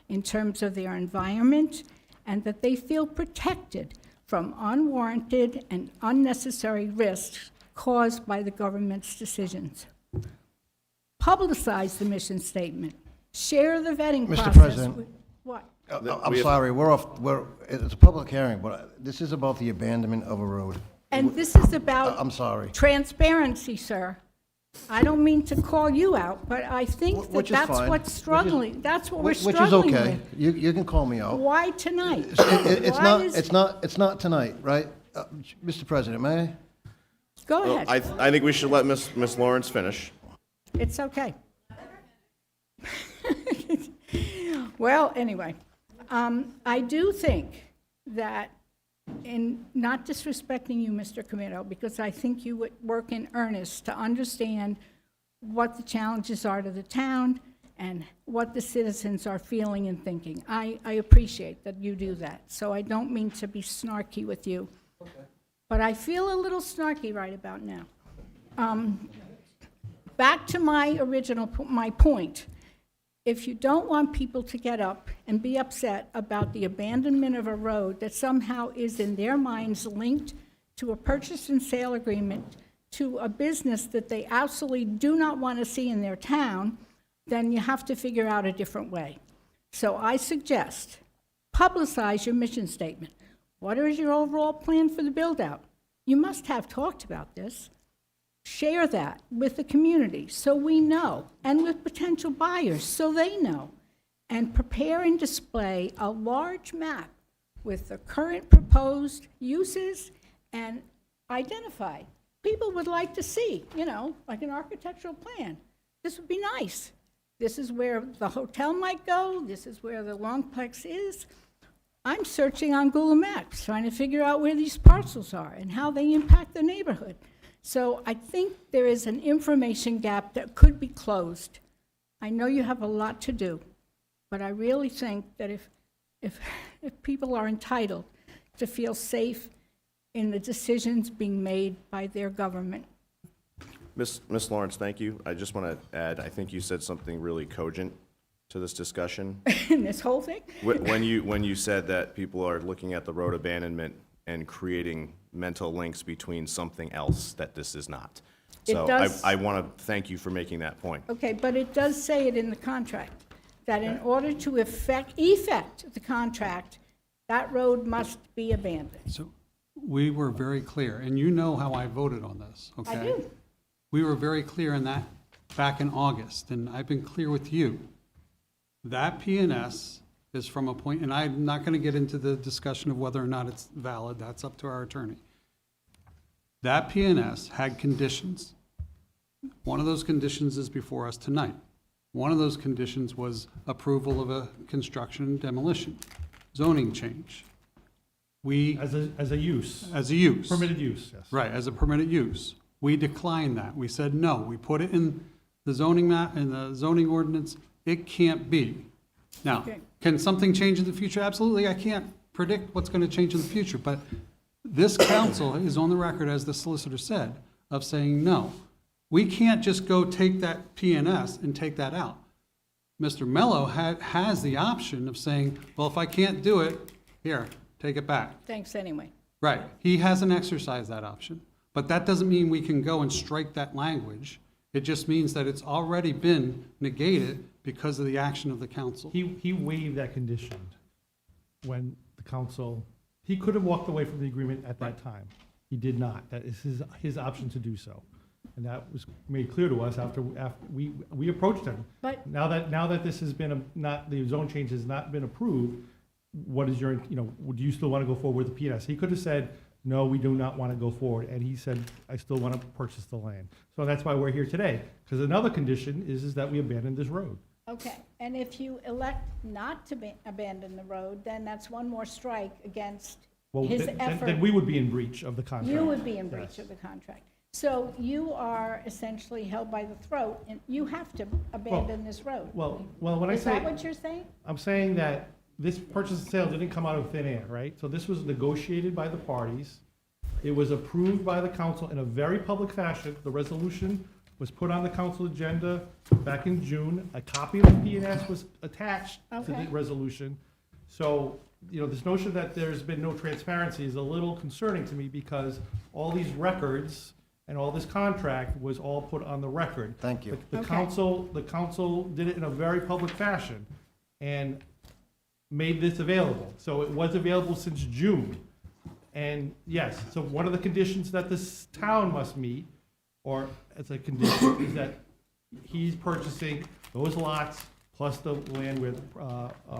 in terms of their environment, and that they feel protected from unwarranted and unnecessary risks caused by the government's decisions. Publicize the mission statement. Share the vetting Mr. process. President. What? I'm sorry, it's a public hearing, but this is about the abandonment of a road. And this is about I'm sorry. transparency, sir. I don't mean to call you out, but I think that Which is that's fine. what's struggling, that's what we're Which is struggling okay. with. You can call me out. Why tonight? It's Why not, is- it's not tonight, right? Mr. President, may I? Go Well, ahead. I think we should let Ms. Lawrence finish. It's okay. Well, anyway, I do think that, in not disrespecting you, Mr. Comito, because I think you would work in earnest to understand what the challenges are to the town and what the citizens are feeling and thinking. I appreciate that you do that, so I don't mean to be snarky with you. But I feel a little snarky right about now. Back to my original, my point. If you don't want people to get up and be upset about the abandonment of a road that somehow is in their minds linked to a purchase and sale agreement, to a business that they absolutely do not want to see in their town, then you have to figure out a different way. So I suggest, publicize your mission statement. What is your overall plan for the build-out? You must have talked about this. Share that with the community so we know, and with potential buyers so they know. And prepare and display a large map with the current proposed uses and identify. People would like to see, like an architectural plan. This would be nice. This is where the hotel might go. This is where the Longplex is. I'm searching on Google Maps, trying to figure out where these parcels are and how they impact the neighborhood. So I think there is an information gap that could be closed. I know you have a lot to do, but I really think that if people are entitled to feel safe in the decisions being made by their government. Ms. Lawrence, thank you. I just want to add, I think you said something really cogent to this discussion. In this whole thing? When you said that people are looking at the road abandonment and creating mental links between something else that this is not. So I want to thank you for making that point. Okay, but it does say it in the contract, that in order to effect the contract, that road must be abandoned. So we were very clear, and you know how I voted on this, okay? I do. We were very clear in that back in August, and I've been clear with you. That P&S is from a point, and I'm not going to get into the discussion of whether or not it's valid, that's up to our attorney. That P&S had conditions. One of those conditions is before us tonight. One of those conditions was approval of a construction and demolition, zoning change. We, As a use, as a use. permitted use, yes. Right, as a permitted use. We declined that. We said, no, we put it in the zoning map, in the zoning ordinance, it can't be. Now, Okay. can something change in the future? Absolutely, I can't predict what's gonna change in the future, but this council is on the record, as the solicitor said, of saying, no, we can't just go take that P&S and take that out. Mr. Mello has the option of saying, well, if I can't do it, here, take it back. Thanks anyway. Right, he hasn't exercised that option. But that doesn't mean we can go and strike that language. It just means that it's already been negated because of the action of the council. He waived that condition when the council, he could have walked away from the agreement at that time. He did not. That is his option to do so. And that was made clear to us after we approached him. But- Now that this has been, the zone change has not been approved, what is your, would you still want to go forward with the PNS? He could have said, no, we do not want to go forward. And he said, I still want to purchase the land. So that's why we're here today. Because another condition is that we abandon this road. Okay, and if you elect not to abandon the road, then that's one more strike against Well, his then effort. we would be in breach of the contract. You would be in breach Yes. of the contract. So you are essentially held by the throat, and you have to abandon this road. Well, when I Is say, that what you're saying? I'm saying that this purchase and sale didn't come out of thin air, right? So this was negotiated by the parties. It was approved by the council in a very public fashion. The resolution was put on the council agenda back in June. A copy of the P&S was attached to Okay. the resolution. So, this notion that there's been no transparency is a little concerning to me because all these records and all this contract was all put on the record. Thank you. The council did it in a very public fashion and made this available. So it was available since June. And yes, so one of the conditions that this town must meet, or as a condition, is that he's purchasing those lots plus the land where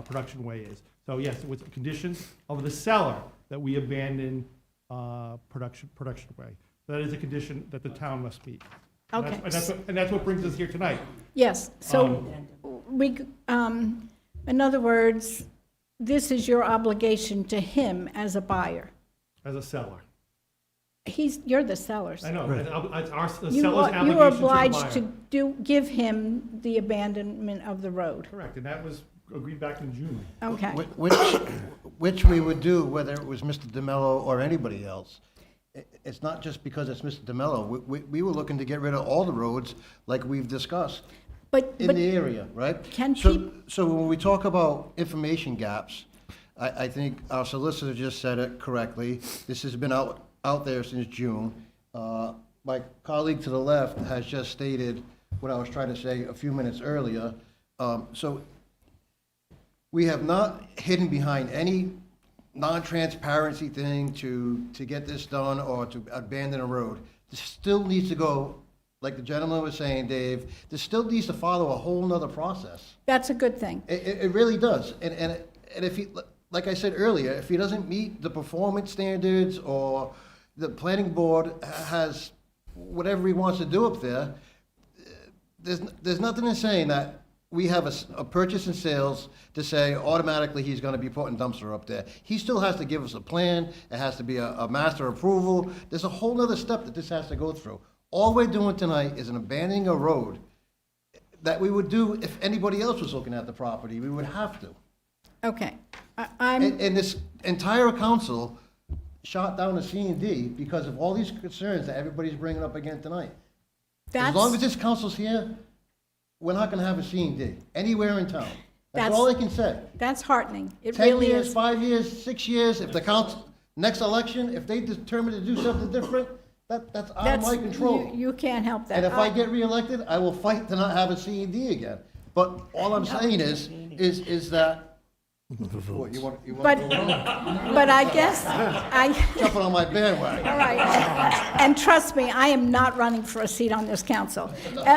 production way is. So yes, it was a condition of the seller that we abandon production way. That is a condition that the town must meet. And Okay. and that's what brings us here tonight. Yes, so in other words, this is your obligation to him as a buyer. As a seller. You're the seller. I know, it's our, the You seller's are obligation to the obliged buyer. to give him the abandonment of the road. Correct, and that was agreed back in June. Okay. Which we would do whether it was Mr. DeMello or anybody else. It's not just because it's Mr. DeMello. We were looking to get rid of all the roads like we've discussed But in the area, right? Can So when we talk about information gaps, I think our solicitor just said it correctly. This has been out there since June. My colleague to the left has just stated what I was trying to say a few minutes earlier. So we have not hidden behind any non-transparency thing to get this done or to abandon a road. This still needs to go, like the gentleman was saying, Dave, this still needs to follow a whole nother process. That's a good thing. It really does. And if he, like I said earlier, if he doesn't meet the performance standards or the planning board has whatever he wants to do up there, there's nothing in saying that we have a purchase and sales to say automatically he's gonna be putting dumpster up there. He still has to give us a plan, it has to be a master approval, there's a whole nother step that this has to go through. All we're doing tonight is abandoning a road that we would do if anybody else was looking at the property, we would have to. Okay. And this entire council shot down a C&D because of all these concerns that everybody's bringing up again tonight. As long as this council's here, we're not gonna have a C&D anywhere in town. That's all I can say. That's heartening. It 10 really years, is. 5 years, 6 years, if the council, next election, if they determine to do something different, that's out of my control. You can't help that. And if I get reelected, I will fight to not have a C&D again. But all I'm saying is that, what, you want to But I guess, jumping on my bandwagon? all right. And trust me, I am not running for a seat on this council.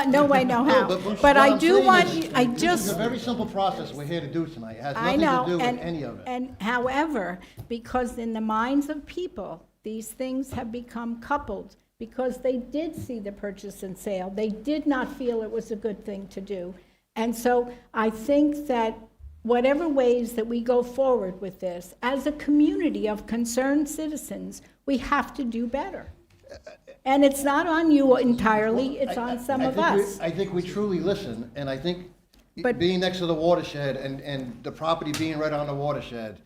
No way, no how. But I do want, This is a very simple process we're here to do tonight. It has I nothing know, to do with and, any of it. and however, because in the minds of people, these things have become coupled, because they did see the purchase and sale, they did not feel it was a good thing to do. And so I think that whatever ways that we go forward with this, as a community of concerned citizens, we have to do better. And it's not on you entirely, it's on some of us. I think we truly listen, and I think But- being next to the watershed and the property being right on the watershed,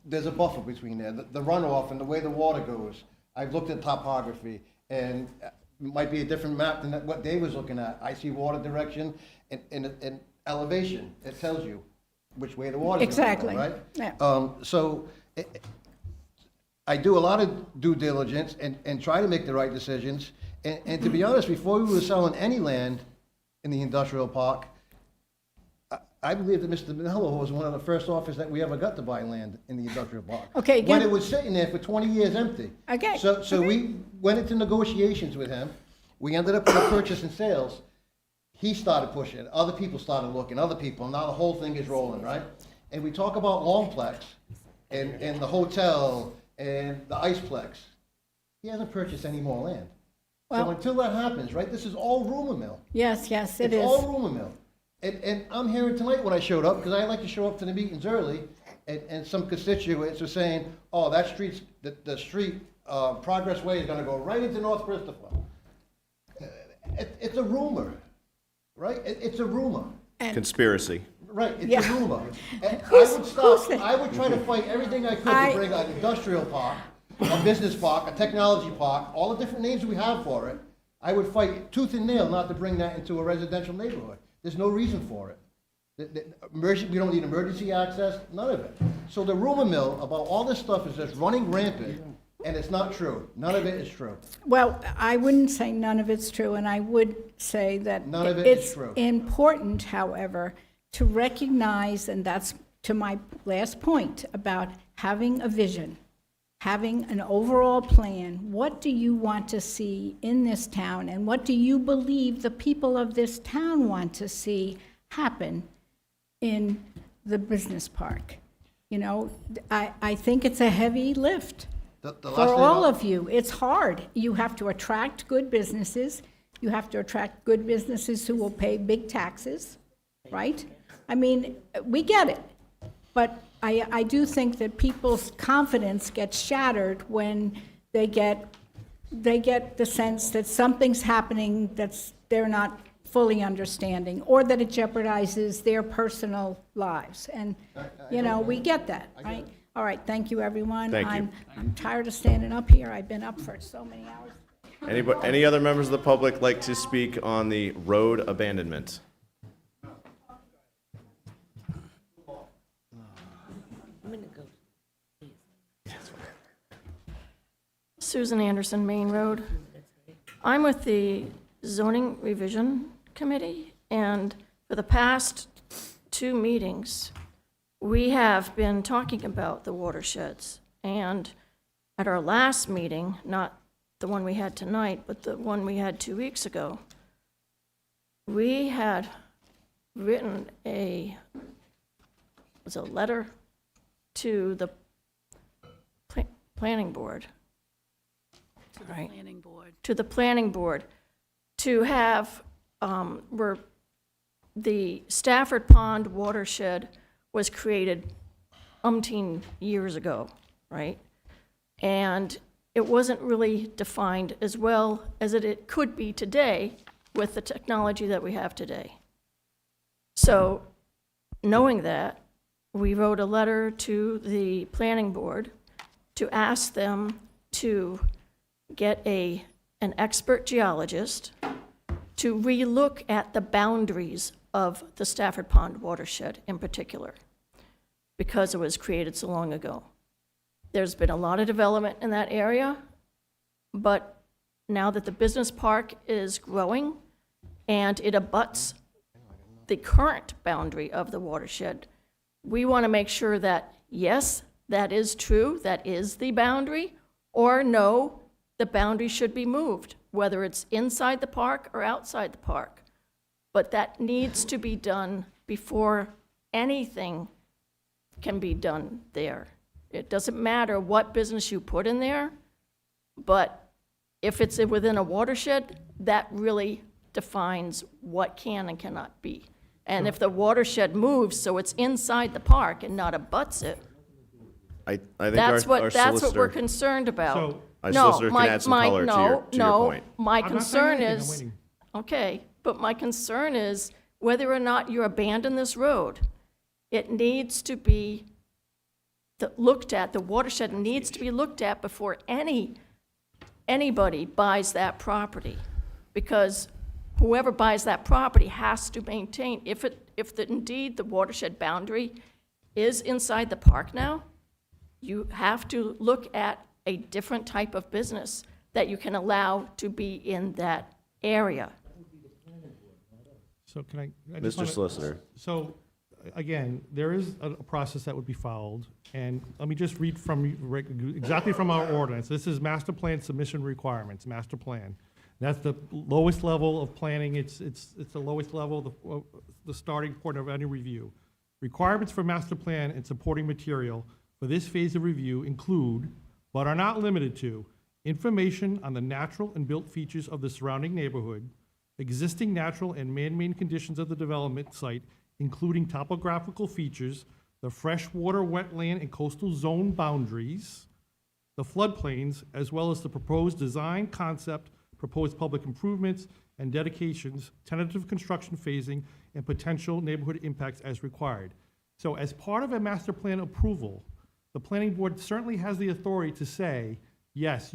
there's a buffer between there, the runoff and the way the water goes. I've looked at topography, and it might be a different map than what Dave was looking at. I see water direction and elevation. It tells you which way the water's going to go, Exactly. right? Yeah. So I do a lot of due diligence and try to make the right decisions. And to be honest, before we were selling any land in the industrial park, I believe that Mr. DeMello was one of the first offers that we ever got to buy land in the industrial park. Okay, When again- it was sitting there for 20 years empty. Okay, So we went into negotiations with him. We ended up with a purchase and sales. He started pushing, other people started looking, other people, now the whole thing is rolling, right? And we talk about Longplex and the hotel and the Iceplex. He hasn't purchased any more land. So Well- until that happens, right, this is all rumor mill. Yes, it It's is. all rumor mill. And I'm hearing tonight when I showed up, because I like to show up to the meetings early, and some constituents were saying, oh, that street's, the street, Progress Way is gonna go right into North Christopher. It's a rumor, right? It's a rumor. Conspiracy. Right, it's Yeah. a rumor. And Who's I would try to fight everything I could to bring an industrial park, a business park, a technology park, all the different names we have for it. I would fight tooth and nail not to bring that into a residential neighborhood. There's no reason for it. We don't need emergency access, none of it. So the rumor mill about all this stuff is just running rampant, And it's not true. None of it is true. Well, I wouldn't say none of it's true, and I would say that None of it is it's true. important, however, to recognize, and that's to my last point about having a vision, having an overall plan. What do you want to see in this town, and what do you believe the people of this town want to see happen in the business park? You know, I think it's a heavy lift. The last For thing all I'll- of you, it's hard. You have to attract good businesses. You have to attract good businesses who will pay big taxes, right? I mean, we get it. But I do think that people's confidence gets shattered when they get the sense that something's happening that's they're not fully understanding, or that it jeopardizes their personal lives. And, you know, we get that, right? All right, thank you, everyone. Thank you. I'm tired of standing up here. I've been up for so many hours. Any other members of the public like to speak on the road abandonment? Susan Anderson, Main Road. I'm with the Zoning Revision Committee, and for the past 2 meetings, we have been talking about the watersheds. And at our last meeting, not the one we had tonight, but the one we had 2 weeks ago, we had written a letter to the planning board. Right. Planning board. To the planning board to have, where the Stafford Pond Watershed was created umpteen years ago, right? And it wasn't really defined as well as it could be today with the technology that we have today. So, knowing that, we wrote a letter to the planning board to ask them to get an expert geologist to relook at the boundaries of the Stafford Pond watershed in particular, because it was created so long ago. There's been a lot of development in that area, but now that the business park is growing and it abuts the current boundary of the watershed, we want to make sure that, yes, that is true, that is the boundary, or no, the boundary should be moved, whether it's inside the park or outside the park. But that needs to be done before anything can be done there. It doesn't matter what business you put in there, but if it's within a watershed, that really defines what can and cannot be. And if the watershed moves so it's inside the park and not abuts it, I think that's our what solicitor. we're concerned about. So- Our No, solicitor can my- add some my- color to no, your no, point. My I'm not saying concern anything, I'm is, waiting. okay, but my concern is whether or not you abandon this road, it needs to be looked at, the watershed needs to be looked at before anybody buys that property. Because whoever buys that property has to maintain, if indeed the watershed boundary is inside the park now, you have to look at a different type of business that you can allow to be in that area. So can I just Mr. wanna- Solicitor. So, again, there is a process that would be followed, and let me just read exactly from our ordinance. This is master plan submission requirements, master plan. That's the lowest level of planning, it's the lowest level, the starting point of any review. Requirements for master plan and supporting material for this phase of review include, but are not limited to, information on the natural and built features of the surrounding neighborhood, existing natural and man-made conditions of the development site, including topographical features, the freshwater, wetland, and coastal zone boundaries, the floodplains, as well as the proposed design, concept, proposed public improvements and dedications, tentative construction phasing, and potential neighborhood impacts as required. So as part of a master plan approval, the planning board certainly has the authority to say, yes,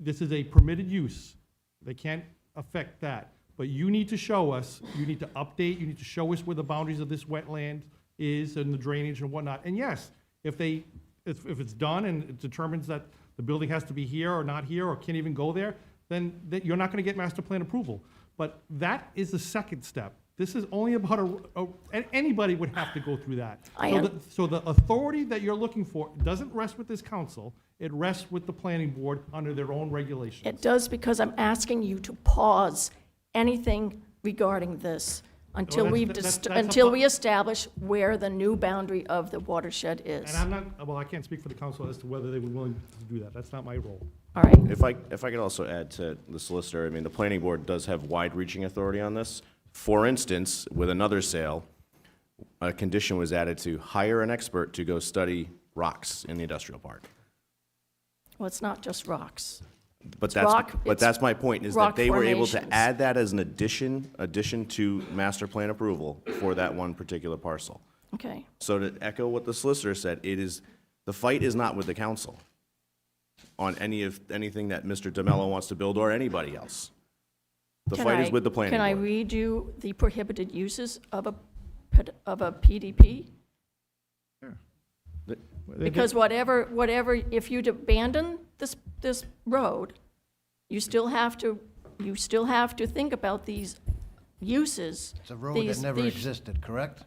this is a permitted use. They can't affect that. But you need to show us, you need to update, you need to show us where the boundaries of this wetland is and the drainage and whatnot. And yes, if it's done and it determines that the building has to be here or not here, or can't even go there, then you're not gonna get master plan approval. But that is the second step. This is only about anybody would have to go through that. So the authority that you're looking for doesn't rest with this council, it rests with the planning board under their own regulations. It does, because I'm asking you to pause anything regarding this until we establish where the new boundary of the watershed is. And I'm not, well, I can't speak for the council as to whether they were willing to do that. That's not my role. All right. If I could also add to the solicitor, I mean, the planning board does have wide-reaching authority on this. For instance, with another sale, a condition was added to hire an expert to go study rocks in the industrial park. Well, it's not just rocks. But it's that's my point, is that rock they were able to formations. add that as an addition to master plan approval for that one particular parcel. Okay. So to echo what the solicitor said, the fight is not with the council on anything that Mr. DeMello wants to build or anybody else. The fight is with the planning board. Can I read you the prohibited uses of a PDP? Because whatever, if you'd abandon this road, you still have to think about these uses. It's a road that never existed, correct?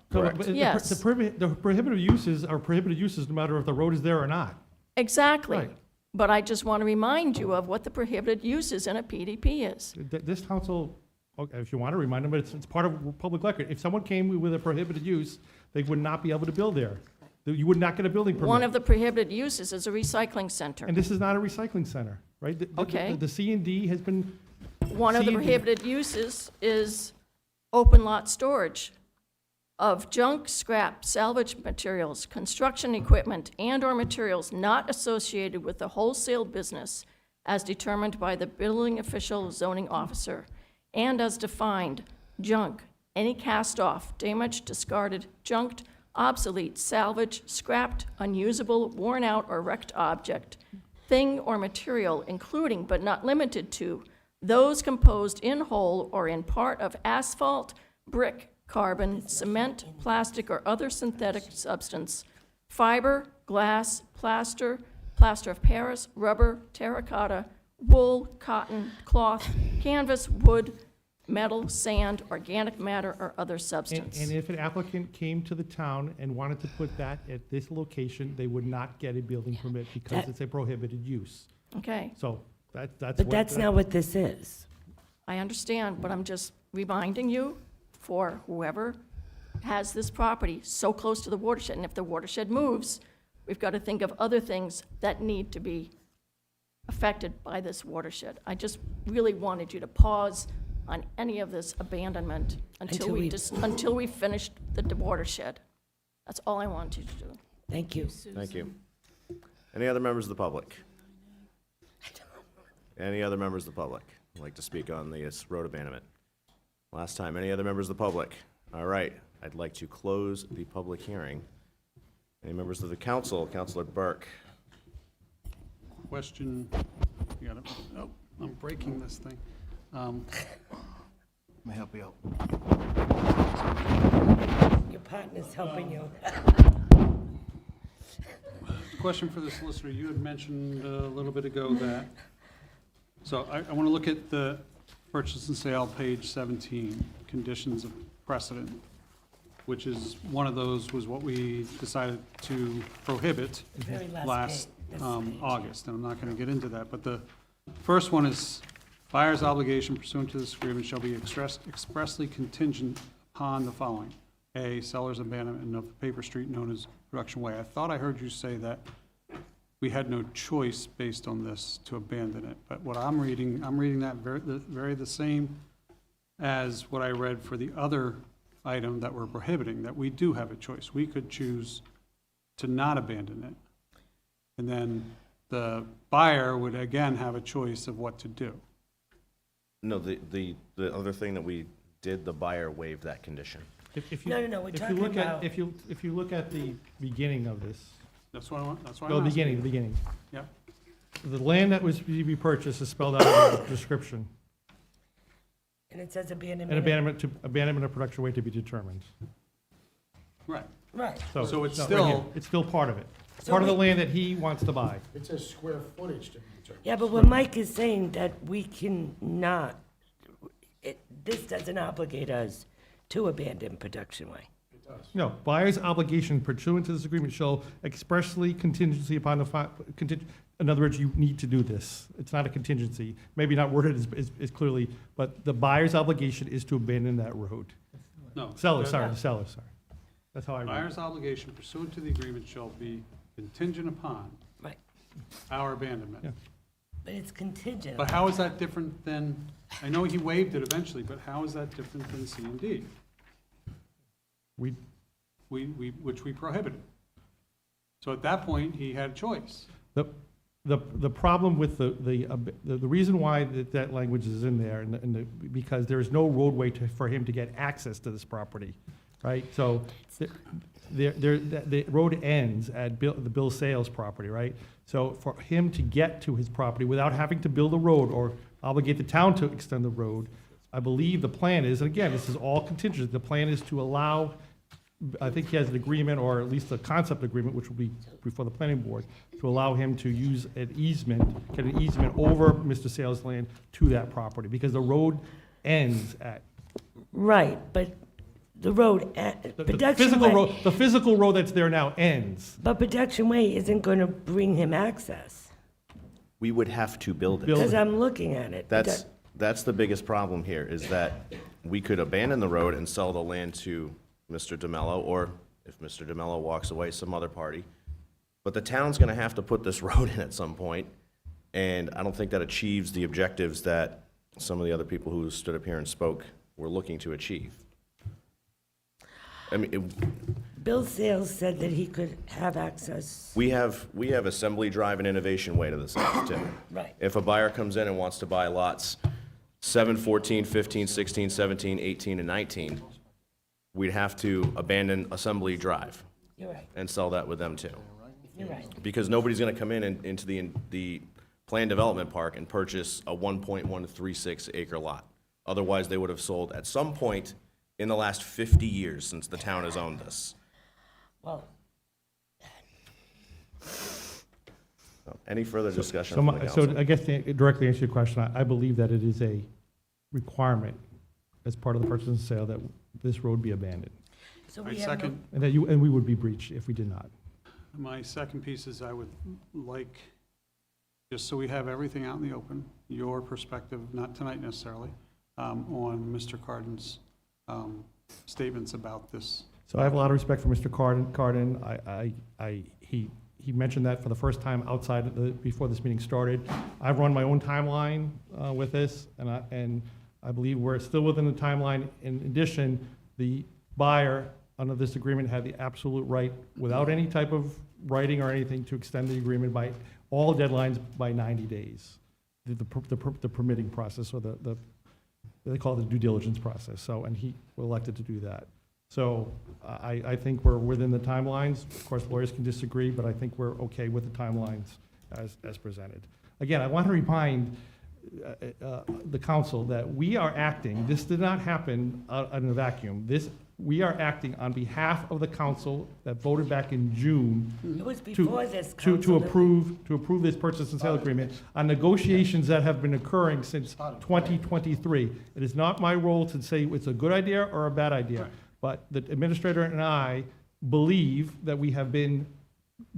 Yes. The prohibited uses are prohibited uses no matter if the road is there or not. Exactly. Right. But I just want to remind you of what the prohibited uses in a PDP is. This council, okay, if you want to remind them, but it's part of public record. If someone came with a prohibited use, they would not be able to build there. You would not get a building permit. One of the prohibited uses is a recycling center. And this is not a recycling center, right? Okay. The C&D has been. One of the C&D prohibited uses is open lot storage of junk, scrap, salvage materials, construction equipment, and/or materials not associated with the wholesale business as determined by the building official zoning officer, and as defined, junk, any cast-off, damaged, discarded, junked, obsolete, salvage, scrapped, unusable, worn out, or wrecked object, thing or material, including but not limited to those composed in whole or in part of asphalt, brick, carbon, cement, plastic, or other synthetic substance, fiber, glass, plaster, plaster of Paris, rubber, terracotta, wool, cotton, cloth, canvas, wood, metal, sand, organic matter, or other substance. And if an applicant came to the town and wanted to put that at this location, they would not get a building permit because it's a prohibited use. Okay, So that's. But that's not what this is. I understand, but I'm just reminding you, for whoever has this property so close to the watershed, and if the watershed moves, we've got to think of other things that need to be affected by this watershed. I just really wanted you to pause on any of this abandonment until we finished the watershed. That's all I wanted you to do. Thank you. Thank you. Any other members of the public? Any other members of the public who'd like to speak on this road abandonment? Last time, any other members of the public? All right, I'd like to close the public hearing. Any members of the council? Councilor Burke. Question, you got it, oh, I'm breaking this thing. Let me help you out. Your partner's helping you. Question for the solicitor, you had mentioned a little bit ago that, so I want to look at the purchase and sale, page 17, conditions of precedent, which is, one of those was what we decided to prohibit Very last last page. August, and I'm not going to get into that, but the first one is, buyer's obligation pursuant to this agreement shall be expressly contingent upon the following: A, seller's abandonment of the paper street known as Production Way. I thought I heard you say that we had no choice based on this to abandon it, but what I'm reading that very the same as what I read for the other item that we're prohibiting, that we do have a choice. We could choose to not abandon it. And then the buyer would again have a choice of what to do. No, the other thing that we did, the buyer waived that condition. If you- No, we're if you talking look at- about- If you look at the beginning of this, That's what I want, that's why no, I'm the asking. beginning. Yep. The land that was to be purchased is spelled out in the description. And it says abandonment. And abandonment of production way to be determined. Right. Right. So it's no, right still- here. It's still part of it. part of the land that he wants to buy. It says square footage to be determined. Yeah, but what Mike is saying, that we cannot, this doesn't obligate us to abandon Production Way. No, buyer's obligation pursuant to this agreement shall expressly contingency upon the, in other words, you need to do this. It's not a contingency, maybe not worded as clearly, but the buyer's obligation is to abandon that road. No. Seller, sorry, the seller, sorry. That's how I read it. Buyer's obligation pursuant to the agreement shall be contingent upon Right. our abandonment. Yeah. But it's contingent. But how is that different than, I know he waived it eventually, but how is that different than C and D? We, Which we prohibited. So at that point, he had a choice. the problem with the reason why that language is in there, because there is no roadway for him to get access to this property, right? So the road ends at the Bill Sales property, right? So for him to get to his property without having to build a road or obligate the town to extend the road, I believe the plan is, and again, this is all contingent, the plan is to allow, I think he has an agreement, or at least a concept agreement, which will be before the planning board, to allow him to use an easement, get an easement over Mr. Sales' land to that property, because the road ends at. Right, but the road, The Production physical Way, road, the physical road that's there now ends. but Production Way isn't going to bring him access, We would have to build it. Build because I'm looking at it. That's the biggest problem here, is that we could abandon the road and sell the land to Mr. DeMello, or if Mr. DeMello walks away, some other party. But the town's gonna have to put this road in at some point, and I don't think that achieves the objectives that some of the other people who stood up here and spoke were looking to achieve. I mean, Bill Sales said that he could have access. we have Assembly Drive and Innovation Way to the south, too. Right. If a buyer comes in and wants to buy lots 7, 14, 15, 16, 17, 18, and 19, we'd have to abandon Assembly Drive You're right, and sell that with them too. you're right. Because nobody's gonna come in and into the planned development park and purchase a 1.136 acre lot. Otherwise, they would have sold at some point in the last 50 years since the town has owned this. Well, Any further discussion So, from the council? I guess to directly answer your question, I believe that it is a requirement as part of the purchase and sale that this road be abandoned. so My we have no, second, And we would be breached if we did not. my second piece is I would like, just so we have everything out in the open, your perspective, not tonight necessarily, on Mr. Cardin's statements about this. So I have a lot of respect for Mr. Cardin. He mentioned that for the first time outside of before this meeting started. I've run my own timeline with this, and I believe we're still within the timeline. In addition, the buyer under this agreement had the absolute right, without any type of writing or anything, to extend the agreement by all deadlines by 90 days. The permitting process, or they call it the due diligence process. So, and he elected to do that. So I think we're within the timelines. Of course, lawyers can disagree, but I think we're okay with the timelines as presented. Again, I want to remind the council that we are acting, this did not happen in a vacuum. We are acting on behalf of the council that voted back in June it was to, before this to council. approve this purchase and sale agreement on negotiations that have been occurring since 2023. It is not my role to say it's a good idea or a bad idea, but the administrator and I believe that we have been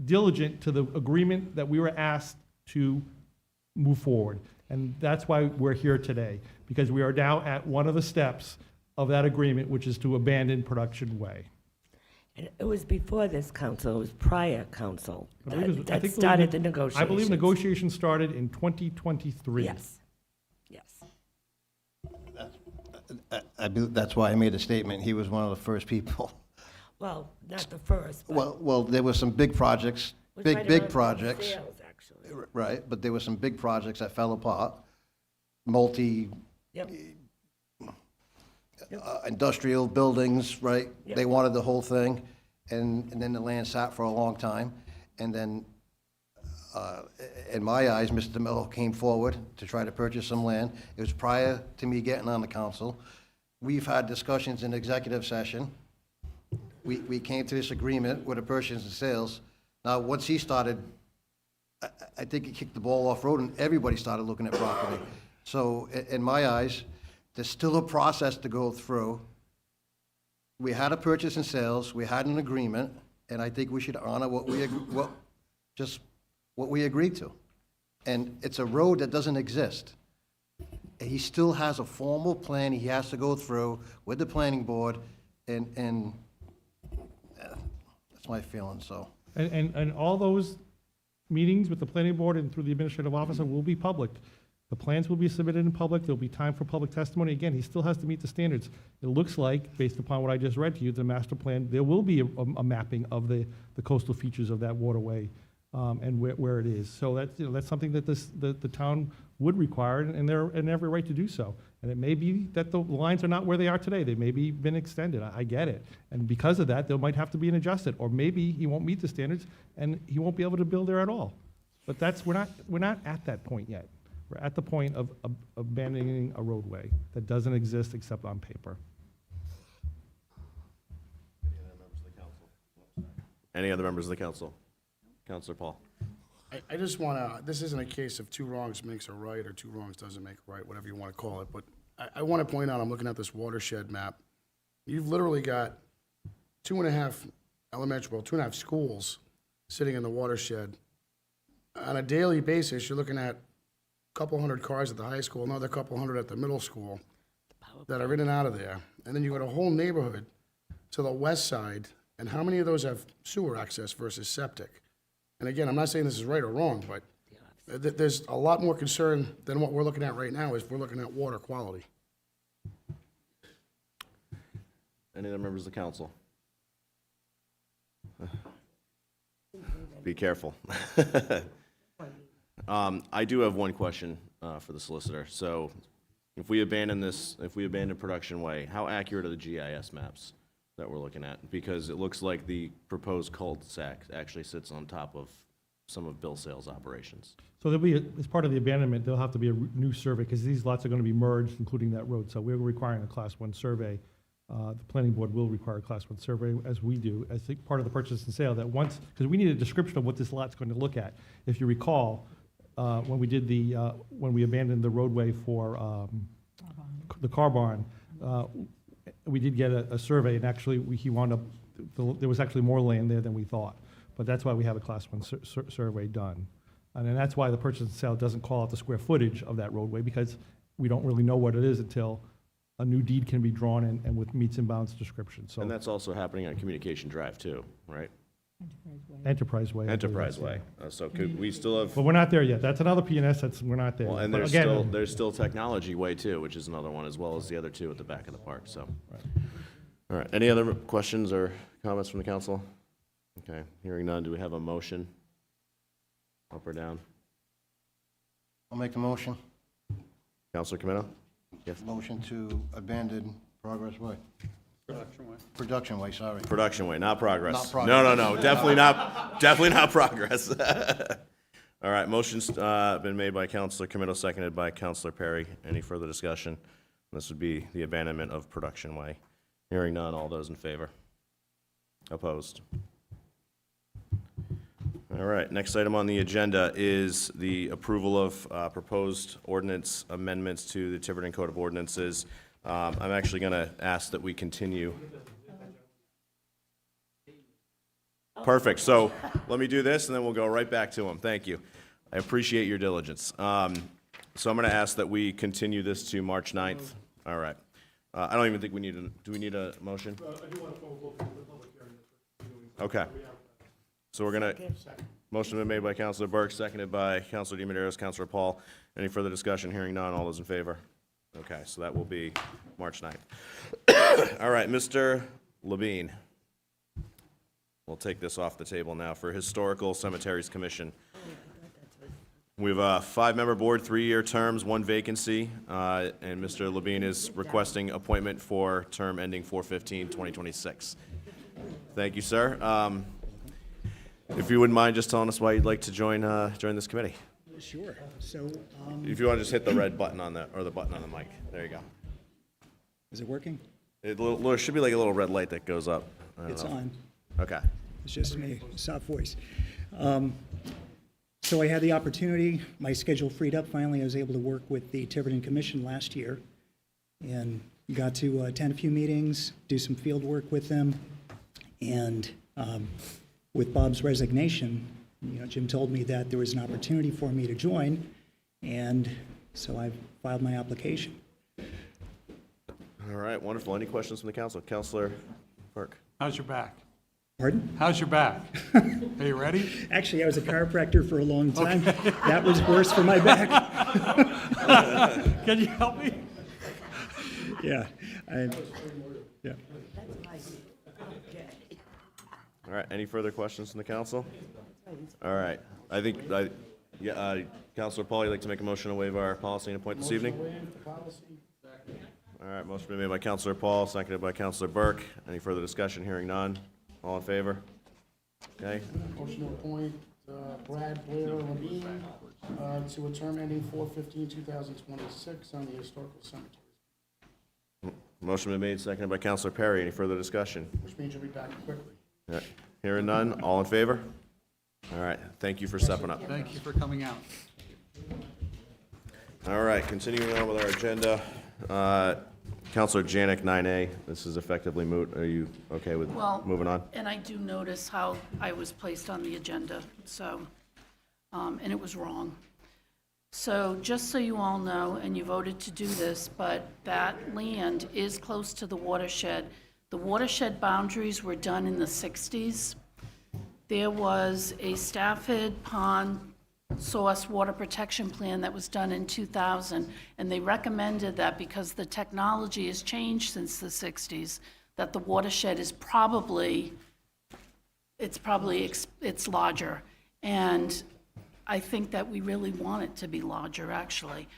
diligent to the agreement that we were asked to move forward. And that's why we're here today, because we are now at one of the steps of that agreement, which is to abandon Production Way. And it was before this council, it was prior council I believe it was- I that think it was started ne- the negotiations. I believe negotiations started in 2023. Yes, yes. That's why I made a statement. He was one of the first people. Well, not the first, but. Well, there were some big projects, was big right around projects. sales, actually. Right, but there were some big projects that fell apart. Yep. Industrial buildings, right? Yep. They wanted the whole thing, and then the land sat for a long time. And then, in my eyes, Mr. DeMello came forward to try to purchase some land. It was prior to me getting on the council. We've had discussions in executive session. We came to this agreement with a purchase and sales Now, once he started, I think he kicked the ball off road and everybody started looking at property. So in my eyes, there's still a process to go through. We had a purchase and sales, we had an agreement, and I think we should honor what we agreed to. And it's a road that doesn't exist. He still has a formal plan he has to go through with the planning board, and that's my feeling, so. And all those meetings with the planning board and through the administrative officer will be public. The plans will be submitted in public, there'll be time for public testimony. Again, he still has to meet the standards. It looks like, based upon what I just read to you, the master plan, there will be a mapping of the coastal features of that waterway, and where it is. So that's, that's something that the town would require, and they're in every right to do so. And it may be that the lines are not where they are today, they may be been extended, I get it. And because of that, there might have to be an adjustment, or maybe he won't meet the standards, and he won't be able to build there at all. But that's, we're not at that point yet. We're at the point of abandoning a roadway that doesn't exist except on paper. Any other members of the council? Councilor Paul. I just want to, this isn't a case of two wrongs makes a right or two wrongs doesn't make a right, whatever you want to call it, but I want to point out, I'm looking at this watershed map. You've literally got 2.5 schools sitting in the watershed. On a daily basis, you're looking at a couple hundred cars at the high school, another couple hundred at the middle school that are in and out of there. And then you've got a whole neighborhood to the west side, and how many of those have sewer access versus septic? And again, I'm not saying this is right or wrong, but there's a lot more concern than what we're looking at right now is we're looking at water quality. Any other members of the council? Be careful. I do have one question for the solicitor. So if we abandon Production Way, how accurate are the GIS maps that we're looking at? Because it looks like the proposed cul-de-sac actually sits on top of some of Bill Sales' operations. So there'll be, as part of the abandonment, there'll have to be a new survey, because these lots are going to be merged, including that road. So we're requiring a Class 1 survey. The planning board will require a Class 1 survey, as we do, as part of the purchase and sale, that once, because we need a description of what this lot's going to look at. If you recall, when we abandoned the roadway for the car barn, we did get a survey, and actually, he wound up, there was actually more land there than we thought. But that's why we have a Class 1 survey done. And then that's why the purchase and sale doesn't call out the square footage of that roadway, because we don't really know what it is until a new deed can be drawn and with meets and bounds description, so. And that's also happening on Communication Drive too, right? Enterprise Way. I believe, Enterprise yes, Way. So could we still have, But we're not there yet. That's another PNS, we're not there. well, and But there's again, still Technology Way too, which is another one, as well as the other two at the back of the park, so. All right, any other questions or comments from the council? Okay, hearing none, do we have a motion? Up or down? I'll make the motion. Counselor Camino? Yes. Motion to abandon Progress Way. Production Way, sorry. Production Way, not progress. Not progress. No, definitely not progress. All right, motion's been made by Counselor Camino, seconded by Counselor Perry. Any further discussion? This would be the abandonment of Production Way. Hearing none, all those in favor? Opposed? All right, next item on the agenda is the approval of proposed ordinance amendments to the Tiverton Code of Ordinances. I'm actually going to ask that we continue. Perfect, so let me do this, and then we'll go right back to them. Thank you. I appreciate your diligence. So I'm going to ask that we continue this to March 9th. All right. I don't even think we need do we need a motion? I do want to vote for the public hearing. Okay. So we're going to, motion been made by Counselor Burke, seconded by Counselor DiMederos, Counselor Paul. Any further discussion? Hearing none. All those in favor? Okay, so that will be March 9th. All right, Mr. Levine. We'll take this off the table now for Historical Cemeteries Commission. We have a 5-member board, 3-year terms, 1 vacancy, and Mr. Levine is requesting appointment for term ending 4/15/2026. Thank you, sir. If you wouldn't mind just telling us why you'd like to join this committee. Sure. So, If you want to just hit the red button on or the button on the mic. There you go. is it working? It should be like a little red light that goes up. I don't It's know. on. Okay. It's just me, soft voice. So I had the opportunity, my schedule freed up finally. I was able to work with the Tiverton Commission last year and got to attend a few meetings, do some field work with them. And with Bob's resignation, Jim told me that there was an opportunity for me to join, and so I filed my application. All right, wonderful. Any questions from the council? Councilor Burke. How's your back? Pardon? How's your back? Are you ready? Actually, I was a chiropractor for a long time. That was worse for my back. Can you help me? Yeah. Yeah. All right, any further questions from the council? All right, Councilor Paul, you'd like to make a motion to waive our policy and appoint this evening? All right, motion been made by Councilor Paul, seconded by Councilor Burke. Any further discussion? Hearing none. All in favor? Okay. Motion to appoint Brad Blair Levine to a term ending 4/15/2026 on the Historical Cemetery, Motion been made, seconded by Councilor Perry. Any further discussion? which means you'll be back quickly. All right, hearing none. All in favor? All right, thank you for stepping up. Thank you for coming out. All right, continuing on with our agenda. Councilor Janick, 9A. This is effectively moot. Are you okay with Well, moving on? And I do notice how I was placed on the agenda, so, and it was wrong. So just so you all know, and you voted to do this, but that land is close to the watershed. The watershed boundaries were done in the 60s. There was a Stafford Pond Source Water Protection Plan that was done in 2000, and they recommended that because the technology has changed since the 60s, that the watershed is probably it's larger. And I think that we really want it to be larger, actually.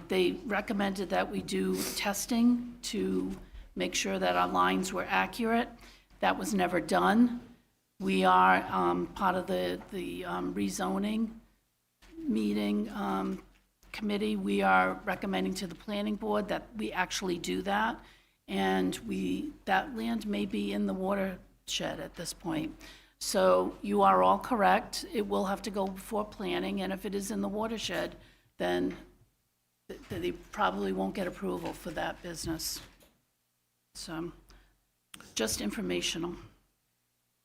They recommended that we do testing to make sure that our lines were accurate. That was never done. We are part of the rezoning meeting committee. We are recommending to the planning board that we actually do that, and that land may be in the watershed at this point. So you are all correct. It will have to go before planning, and if it is in the watershed, then they probably won't get approval for that business. So, just informational.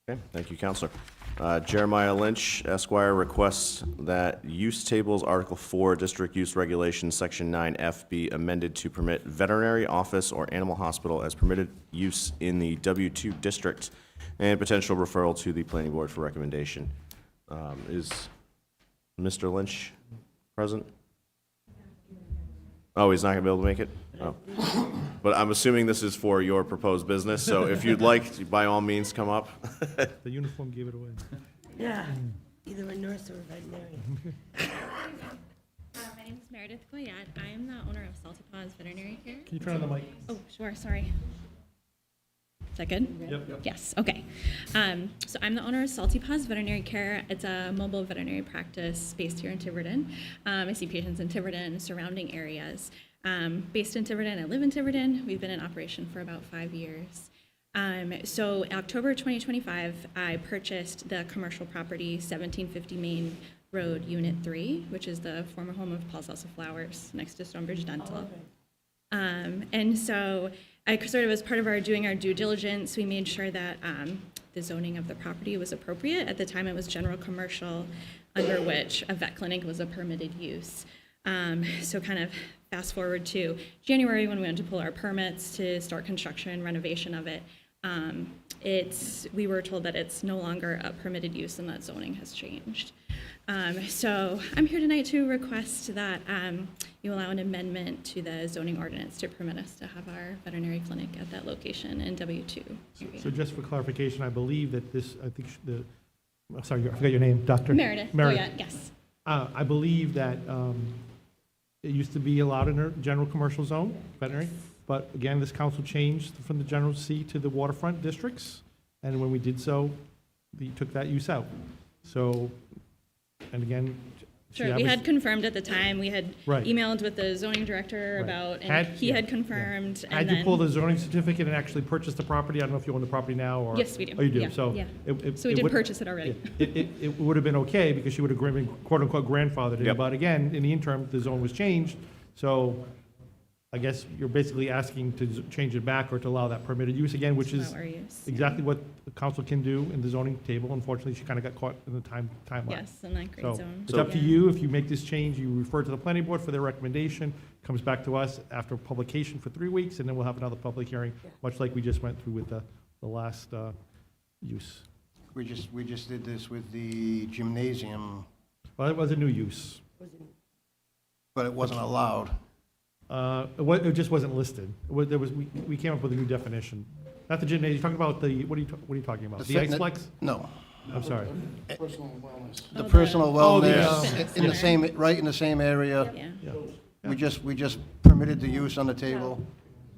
Okay, thank you, Councilor. Jeremiah Lynch, Esquire, requests that use tables, Article 4, District Use Regulations, Section 9F, be amended to permit veterinary office or animal hospital as permitted use in the W2 district, and potential referral to the planning board for recommendation. Is Mr. Lynch present? Oh, he's not going to be able to make it? Oh. But I'm assuming this is for your proposed business, so if you'd like, by all means, come up. The uniform gave it away. Yeah, either a nurse or a veterinarian. My name is Meredith Goyette. I am the owner of Salty Paws Veterinary Care. Can you turn on the mic? Oh, sure, sorry. Is that good? Yep. Yes, okay. So I'm the owner of Salty Paws Veterinary Care. It's a mobile veterinary practice based here in Tiverton. I see patients in Tiverton and surrounding areas. Based in Tiverton, I live in Tiverton. We've been in operation for about 5 years. So in October 2025, I purchased the commercial property 1750 Main Road, Unit 3, which is the former home of Paul's House of Flowers next to Stonebridge Dental. And so I sort of, as part of doing our due diligence, we made sure that the zoning of the property was appropriate. At the time, it was general commercial, under which a vet clinic was a permitted use. So kind of fast forward to January when we went to pull our permits to start construction and renovation of it. We were told that it's no longer a permitted use and that zoning has changed. So I'm here tonight to request that you allow an amendment to the zoning ordinance to permit us to have our veterinary clinic at that location in W2 area. So just for clarification, I believe that this, I think, sorry, I forgot your name, Dr. Meredith. Oh, yeah, yes. I believe that it used to be allowed in a general commercial zone, veterinary, but again, this council changed from the general C to the waterfront districts, and when we did so, we took that use out. So, and again, Sure, See, we that had was- confirmed at the time, we had Right. emailed with the zoning director Right. about, Had- and he yeah, had yeah. confirmed, and Had you then. pulled a zoning certificate and actually purchased the property? I don't know if you own the property now, or? Yes, we do. Oh, you do, Yeah, so. yeah. it- So we it did would- purchase it already. It would have been okay, because she would have been quote-unquote grandfathered in, Yep. but again, in the interim, the zone was changed, so I guess you're basically asking to change it back or to allow that permitted use again, which is Allow our use, yeah. exactly what the council can do in the zoning table. Unfortunately, she kind of got caught in the timeline. Yes, in that So grade zone. it's up to Yeah. you. If you make this change, you refer to the planning board for their recommendation, comes back to us after publication for 3 weeks, and then we'll have another public hearing, much like we just went through with the last use. We just did this with the gymnasium, Well, it was a new use. but it wasn't allowed. It just wasn't listed. We came up with a new definition. Not the gymnasium, you're talking about what are you talking about? The fitness- Ixplex? No. I'm sorry. Personal wellness. The personal the, wellness, in the same, right in the same area. Yeah. Yeah. We just permitted the use on the table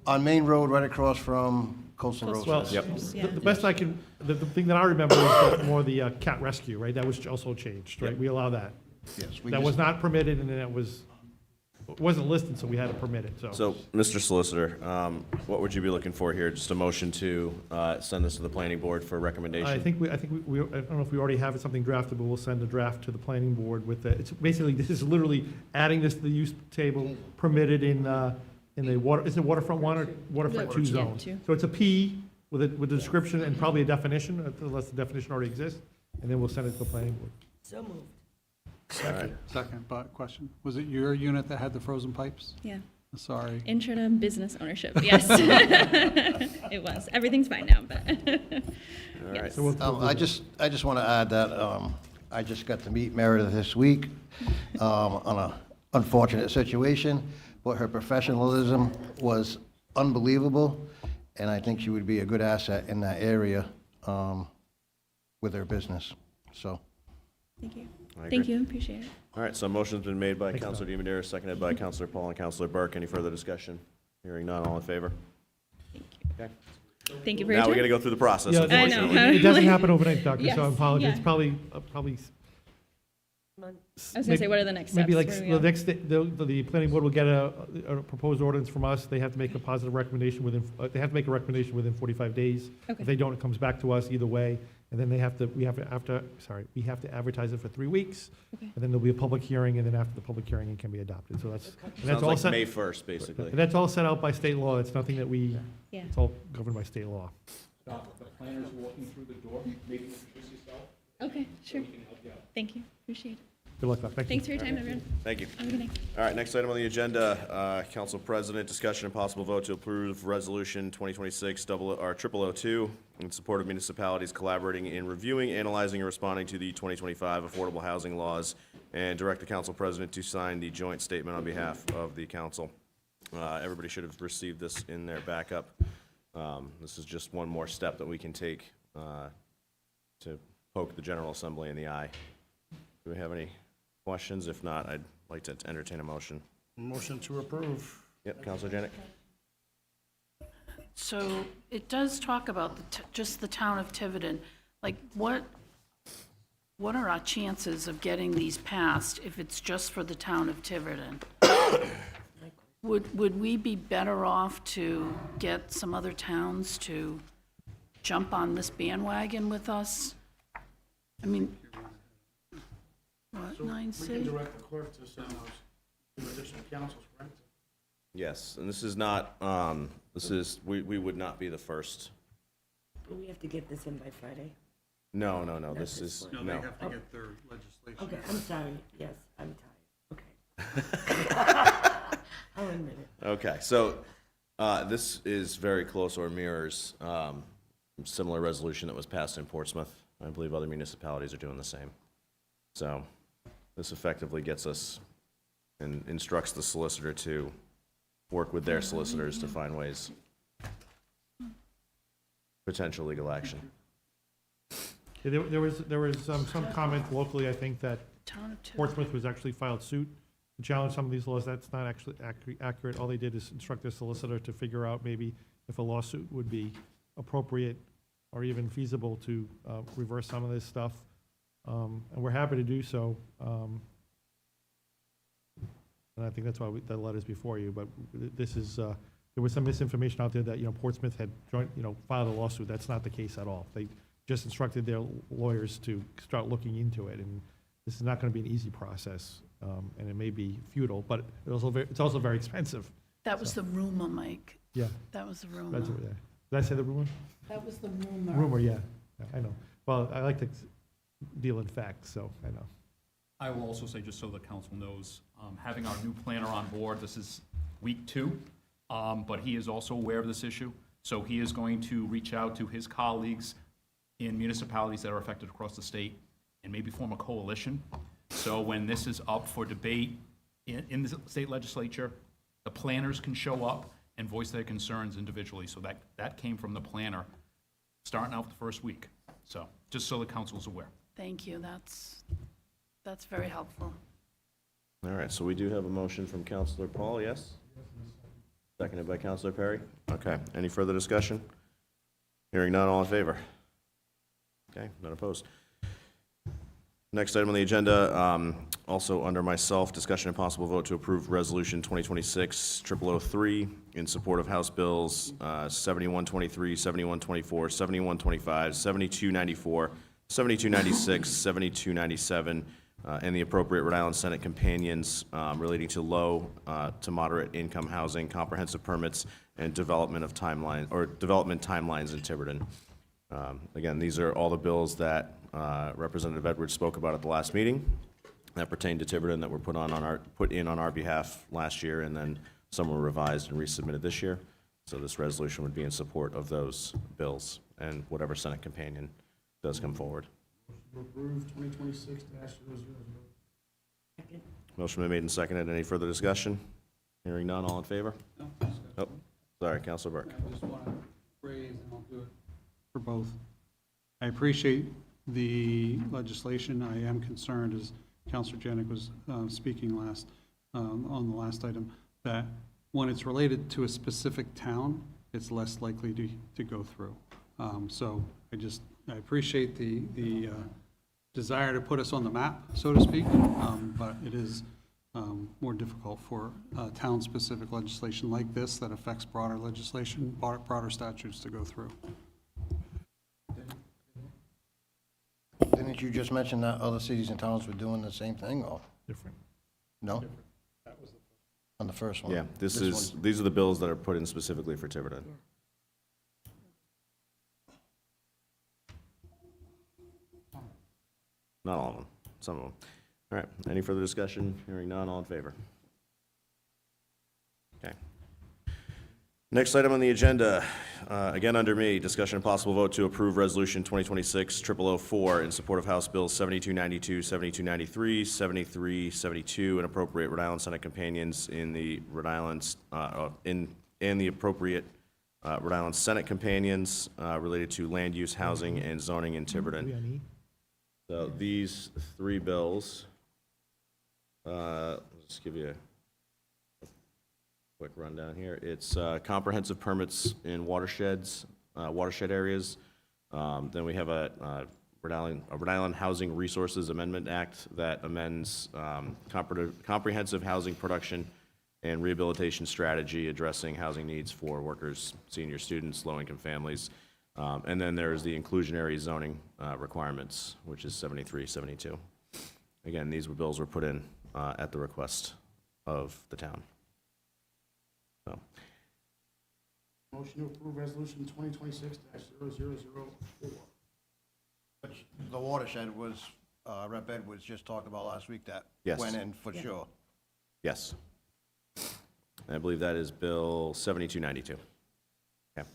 on Main Road, right across from Coastal Road. Well, Yep. the best I can, the thing that I remember is more the cat rescue, right? That was also changed, right? We allow that. Yes, we That just- was not permitted, and then it wasn't listed, so we had to permit it, so. So, Mr. Solicitor, what would you be looking for here? Just a motion to send this to the planning board for recommendation? I think we, I don't know if we already have something drafted, but we'll send a draft to the planning board with it's basically, this is literally adding this to the use table permitted in the water, is it waterfront one or waterfront two Yeah, zone? two. So it's a P with a description and probably a definition, unless the definition already exists, and then we'll send it to the planning board. So moved. Second, but question, was it your unit that had the frozen pipes? Yeah, Sorry. intro to business ownership, yes. It was, everything's fine now, but. All right. So we'll- I just want to add that I just got to meet Meredith this week on an unfortunate situation, but her professionalism was unbelievable, and I think she would be a good asset in that area with her business, so. Thank you. I Thank agree. you, appreciate it. All right, so a motion's been made by Thanks, Counselor DiMedeiros, seconded by Counselor Paul and Counselor Burke. Any further discussion? Hearing none, all in favor? Okay. Thank you for your Now we time. gotta go through the process, Yeah, I know. unfortunately. It doesn't happen overnight, Doctor, Yes, so I apologize. It's yeah. probably. I was gonna say, what are the next steps? Maybe like, Where are we the at? next, the planning board will get a proposed ordinance from us. They have to make a positive recommendation they have to make a recommendation within 45 days. Okay. If they don't, it comes back to us either way. And then we have to advertise it for 3 weeks. Okay. And then there'll be a public hearing, and then after the public hearing, it can be adopted. So that's, and that's Sounds all like set. May 1st, basically. And that's all set out by state law. It's nothing that we, Yeah. it's all governed by state law. The planners walking through the door, maybe introduce yourself. Okay, sure. Thank you, appreciate it. Good luck, Doc. Thank you. Thanks for your time, everyone. Thank you. Have a good night. All right, next item on the agenda, Council President, discussion and possible vote to approve Resolution 2026-0002 in support of municipalities collaborating in reviewing, analyzing, and responding to the 2025 affordable housing laws, and direct the Council President to sign the joint statement on behalf of the council. Everybody should have received this in their backup. This is just one more step that we can take to poke the General Assembly in the eye. Do we have any questions? If not, I'd like to entertain a motion. Motion to approve. Yep, Counselor Janick? So it does talk about just the town of Tiverton. Like, what are our chances of getting these passed if it's just for the town of Tiverton? Would we be better off to get some other towns to jump on this bandwagon with us? I mean, what, 9C? We can direct the clerk to send those to additional councils, correct? Yes, and this is not, we would not be the first. We have to get this in by Friday. No, this is, No, they have to get their legislation. Okay, I'm sorry. Yes, I'm tired. Okay. I'll admit it. Okay, so this is very close or mirrors similar resolution that was passed in Portsmouth. I believe other municipalities are doing the same. So this effectively gets us and instructs the solicitor to work with their solicitors to find ways, potential legal action. Yeah, there was some comment locally, I think, that Town of Tiverton. Portsmouth was actually filed suit to challenge some of these laws. That's not actually accurate. All they did is instruct their solicitor to figure out maybe if a lawsuit would be appropriate or even feasible to reverse some of this stuff. And we're happy to do so. And I think that's why the letter's before you, but this is, there was some misinformation out there that, Portsmouth had filed a lawsuit. That's not the case at all. They just instructed their lawyers to start looking into it, and this is not going to be an easy process, and it may be futile, but it's also very expensive. That was the rumor, Mike. Yeah. That was the rumor. Did I say the rumor? That was the rumor. Rumor, yeah. I know. Well, I like to deal in facts, so I know. I will also say, just so the council knows, having our new planner on board, this is week 2, but he is also aware of this issue. So he is going to reach out to his colleagues in municipalities that are affected across the state and maybe form a coalition. So when this is up for debate in the state legislature, the planners can show up and voice their concerns individually. So that came from the planner, starting out the first week. So just so the council's aware. Thank you. That's very helpful. All right, so we do have a motion from Councilor Paul, yes? Seconded by Councilor Perry. Okay, any further discussion? Hearing none, all in favor? Okay, none opposed. Next item on the agenda, also under myself, discussion and possible vote to approve Resolution 2026-0003 in support of House Bills 7123, 7124, 7125, 7294, 7296, 7297, and the appropriate Rhode Island Senate companions relating to low to moderate income housing, comprehensive permits, and development timelines in Tiverton. Again, these are all the bills that Representative Edwards spoke about at the last meeting that pertain to Tiverton that were put in on our behalf last year, and then some were revised and resubmitted this year. So this resolution would be in support of those bills and whatever Senate companion does come forward. Approve 2026-00. Motion been made and seconded. Any further discussion? Hearing none, all in favor? Oh, sorry, Councilor Burke. I just want to phrase, and I'll do it for both. I appreciate the legislation. I am concerned, as Councilor Janick was speaking on the last item, that when it's related to a specific town, it's less likely to go through. So I appreciate the desire to put us on the map, so to speak, but it is more difficult for town-specific legislation like this that affects broader legislation, broader statutes to go through. Didn't you just mention that other cities and towns were doing the same thing, or? Different. No? On the first one? Yeah, these are the bills that are put in specifically for Tiverton. Not all of them, some of them. All right, any further discussion? Hearing none, all in favor? Okay. Next item on the agenda, again under me, discussion and possible vote to approve Resolution 2026-0004 in support of House Bills 7292, 7293, 7372, and appropriate Rhode Island Senate companions in the Rhode Island, in the appropriate Rhode Island Senate companions related to land use, housing, and zoning in Tiverton. So these three bills, let's just give you a quick rundown here. It's comprehensive permits in watersheds, watershed areas. Then we have a Rhode Island Housing Resources Amendment Act that amends comprehensive housing production and rehabilitation strategy addressing housing needs for workers, senior students, low-income families. And then there's the inclusionary zoning requirements, which is 7372. Again, these bills were put in at the request of the town. So. Motion to approve resolution 2026-0004. Which the watershed was, Rep. Edwards just talked about last week, that Yes. went in for sure. Yes. I believe that is Bill 7292. Okay.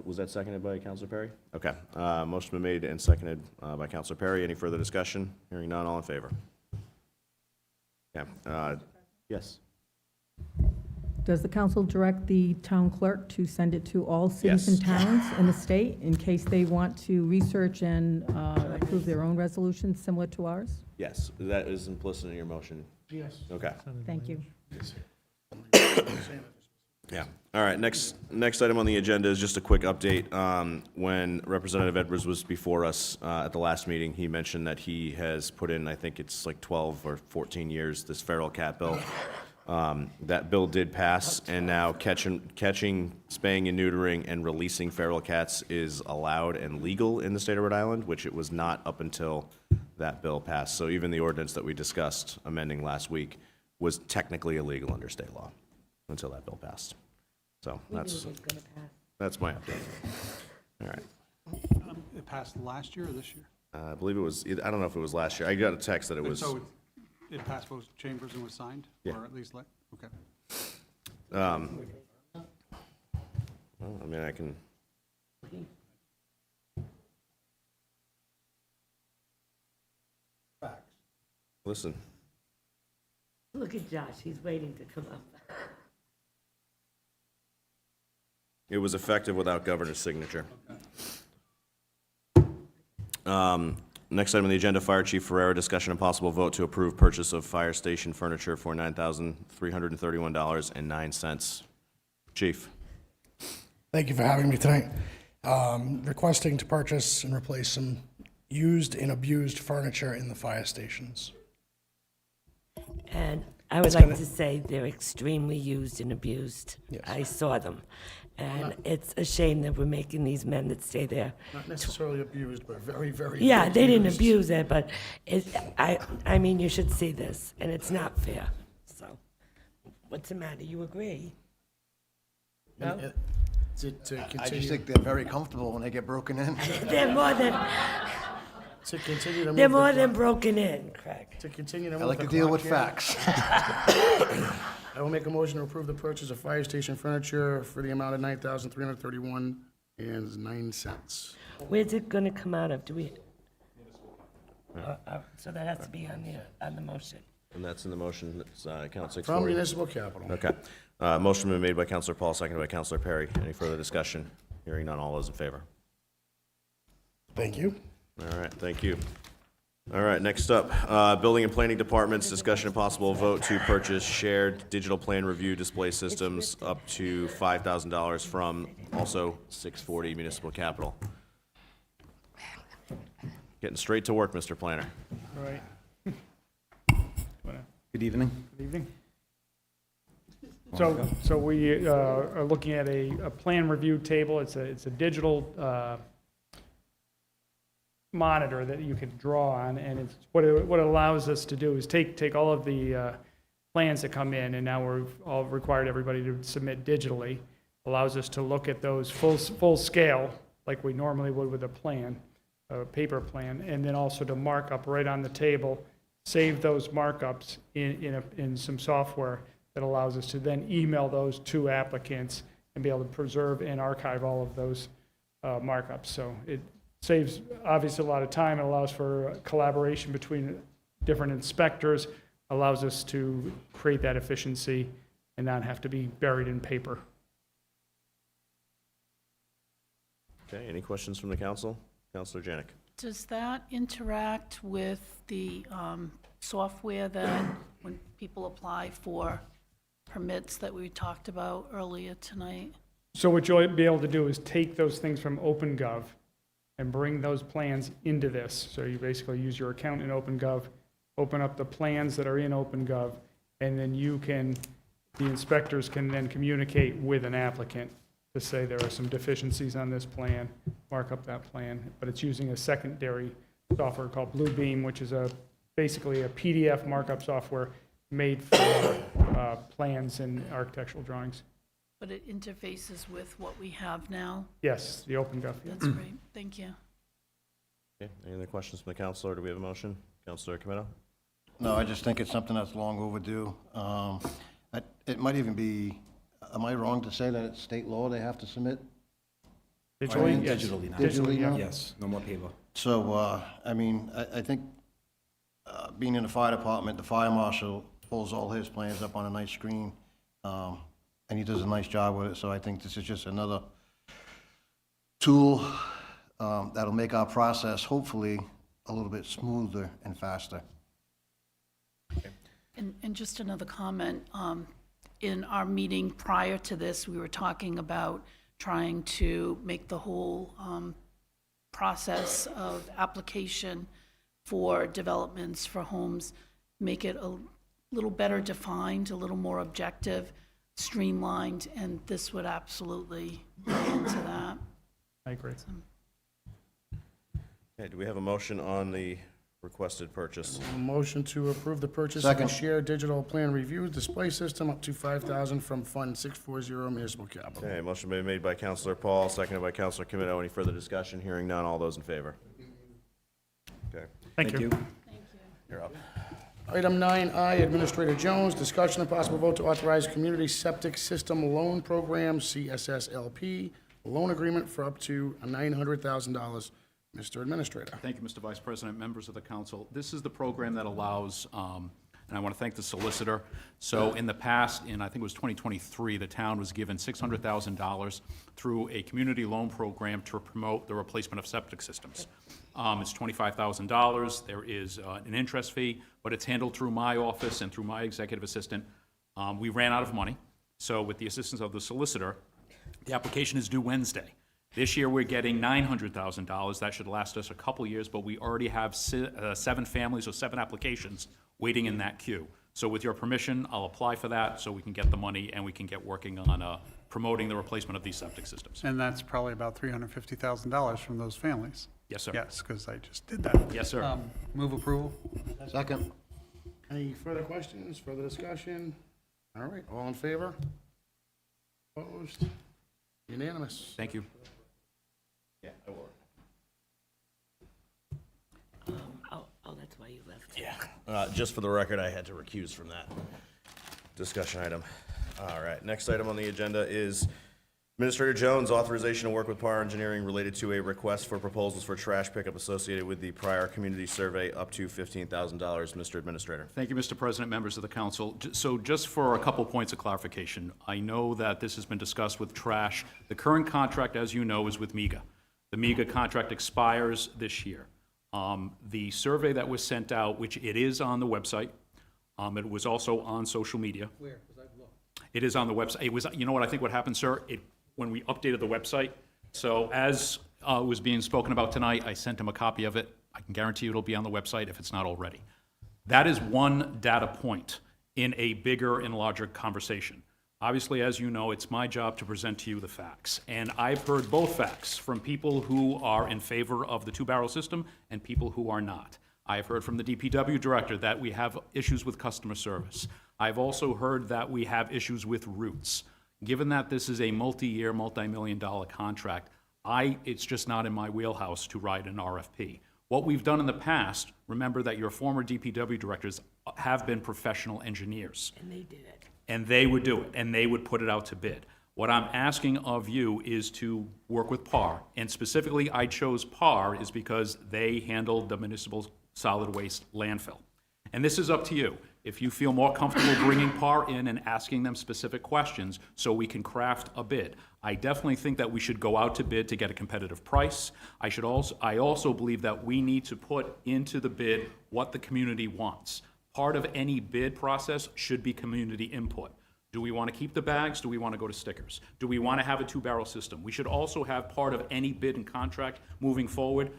Was that seconded by Councilor Perry? Okay. Motion been made and seconded by Councilor Perry. Any further discussion? Hearing none, all in favor? Okay. Yes. Does the council direct the town clerk to send it to all cities and towns in the state in case they want to research and approve their own resolutions similar to ours? Yes. That is implicit in your motion. Yes. Okay. Thank you. Yeah. All right, next item on the agenda is just a quick update. When Representative Edwards was before us at the last meeting, he mentioned that he has put in, I think it's like 12 or 14 years, this feral cat bill. That bill did pass, and now catching, spaying and neutering, and releasing feral cats is allowed and legal in the state of Rhode Island, which it was not up until that bill passed. So even the ordinance that we discussed amending last week was technically illegal under state law until that bill passed. So that's my update. All right. It passed last year or this year? I believe it was, I don't know if it was last year. I got a text that it was. So it passed both chambers and was signed? Yeah. Or at least, okay. Well, I mean, I can. Listen, Look at Josh, he's waiting to come up. it was effective without governor's signature. Next item on the agenda, Fire Chief Ferreira, discussion and possible vote to approve purchase of fire station furniture for $9,331.09. Chief. Thank you for having me tonight. Requesting to purchase and replace some used and abused furniture in the fire stations. And I would like to say they're extremely used and abused. Yes. I saw them. And it's a shame that we're making these men that stay there. Not necessarily abused, but very, very. Yeah, they didn't abused. abuse it, but I mean, you should see this, and it's not fair, so. What's the matter, you agree? No? To I just continue, think they're very comfortable when they get broken in. They're more than, to continue to move. they're the more clock- than broken in, Craig. To continue to I move like the to deal clock with here, facts. I will make a motion to approve the purchase of fire station furniture for the amount of $9,331.09. Where's it gonna come out of, do we? So that has to be on the motion. And that's in the motion, it's count 640. From Municipal Capital. Okay. Motion been made by Councilor Paul, seconded by Councilor Perry. Any further discussion? Hearing none, all those in favor? Thank you. All right, thank you. All right, next up, Building and Planning Departments, discussion and possible vote to purchase shared digital plan review display systems up to $5,000 from also 640 Municipal Capital. Getting straight to work, Mr. Planner. All right. Good evening. Good evening. So we are looking at a plan review table. It's a digital monitor that you can draw on, and it's what it allows us to do is take all of the plans that come in, and now we've all required everybody to submit digitally. Allows us to look at those full scale like we normally would with a plan, a paper plan, and then also to mark up right on the table, save those markups in some software that allows us to then email those to applicants and be able to preserve and archive all of those markups. So it saves obviously a lot of time. It allows for collaboration between different inspectors, allows us to create that efficiency and not have to be buried in paper. Okay, any questions from the council? Councilor Janick. Does that interact with the software that when people apply for permits that we talked about earlier tonight? So what you'll be able to do is take those things from OpenGov and bring those plans into this. So you basically use your account in OpenGov, open up the plans that are in OpenGov, and then the inspectors can then communicate with an applicant to say there are some deficiencies on this plan, mark up that plan. But it's using a secondary software called Bluebeam, which is basically a PDF markup software made for plans and architectural drawings. But it interfaces with what we have now? Yes, the OpenGov. Yeah. That's great, thank you. Okay, any other questions from the council, or do we have a motion? Councilor Camino? No, I just think it's something that's long overdue. It might even be, am I wrong to say that it's state law they have to submit? Digitally? Yes. Digitally now. Digitally now? Yes, no more paper. So, I mean, I think, being in the fire department, the fire marshal pulls all his plans up on a nice screen, and he does a nice job with it, so I think this is just another tool that'll make our process, hopefully, a little bit smoother and faster. And just another comment, in our meeting prior to this, we were talking about trying to make the whole process of application for developments for homes, make it a little better defined, a little more objective, streamlined, and this would absolutely play into that. I agree. Okay, do we have a motion on the requested purchase? A motion to approve the purchase of Second. the shared digital plan review display system up to $5,000 from Fund 640 Municipal Capital. Okay, motion been made by Councilor Paul, seconded by Councilor Camino. Any further discussion? Hearing none. All those in favor? Okay, Thank you. you're up. Item 9I, Administrator Jones, discussion and possible vote to authorize Community Septic System Loan Program, CSSLP, loan agreement for up to $900,000. Mr. Administrator. Thank you, Mr. Vice President, members of the council. This is the program that allows, and I want to thank the solicitor. So in the past, in I think it was 2023, the town was given $600,000 through a community loan program to promote the replacement of septic systems. It's $25,000. There is an interest fee, but it's handled through my office and through my executive assistant. We ran out of money, so with the assistance of the solicitor, the application is due Wednesday. This year, we're getting $900,000. That should last us a couple years, but we already have 7 families or 7 applications waiting in that queue. So with your permission, I'll apply for that so we can get the money and we can get working on promoting the replacement of these septic systems. And that's probably about $350,000 from those families. Yes, sir. Yes, because I just did that. Yes, sir. Move approval? Second. Any further questions, further discussion? All right, all in favor? Opposed? Unanimous. Thank you. Yeah, I will. Oh, that's why you left. Yeah. Just for the record, I had to recuse from that discussion item. All right, next item on the agenda is Administrator Jones, authorization to work with Pare Engineering related to a request for proposals for trash pickup associated with the prior community survey up to $15,000. Mr. Administrator. Thank you, Mr. President, members of the council. So just for a couple points of clarification, I know that this has been discussed with trash. The current contract, as you know, is with MEGA. The MEGA contract expires this year. The survey that was sent out, which it is on the website, it was also on social media. Where? Because I've looked. It is on the website. It was, you know what I think what happened, sir? When we updated the website, so as was being spoken about tonight, I sent him a copy of it. I can guarantee you it'll be on the website if it's not already. That is one data point in a bigger and larger conversation. Obviously, as you know, it's my job to present to you the facts. And I've heard both facts from people who are in favor of the two-barrel system and people who are not. I've heard from the DPW director that we have issues with customer service. I've also heard that we have issues with routes. Given that this is a multi-year, multi-million-dollar contract, it's just not in my wheelhouse to write an RFP. What we've done in the past, remember that your former DPW directors have been professional engineers. And they did it. And they would do it, and they would put it out to bid. What I'm asking of you is to work with PAR, and specifically I chose PAR is because they handled the municipal solid waste landfill. And this is up to you. If you feel more comfortable bringing PAR in and asking them specific questions so we can craft a bid. I definitely think that we should go out to bid to get a competitive price. I also believe that we need to put into the bid what the community wants. Part of any bid process should be community input. Do we want to keep the bags? Do we want to go to stickers? Do we want to have a two-barrel system? We should also have part of any bid and contract moving forward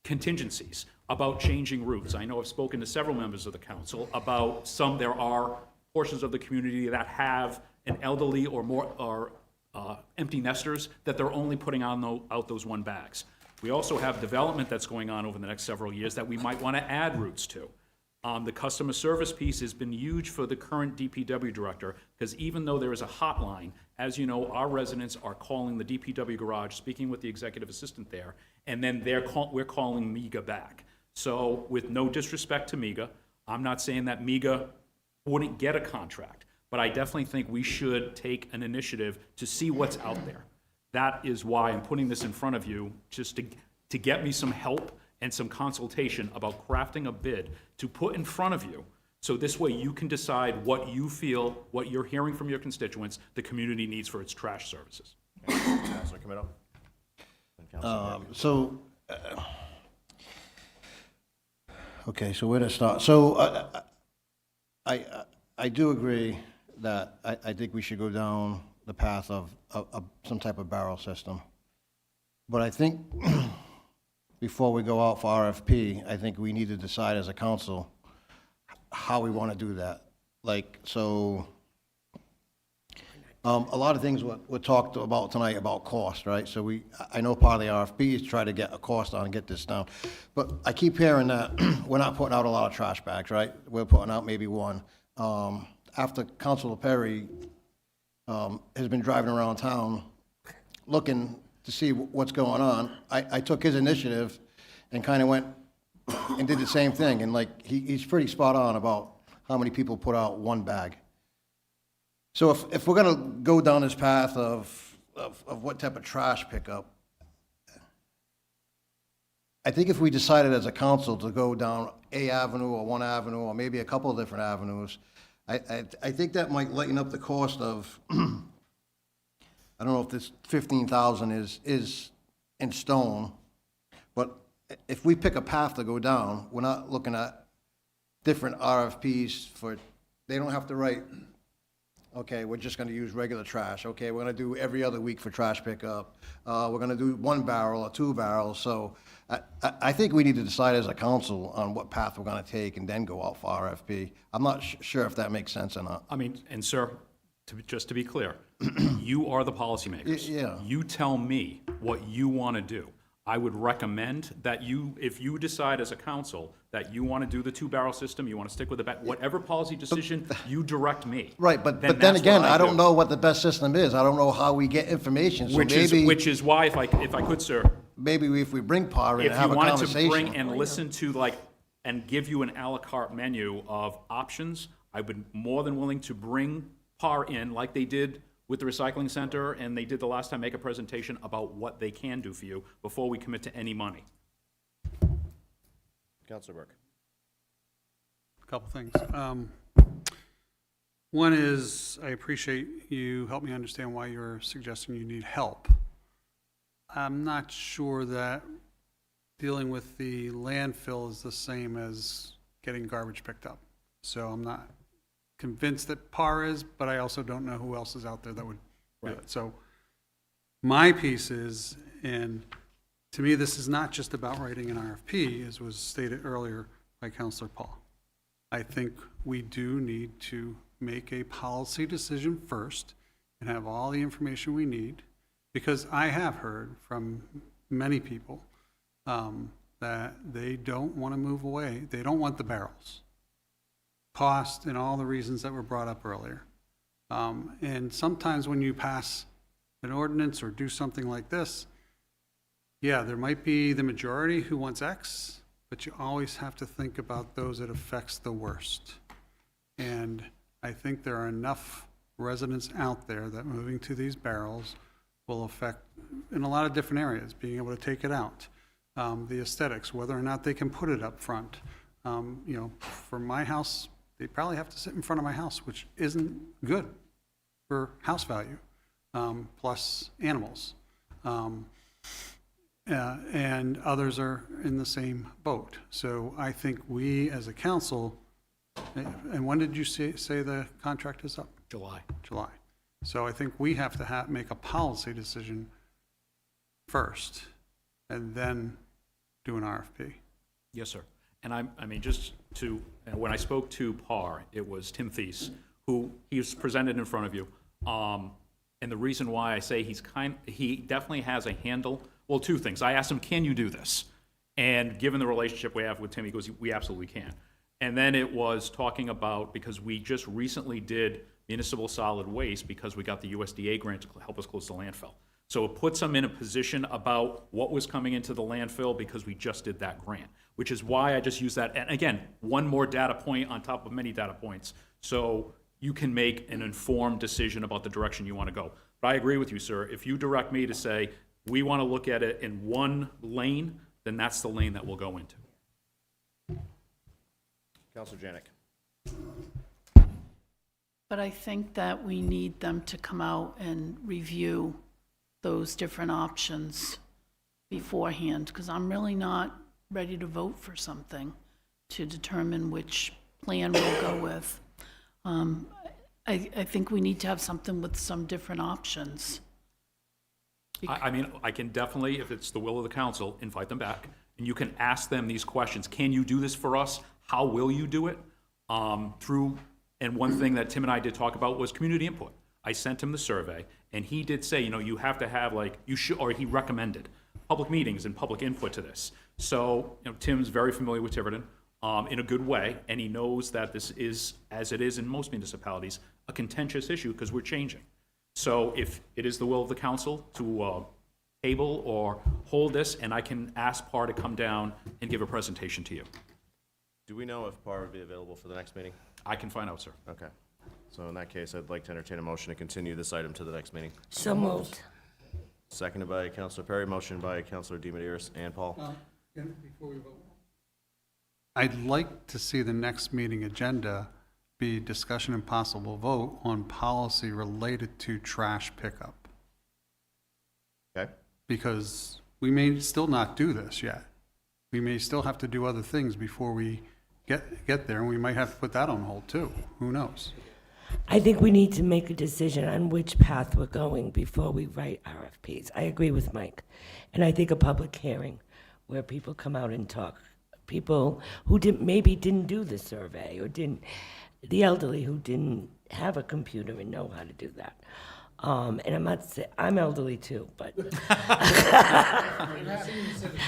contingencies about changing routes. I know I've spoken to several members of the council about there are portions of the community that have an elderly or empty nesters that they're only putting out those 1 bags. We also have development that's going on over the next several years that we might want to add routes to. The customer service piece has been huge for the current DPW director, because even though there is a hotline, as you know, our residents are calling the DPW garage, speaking with the executive assistant there, and then we're calling MEGA back. So with no disrespect to MEGA, I'm not saying that MEGA wouldn't get a contract, but I definitely think we should take an initiative to see what's out there. That is why I'm putting this in front of you, just to get me some help and some consultation about crafting a bid to put in front of you, so this way you can decide what you feel, what you're hearing from your constituents, the community needs for its trash services. Councilor Camino. And Councilor Okay, so where to start? So I do agree that I think we should go down the path of some type of barrel system. But I think before we go out for RFP, I think we need to decide as a council how we want to do that. Like, so, a lot of things were talked about tonight about cost, right? So I know part of the RFP is try to get a cost on and get this down. But I keep hearing that we're not putting out a lot of trash bags, right? We're putting out maybe one. After Councilor Perry has been driving around town looking to see what's going on, I took his initiative and kind of went and did the same thing. And like, he's pretty spot on about how many people put out one bag. So if we're gonna go down this path of what type of trash pickup, I think if we decided as a council to go down a avenue or one avenue or maybe a couple of different avenues, I think that might lighten up the cost of, I don't know if this 15,000 is in stone, but if we pick a path to go down, we're not looking at different RFPs for, they don't have to write, okay, we're just gonna use regular trash. Okay, we're gonna do every other week for trash pickup. We're gonna do 1 barrel or 2 barrels. So I think we need to decide as a council on what path we're gonna take and then go out for RFP. I'm not sure if that makes sense or not. I mean, and sir, just to be clear, you are the policymakers. Yeah. You tell me what you want to do. I would recommend that if you decide as a council that you want to do the 2-barrel system, you want to stick with whatever policy decision, you direct me. Right, but then that's again, what I don't do. know what the best system is. I don't know how we get information. So Which is why, if I could, sir, maybe if we bring Pare in and if have you a wanted conversation. to bring and listen to and give you an a la carte menu of options, I would more than willing to bring Pare in like they did with the recycling center, and they did the last time, make a presentation about what they can do for you before we commit to any money. Councilor Burke. A couple things. One is, I appreciate you help me understand why you're suggesting you need help. I'm not sure that dealing with the landfill is the same as getting garbage picked up. So I'm not convinced that Pare is, but I also don't know who else is out there that would do it. So my piece is, and to me, this is not just about writing an RFP, as was stated earlier by Councilor Paul. I think we do need to make a policy decision first and have all the information we need, because I have heard from many people that they don't want to move away. They don't want the barrels. Cost and all the reasons that were brought up earlier. And sometimes when you pass an ordinance or do something like this, yeah, there might be the majority who wants X, but you always have to think about those it affects the worst. And I think there are enough residents out there that moving to these barrels will affect in a lot of different areas, being able to take it out, the aesthetics, whether or not they can put it up front. For my house, they probably have to sit in front of my house, which isn't good for house value, plus animals. And others are in the same boat. So I think we, as a council, and when did you say the contract is up? July. July. So I think we have to make a policy decision first, and then do an RFP. Yes, sir. And I mean, when I spoke to Pare, it was Tim Thies, who he was presented in front of you. And the reason why I say he definitely has a handle, well, 2 things. I asked him, can you do this? And given the relationship we have with Tim, he goes, we absolutely can. And then it was talking about, because we just recently did municipal solid waste because we got the USDA grant to help us close the landfill. So it puts them in a position about what was coming into the landfill because we just did that grant, which is why I just use that. And again, one more data point on top of many data points. So you can make an informed decision about the direction you want to go. But I agree with you, sir. If you direct me to say, we want to look at it in one lane, then that's the lane that we'll go into. Councilor Janick. But I think that we need them to come out and review those different options beforehand, because I'm really not ready to vote for something to determine which plan we'll go with. I think we need to have something with some different options. I mean, I can definitely, if it's the will of the council, invite them back, and you can ask them these questions. Can you do this for us? How will you do it? And one thing that Tim and I did talk about was community input. I sent him the survey, and he did say, you have to have or he recommended public meetings and public input to this. So, Tim's very familiar with Tiverton in a good way, and he knows that this is, as it is in most municipalities, a contentious issue because we're changing. So if it is the will of the council to table or hold this, and I can ask Pare to come down and give a presentation to you. Do we know if Pare would be available for the next meeting? I can find out, sir. Okay. So in that case, I'd like to entertain a motion to continue this item to the next meeting. So moved. Seconded by Councilor Perry, motion by Councilor DiMedeiros and Paul. Before we vote, I'd like to see the next meeting agenda be discussion and possible vote on policy related to trash pickup. Okay. Because we may still not do this yet. We may still have to do other things before we get there, and we might have to put that on hold too. Who knows? I think we need to make a decision on which path we're going before we write RFPs. I agree with Mike. And I think a public hearing where people come out and talk, people who maybe didn't do the survey or the elderly who didn't have a computer and know how to do that. And I'm not saying, I'm elderly too, but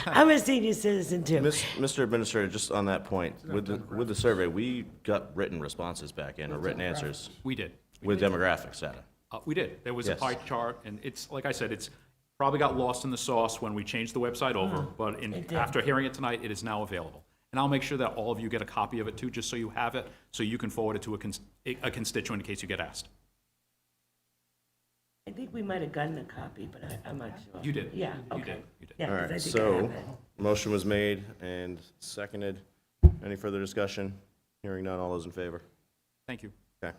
I'm a senior citizen too. Mr. Administrator, just on that point, with the survey, we got written responses back in, or written answers We did. with demographics data. We did. There was a Yes. pie chart, and it's, like I said, it's probably got lost in the sauce when we changed the website over, but It did. after hearing it tonight, it is now available. And I'll make sure that all of you get a copy of it too, just so you have it, so you can forward it to a constituent in case you get asked. I think we might have gotten a copy, but I'm not sure. You did. Yeah, You okay. did. You did. Yeah, All 'cause I right, think I so, have it. motion was made and seconded. Any further discussion? Hearing none, all those in favor? Thank you. Okay.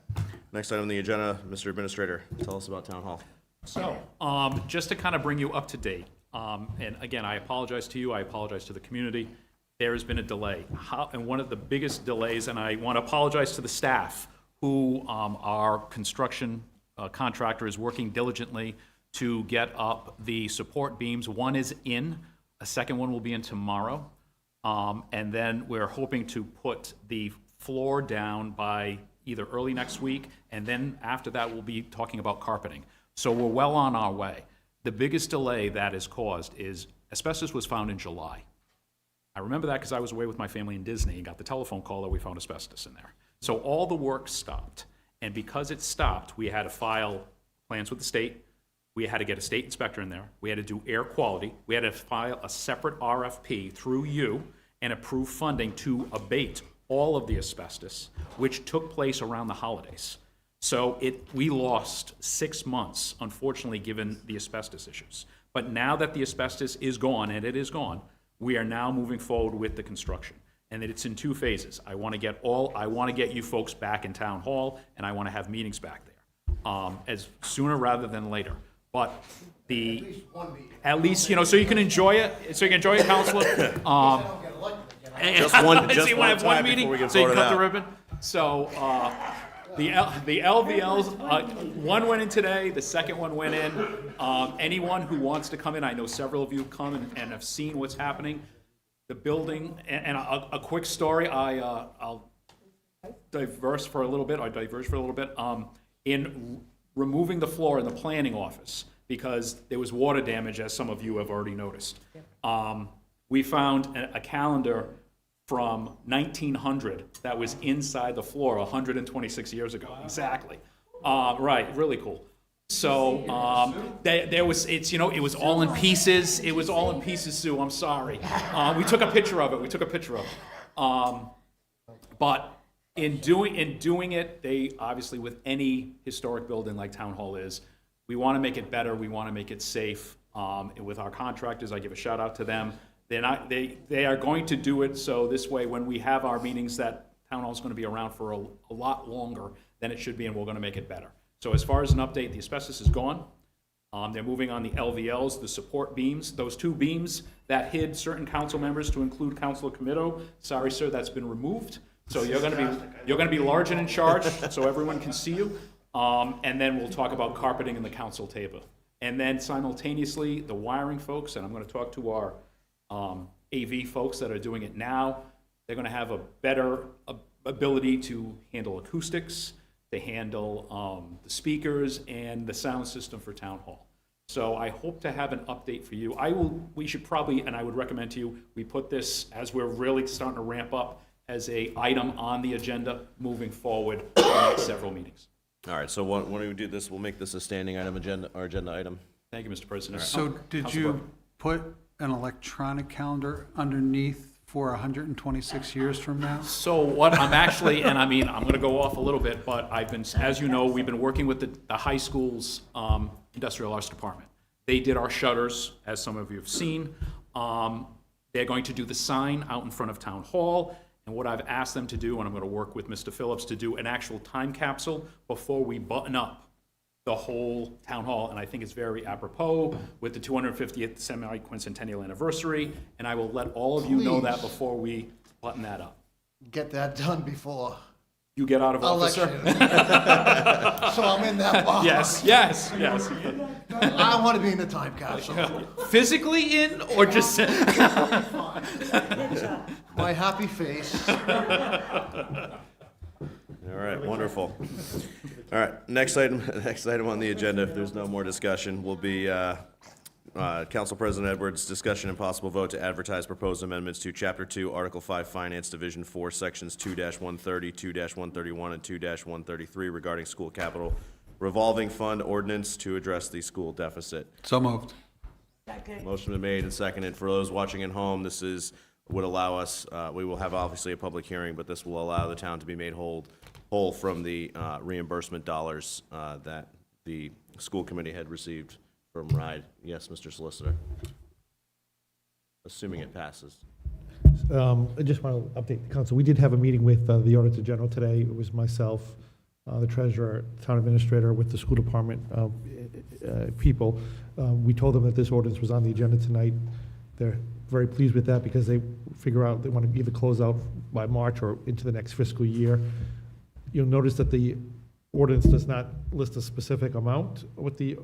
Next item on the agenda, Mr. Administrator, tell us about Town Hall. So, just to kind of bring you up to date, and again, I apologize to you, I apologize to the community. There has been a delay. And one of the biggest delays, and I want to apologize to the staff, who our construction contractor is working diligently to get up the support beams. One is in, a second one will be in tomorrow. And then we're hoping to put the floor down by either early next week, and then after that, we'll be talking about carpeting. So we're well on our way. The biggest delay that is caused is asbestos was found in July. I remember that because I was away with my family in Disney and got the telephone call that we found asbestos in there. So all the work stopped. And because it stopped, we had to file plans with the state. We had to get a state inspector in there. We had to do air quality. We had to file a separate RFP through you and approve funding to abate all of the asbestos, which took place around the holidays. So we lost 6 months, unfortunately, given the asbestos issues. But now that the asbestos is gone, and it is gone, we are now moving forward with the construction. And it's in 2 phases. I want to get you folks back in Town Hall, and I want to have meetings back there, as sooner rather than later. But at least, so you can enjoy it, Counselor. Just one So you want to have one time meeting, before we get so you voted cut the out. ribbon? So, the LVLs, one went in today, the second one went in. Anyone who wants to come in, I know several of you have come and have seen what's happening. The building, and a quick story, I'll diverge for a little bit. In removing the floor in the planning office, because there was water damage, as some of you have already noticed. We found a calendar from 1900 that was inside the floor 126 years ago, exactly. Right, really cool. So, it was all in pieces. It was all in pieces, Sue, I'm sorry. We took a picture of it. But in doing it, they, obviously with any historic building like Town Hall is, we want to make it better, we want to make it safe. And with our contractors, I give a shout out to them. They are going to do it so this way, when we have our meetings, that Town Hall is going to be around for a lot longer than it should be, and we're going to make it better. So as far as an update, the asbestos is gone. They're moving on the LVLs, the support beams, those 2 beams that hid certain council members, to include Councilor Comito. Sorry, sir, that's been removed. So you're gonna be large and in charge, so everyone can see you. And then we'll talk about carpeting in the council table. And then simultaneously, the wiring folks, and I'm gonna talk to our AV folks that are doing it now. They're gonna have a better ability to handle acoustics, to handle the speakers and the sound system for town hall. So I hope to have an update for you. We should probably, and I would recommend to you, we put this, as we're really starting to ramp up, as a item on the agenda moving forward for the next several meetings. All right, so when we do this, we'll make this a standing item agenda, our agenda item. Thank you, Mr. President. So did Council you Burke. put an electronic calendar underneath for 126 years from now? So what I'm actually, and I mean, I'm gonna go off a little bit, but I've been, as you know, we've been working with the high school's industrial arts department. They did our shutters, as some of you have seen. They're going to do the sign out in front of Town Hall. And what I've asked them to do, and I'm gonna work with Mr. Phillips to do an actual time capsule before we button up the whole town hall, and I think it's very apropos with the 250th semi-quincentennial anniversary, and I will let all of you know that before we button that up. Get that done before You get out of office, election. sir? So I'm in that box. Yes. I want to be in the time capsule. Physically in, or just? My happy face. All right, wonderful. All right, next item on the agenda, if there's no more discussion, will be Council President Edwards' discussion and possible vote to advertise proposed amendments to Chapter 2, Article 5, Finance, Division 4, Sections 2-130, 2-131, and 2-133 regarding school capital revolving fund ordinance to address the school deficit. So moved. Motion been made and seconded. For those watching at home, would allow us, we will have obviously a public hearing, but this will allow the town to be made whole from the reimbursement dollars that the school committee had received from RIDE. Yes, Mr. Solicitor. Assuming it passes. I just want to update the council. We did have a meeting with the Auditor General today. It was myself, the treasurer, town administrator, with the school department people. We told them that this ordinance was on the agenda tonight. They're very pleased with that because they figure out they want to either close out by March or into the next fiscal year. You'll notice that the ordinance does not list a specific amount what the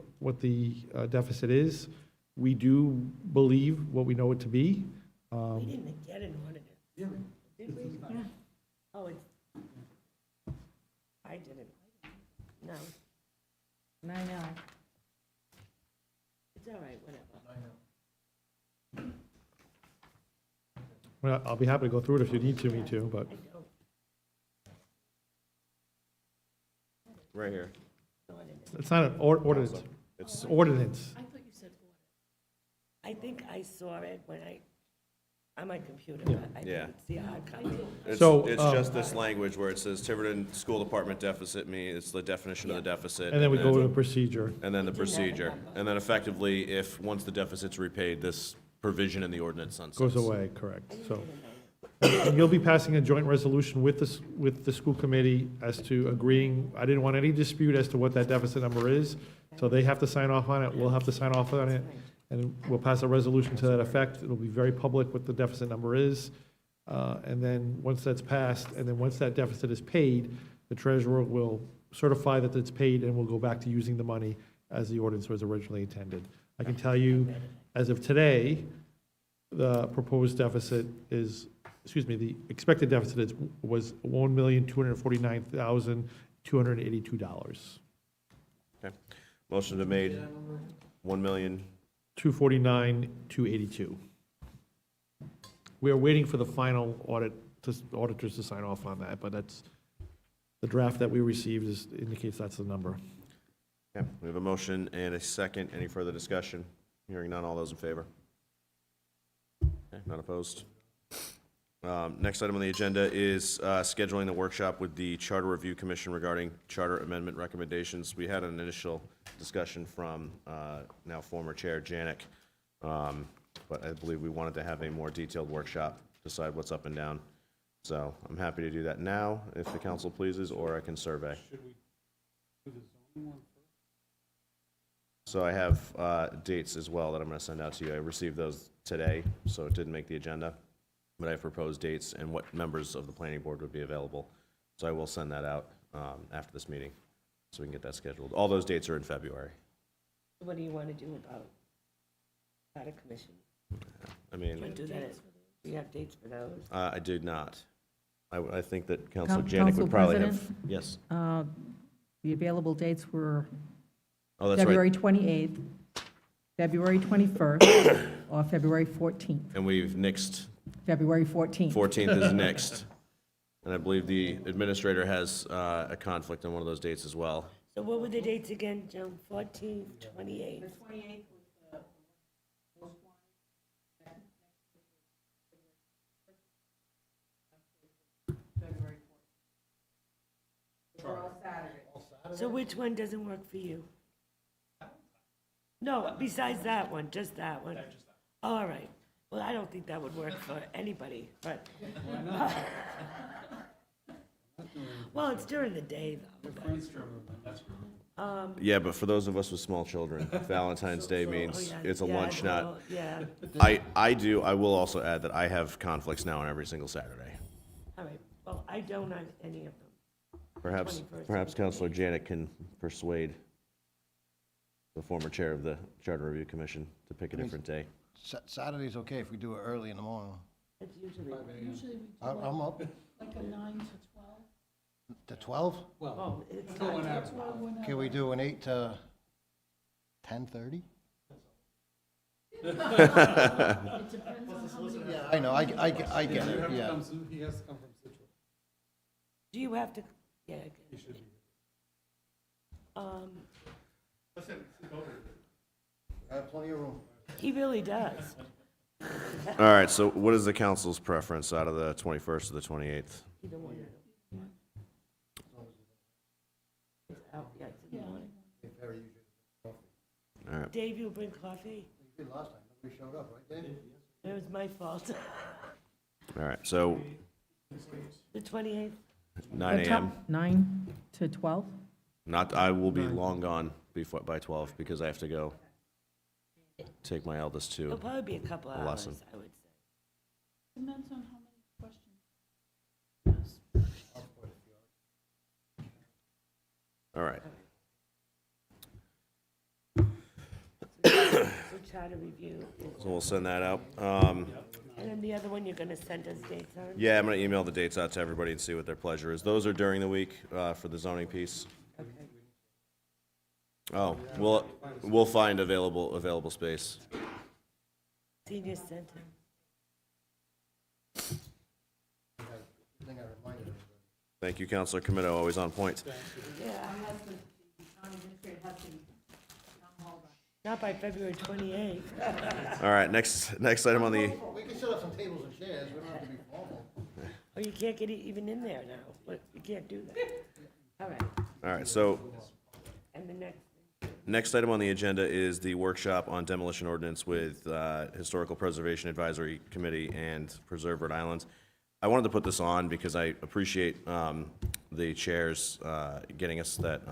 deficit is. We do believe what we know it to be. We didn't get an ordinance. Did we? Yeah. Oh, I didn't. No, I know. it's all right, whatever. Well, I'll be happy to go through it if you need me to, but I don't. Right here. it's not an ordinance. It's Ordinance. I think I saw it when on my computer, Yeah. but I Yeah. didn't see a hard copy. It's So, just this language where it says Tiverton School Department deficit, it's the definition of the deficit. And then we go to the procedure. And then the procedure. And then effectively, once the deficit's repaid, this provision in the ordinance sunsets. Goes away, correct. So, and you'll be passing a joint resolution with the school committee as to agreeing, I didn't want any dispute as to what that deficit number is, so they have to sign off on it, we'll have to sign off on it, and we'll pass a resolution to that effect. It'll be very public what the deficit number is, and then once that's passed, and then once that deficit is paid, the treasurer will certify that it's paid, and we'll go back to using the money as the ordinance was originally intended. I can tell you, as of today, the proposed deficit is, the expected deficit was $1,249,282. Okay. Motion to made, 1,000,000. 249,282. We are waiting for the final auditors to sign off on that, but that's, the draft that we received indicates that's the number. Okay, we have a motion and a second. Any further discussion? Hearing none, all those in favor? Okay, none opposed. Next item on the agenda is scheduling the workshop with the Charter Review Commission regarding charter amendment recommendations. We had an initial discussion from now former Chair Janick, but I believe we wanted to have a more detailed workshop, decide what's up and down. So I'm happy to do that now, if the council pleases, or I can survey. So I have dates as well that I'm going to send out to you. I received those today, so it didn't make the agenda. but I have proposed dates and what members of the planning board would be available. So I will send that out after this meeting, so we can get that scheduled. All those dates are in February. What do you want to do about a commission? I mean, Want to do that? Do you have dates for those? I did not. I think that Councilor Janick Council would probably have, President? yes. The available dates were Oh, that's right. February 28th, February 21st, or February 14th. And we've nixed, February 14th. 14th is next. And I believe the administrator has a conflict on one of those dates as well. So what were the dates again, Joan? 14th, 28th? So which one doesn't work for you? No, besides that one, just that one? All right. Well, I don't think that would work for anybody, but. Well, it's during the day, though. Yeah, but for those of us with small children, Valentine's Day means yeah, it's a yeah, lunch, well, not. Yeah, I will also add that I have conflicts now on every single Saturday. all right. Well, I don't on any of them. Perhaps 21st. Councilor Janick can persuade the former chair of the Charter Review Commission to pick a different day. Saturday's okay if we do it early in the morning. It's usually. I'm up. Like a 9 to 12? To 12? Oh, it's not. Can we do an 8 to 10:30? It depends on how many. Yeah, I know, I get it, yeah. Do you have to, yeah. I get it. I have plenty of room. He really does. All right, so what is the council's preference out of the 21st or the 28th? Either one of them. It's out, yeah, it's in the morning. All right, Dave, you bring coffee? You did last time, nobody showed up, right, Dave? It was my fault. all right, so The 28th? 9 a.m. 9 to 12? Not, I will be long gone by 12 because I have to go take my eldest It'll to. probably be a couple A hours, lesson. I would say. Depends on how many questions. All right. So charter review. So we'll send that out. And then the other one, you're gonna send us dates on? Yeah, I'm going to email the dates out to everybody and see what their pleasure is. Those are during the week for the zoning piece. Okay. Oh, we'll find available space. Senior Center. Thank you, Councilor Comito, always on point. Yeah. Not by February 28th. All right, next item on the, We can set up some tables and chairs, we don't have to be formal. Oh, you can't get even in there now. But you can't do that. All right. all right, so And the next, next item on the agenda is the workshop on demolition ordinance with Historical Preservation Advisory Committee and Preserve Rhode Island. I wanted to put this on because I appreciate the chairs getting us that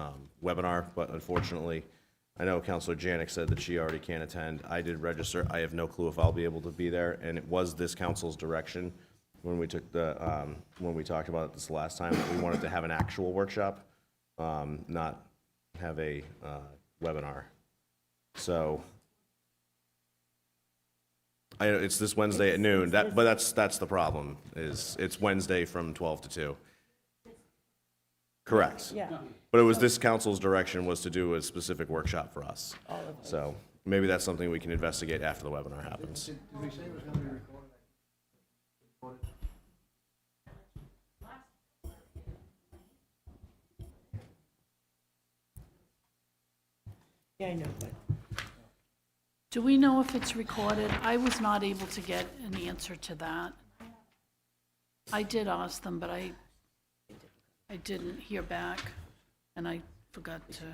webinar, but unfortunately, I know Councilor Janick said that she already can't attend. I did register. I have no clue if I'll be able to be there, and it was this council's direction when we took when we talked about it this last time, that we wanted to have an actual workshop, not have a webinar. So it's this Wednesday at noon. But that's the problem. Is it's Wednesday from 12 to 2. Correct. yeah, But it was this council's direction was to do a specific workshop for us. all of them. So maybe that's something we can investigate after the webinar happens. Did we say it was gonna be recorded? Yeah, I know, but Do we know if it's recorded? I was not able to get an answer to that. I did ask them, but I didn't hear back, and I forgot to.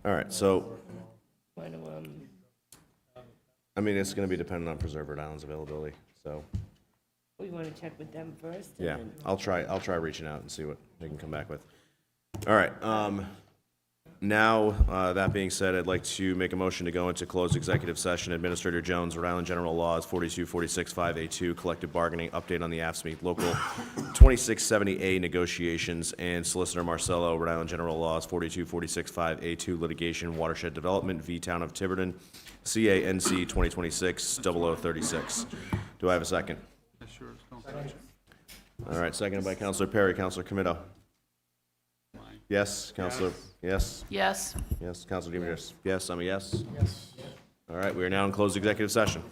All right, so, want to, I mean, it's going to be dependent on Preserve Rhode Island's availability, so, we want to check with them first? and yeah, then- I'll try reaching out and see what they can come back with. All right, That being said, I'd like to make a motion to go into closed executive session. Administrator Jones, Rhode Island General Laws 42465A2, collective bargaining, update on the AFSCME Local 2670A negotiations, and Solicitor Marcello, Rhode Island General Laws 42465A2, litigation, watershed development, v. Town of Tiverton, CANC 2026-0036. Do I have a second? All right, seconded by Councilor Perry. Councilor Comito? Yes. Councilor? Yes. Yes. Yes. Councilor DiMeneres? Yes, I'm a yes. Yes. All right, we are now in closed executive session.